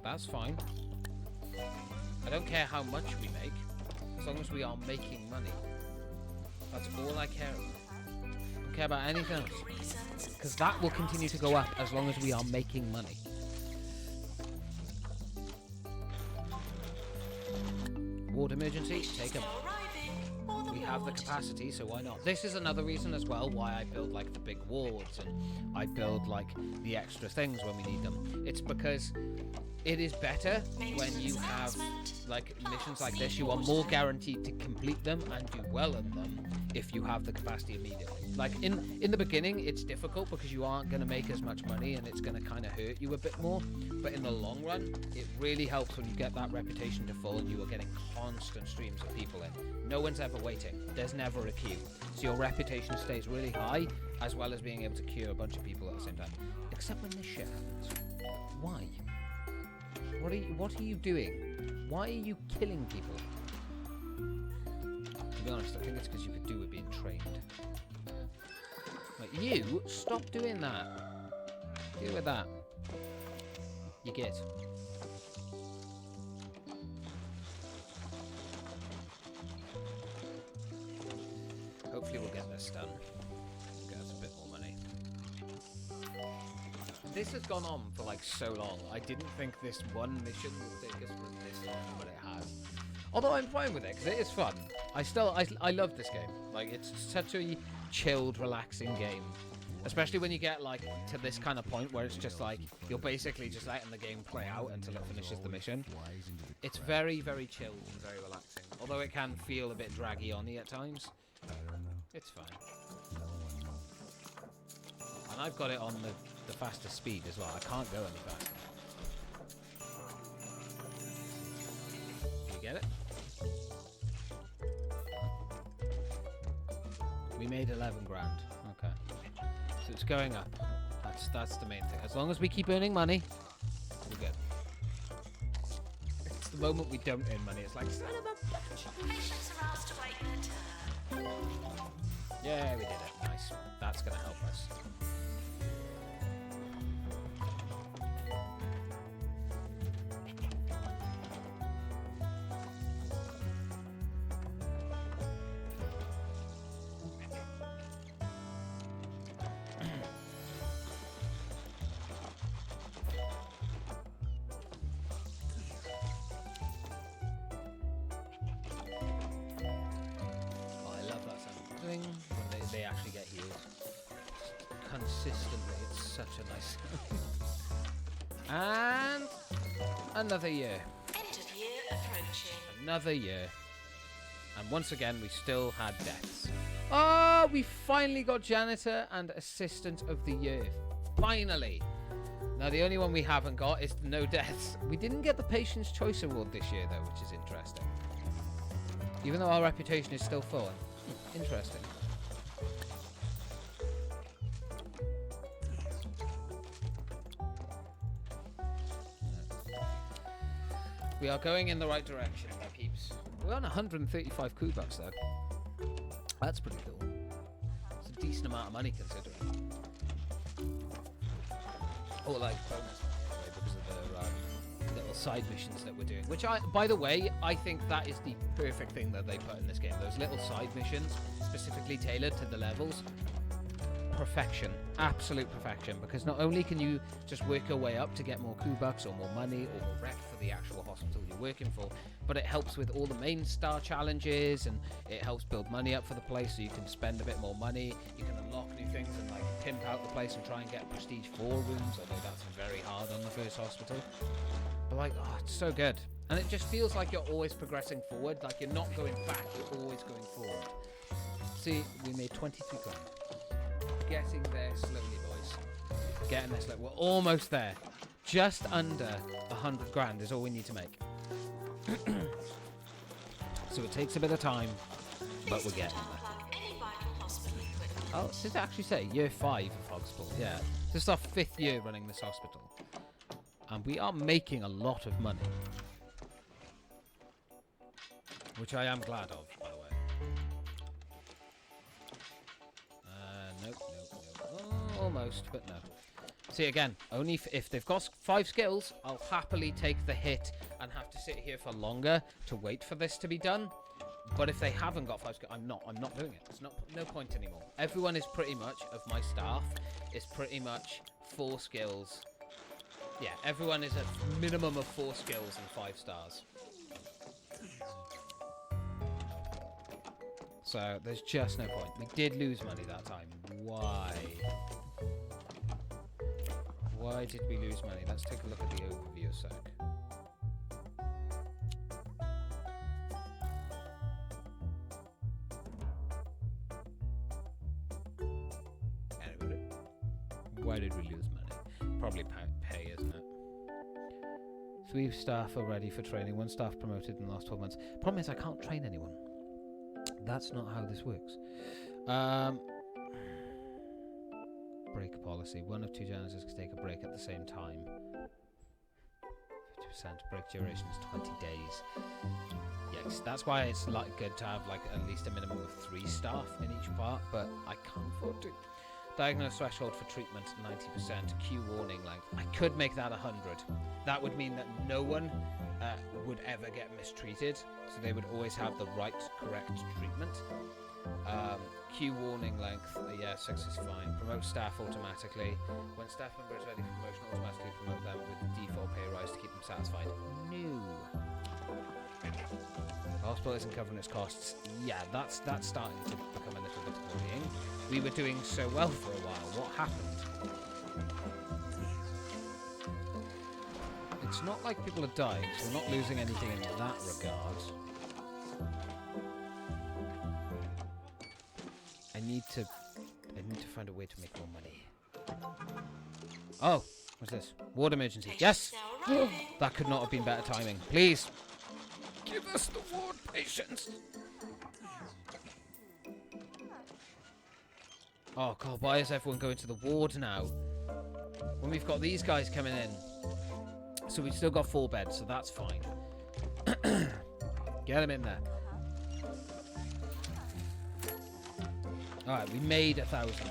[SPEAKER 1] That's fine. I don't care how much we make, as long as we are making money. That's all I care about. I don't care about anything else. Because that will continue to go up as long as we are making money. Ward emergency, take a... We have the capacity, so why not? This is another reason as well why I build like the big wards and I build like the extra things when we need them. It's because it is better when you have like missions like this. You are more guaranteed to complete them and do well in them if you have the capacity immediately. Like in the beginning, it's difficult because you aren't going to make as much money and it's going to kind of hurt you a bit more. But in the long run, it really helps when you get that reputation to full and you are getting constant streams of people in. No one's ever waiting. There's never a queue. So your reputation stays really high, as well as being able to queue a bunch of people at the same time. Except when this shit happens. Why? What are you doing? Why are you killing people? To be honest, I think it's because you could do with being trained. Like, you, stop doing that. Deal with that. You get. Hopefully we'll get this done. Get us a bit more money. This has gone on for like so long. I didn't think this one mission would take us for this long, but it has. Although I'm fine with it because it is fun. I love this game. Like, it's such a chilled, relaxing game. Especially when you get like to this kind of point where it's just like you're basically just letting the game play out until it finishes the mission. It's very, very chilled and very relaxing. Although it can feel a bit draggy on you at times.
[SPEAKER 5] I don't know.
[SPEAKER 1] It's fine.
[SPEAKER 5] No one knows.
[SPEAKER 1] And I've got it on the fastest speed as well. I can't go any faster. You get it? We made 11 grand. Okay. So it's going up. That's the main thing. As long as we keep earning money, we're good. It's the moment we don't earn money. It's like, son of a bitch.
[SPEAKER 3] Patients are asked to wait their turn.
[SPEAKER 1] Yeah, we did it. Nice. That's going to help us. When they actually get healed consistently. It's such a nice and another year,
[SPEAKER 3] End of year approaching.
[SPEAKER 1] another year, and once again we still had deaths. Oh, we finally got janitor and assistant of the year, finally. Now the only one we haven't got is no deaths. We didn't get the Patient's Choice Award this year though, which is interesting, even though our reputation is still full. Interesting. We are going in the right direction, my peeps. We're on 135 Kubaks though. That's pretty cool. It's a decent amount of money considering. Or like bonus money because of the little side missions that we're doing. Which by the way, I think that is the perfect thing that they put in this game. Those little side missions, specifically tailored to the levels. Perfection. Absolute perfection. Because not only can you just work your way up to get more Kubaks or more money or more rep for the actual hospital you're working for, but it helps with all the main star challenges and it helps build money up for the place so you can spend a bit more money. You can unlock new things and like pimp out the place and try and get prestige 4 rooms. I know that's very hard on the first hospital. But like, oh, it's so good. And it just feels like you're always progressing forward. Like you're not going back, you're always going forward. See, we made 23 grand. Getting there slowly, boys. Getting there slowly. We're almost there. Just under 100 grand is all we need to make. So it takes a bit of time, but we're getting there.
[SPEAKER 3] Any vital hospital equipment.
[SPEAKER 1] Oh, does it actually say year 5 of hospital? Yeah. This is our 5th year running this hospital. And we are making a lot of money. Which I am glad of, by the way. Nope. Oh, almost, but no. See, again, only if they've got 5 skills, I'll happily take the hit and have to sit here for longer to wait for this to be done. But if they haven't got 5 skills, I'm not doing it. It's no point anymore. Everyone is pretty much, of my staff, is pretty much 4 skills. Yeah, everyone is a minimum of 4 skills and 5 stars. So there's just no point. We did lose money that time. Why? Why did we lose money? Let's take a look at the overview a sec. Anyway, why did we lose money? Probably pay, isn't it? 3 staff are ready for training. 1 staff promoted in the last 12 months. Problem is I can't train anyone. That's not how this works. Break policy. 1 of 2 janitors can take a break at the same time. 50%. Break duration is 20 days. Yikes. That's why it's like good to have like at least a minimum of 3 staff in each part, but I can't afford to. Diagnosed threshold for treatment 90%. Q warning length. I could make that 100. That would mean that no one would ever get mistreated, so they would always have the right, correct treatment. Q warning length, yeah, 6 is fine. Promote staff automatically. When staff members are ready for promotion, automatically promote them with the default pay rise to keep them satisfied. No. The hospital isn't covering its costs. Yeah, that's starting to become a little bit worrying. We were doing so well for a while. What happened? It's not like people are dying, so we're not losing anything in that regard. I need to find a way to make more money. Oh, what's this? Ward emergency. Yes! That could not have been better timing. Please! Give us the ward patients! Oh god, why is everyone going to the ward now? When we've got these guys coming in. So we've still got 4 beds, so that's fine. Get them in there. Alright, we made 1,000.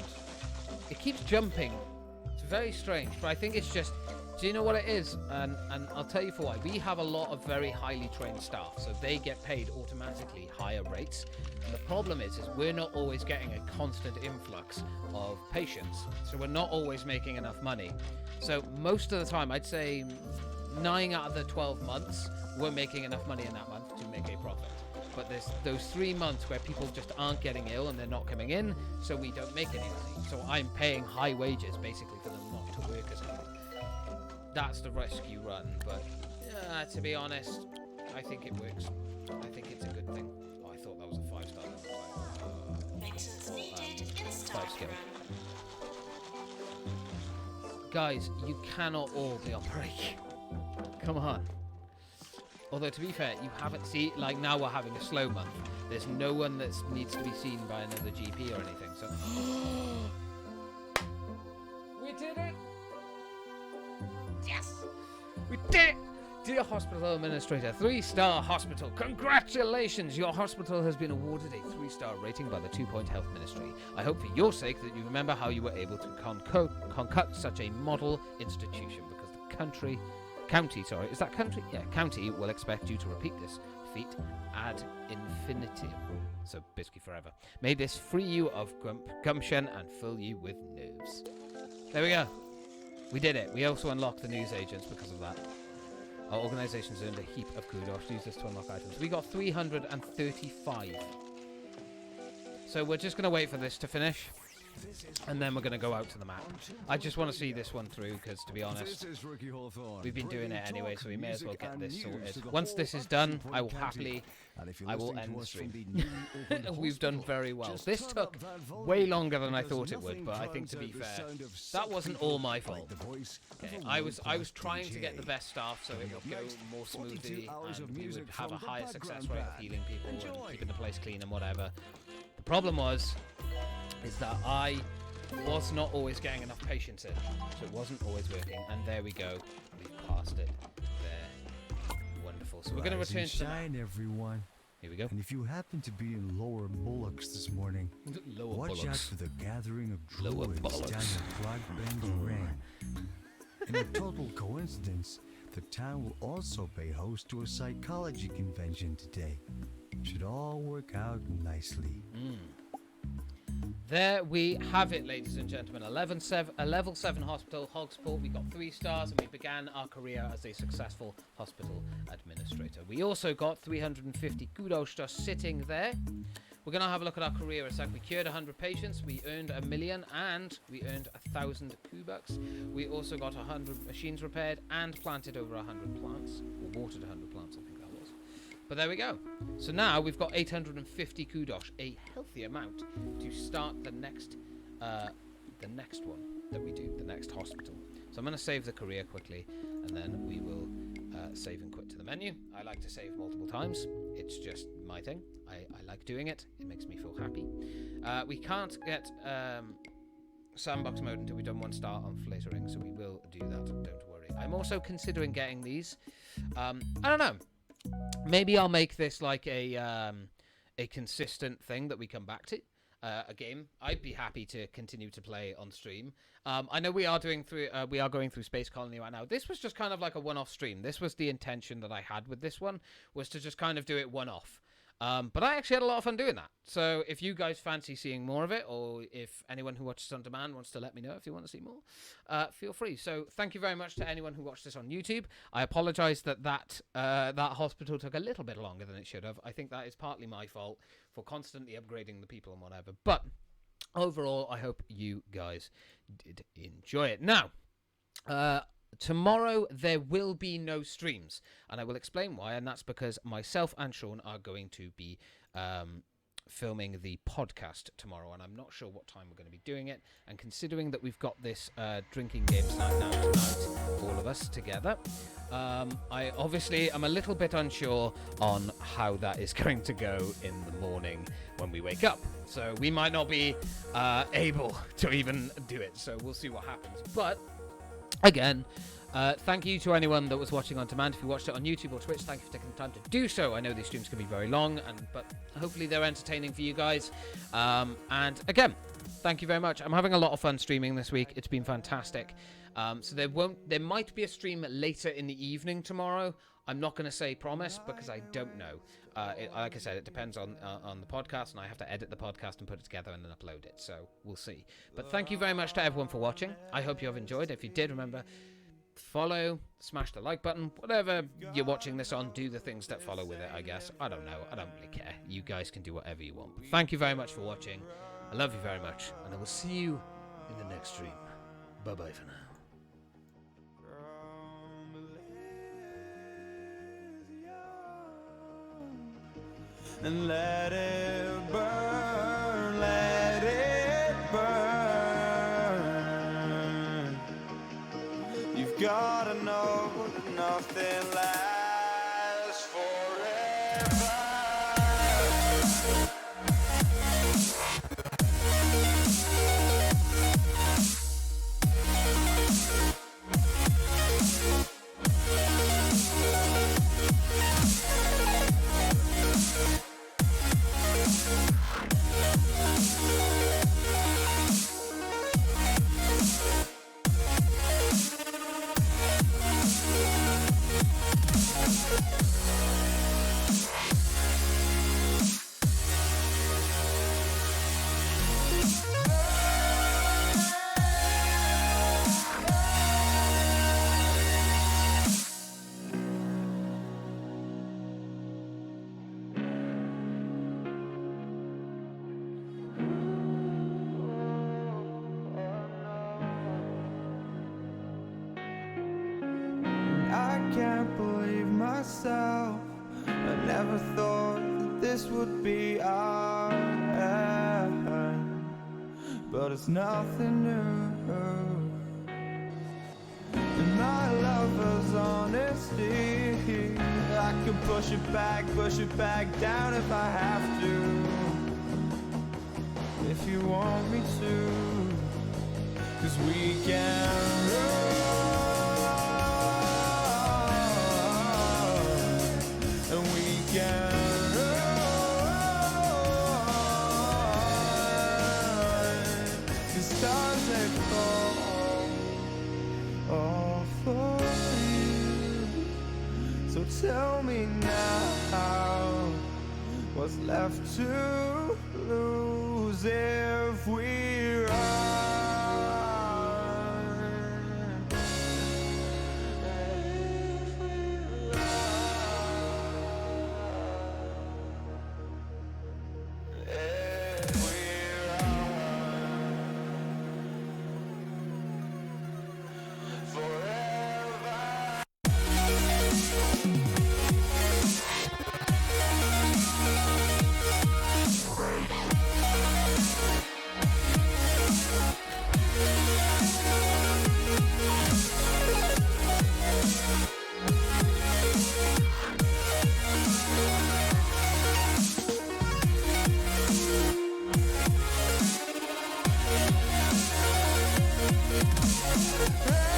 [SPEAKER 1] It keeps jumping. It's very strange, but I think it's just... Do you know what it is? And I'll tell you for why. We have a lot of very highly trained staff, so they get paid automatically higher rates. And the problem is we're not always getting a constant influx of patients, so we're not always making enough money. So most of the time, I'd say 9 out of the 12 months, we're making enough money in that month to make a profit. But there's those 3 months where people just aren't getting ill and they're not coming in, so we don't make any money. So I'm paying high wages, basically, for them not to work as hard. That's the rescue run, but to be honest, I think it works. I think it's a good thing. Oh, I thought that was a 5-star.
[SPEAKER 3] Maintenance needed in start run.
[SPEAKER 1] Guys, you cannot all be on break. Come on. Although, to be fair, you haven't seen... Like, now we're having a slow month. There's no one that needs to be seen by another GP or anything, so... We did it! Yes! We did it! Dear Hospital Administrator, 3-star hospital, congratulations! Your hospital has been awarded a 3-star rating by the 2-Point Health Ministry. I hope for your sake that you remember how you were able to concoct such a model institution, because the county will expect you to repeat this feat ad infinitum. So basically forever. May this free you of gumption and fill you with nerves. There we go. We did it. We also unlocked the news agents because of that. Our organization's earned a heap of kudos. Use this to unlock items. We got 335. So we're just going to wait for this to finish. And then we're going to go out to the map. I just want to see this one through because, to be honest, we've been doing it anyway, so we may as well get this sorted. Once this is done, I will end the stream. We've done very well. This took way longer than I thought it would, but I think, to be fair, that wasn't all my fault. Okay, I was trying to get the best staff so it would go more smoothly and we would have a higher success rate of healing people and keeping the place clean and whatever. The problem is that I was not always getting enough patients in, so it wasn't always working, and there we go, we've passed it there. Wonderful. So we're going to return to
[SPEAKER 5] shine, everyone.
[SPEAKER 1] Here we go.
[SPEAKER 5] And if you happen to be in Lower Bullocks this morning, watch out for the gathering of druids down the Clog Bend Ring. In a total coincidence, the town will also pay host to a psychology convention today. Should all work out nicely.
[SPEAKER 1] There we have it, ladies and gentlemen. A level 7 hospital, Hogsport. We got 3 stars, and we began our career as a successful hospital administrator. We also got 350 kudos just sitting there, we're going to have a look at our career a sec. We cured 100 patients, we earned 1 million, and we earned 1,000 Q-Bucks. We also got 100 machines repaired and planted over 100 plants, or watered 100 plants, I think that was. But there we go. So now we've got 850 kudos, a healthy amount, to start the next one that we do, the next hospital. So I'm going to save the career quickly, and then we will save and quit to the menu. I like to save multiple times. It's just my thing. I like doing it. It makes me feel happy. We can't get sandbox mode until we've done 1 star on flittering, so we will do that. Don't worry. I'm also considering getting these. I don't know. Maybe I'll make this like a consistent thing that we come back to. A game I'd be happy to continue to play on stream. I know we are going through Space Colony right now. This was just kind of like a one-off stream. This was the intention that I had with this one, was to just kind of do it one-off. But I actually had a lot of fun doing that. So if you guys fancy seeing more of it, or if anyone who watches on demand wants to let me know if you want to see more, feel free. So thank you very much to anyone who watched this on YouTube. I apologize that hospital took a little bit longer than it should have. I think that is partly my fault for constantly upgrading the people and whatever. But overall, I hope you guys did enjoy it. Now, tomorrow there will be no streams, and I will explain why, and that's because myself and Sean are going to be filming the podcast tomorrow, and I'm not sure what time we're going to be doing it, and considering that we've got this drinking games night now tonight, all of us together, I obviously am a little bit unsure on how that is going to go in the morning when we wake up, so we might not be able to even do it, so we'll see what happens. But again, thank you to anyone that was watching on demand. If you watched it on YouTube or Twitch, thank you for taking the time to do so. I know these streams can be very long, but hopefully they're entertaining for you guys. And again, thank you very much. I'm having a lot of fun streaming this week. It's been fantastic. So there might be a stream later in the evening tomorrow. I'm not going to say promise because I don't know. Like I said, it depends on the podcast, and I have to edit the podcast and put it together and then upload it. So we'll see. But thank you very much to everyone for watching. I hope you have enjoyed. If you did, remember, follow, smash the like button, whatever you're watching this on, do the things that follow with it, I guess. I don't know. I don't really care. You guys can do whatever you want. But thank you very much for watching. I love you very much, and I will see you in the next stream. Bye-bye for now.
[SPEAKER 6] And let it burn, let it burn. You've gotta know that nothing lasts forever. I can't believe myself. I never thought that this would be our end, but it's nothing new. And my lover's honesty, I can push it back down if I have to. If you want me to, 'cause we can run. The stars they fall all for you. So tell me now, what's left to lose if we run? Hey.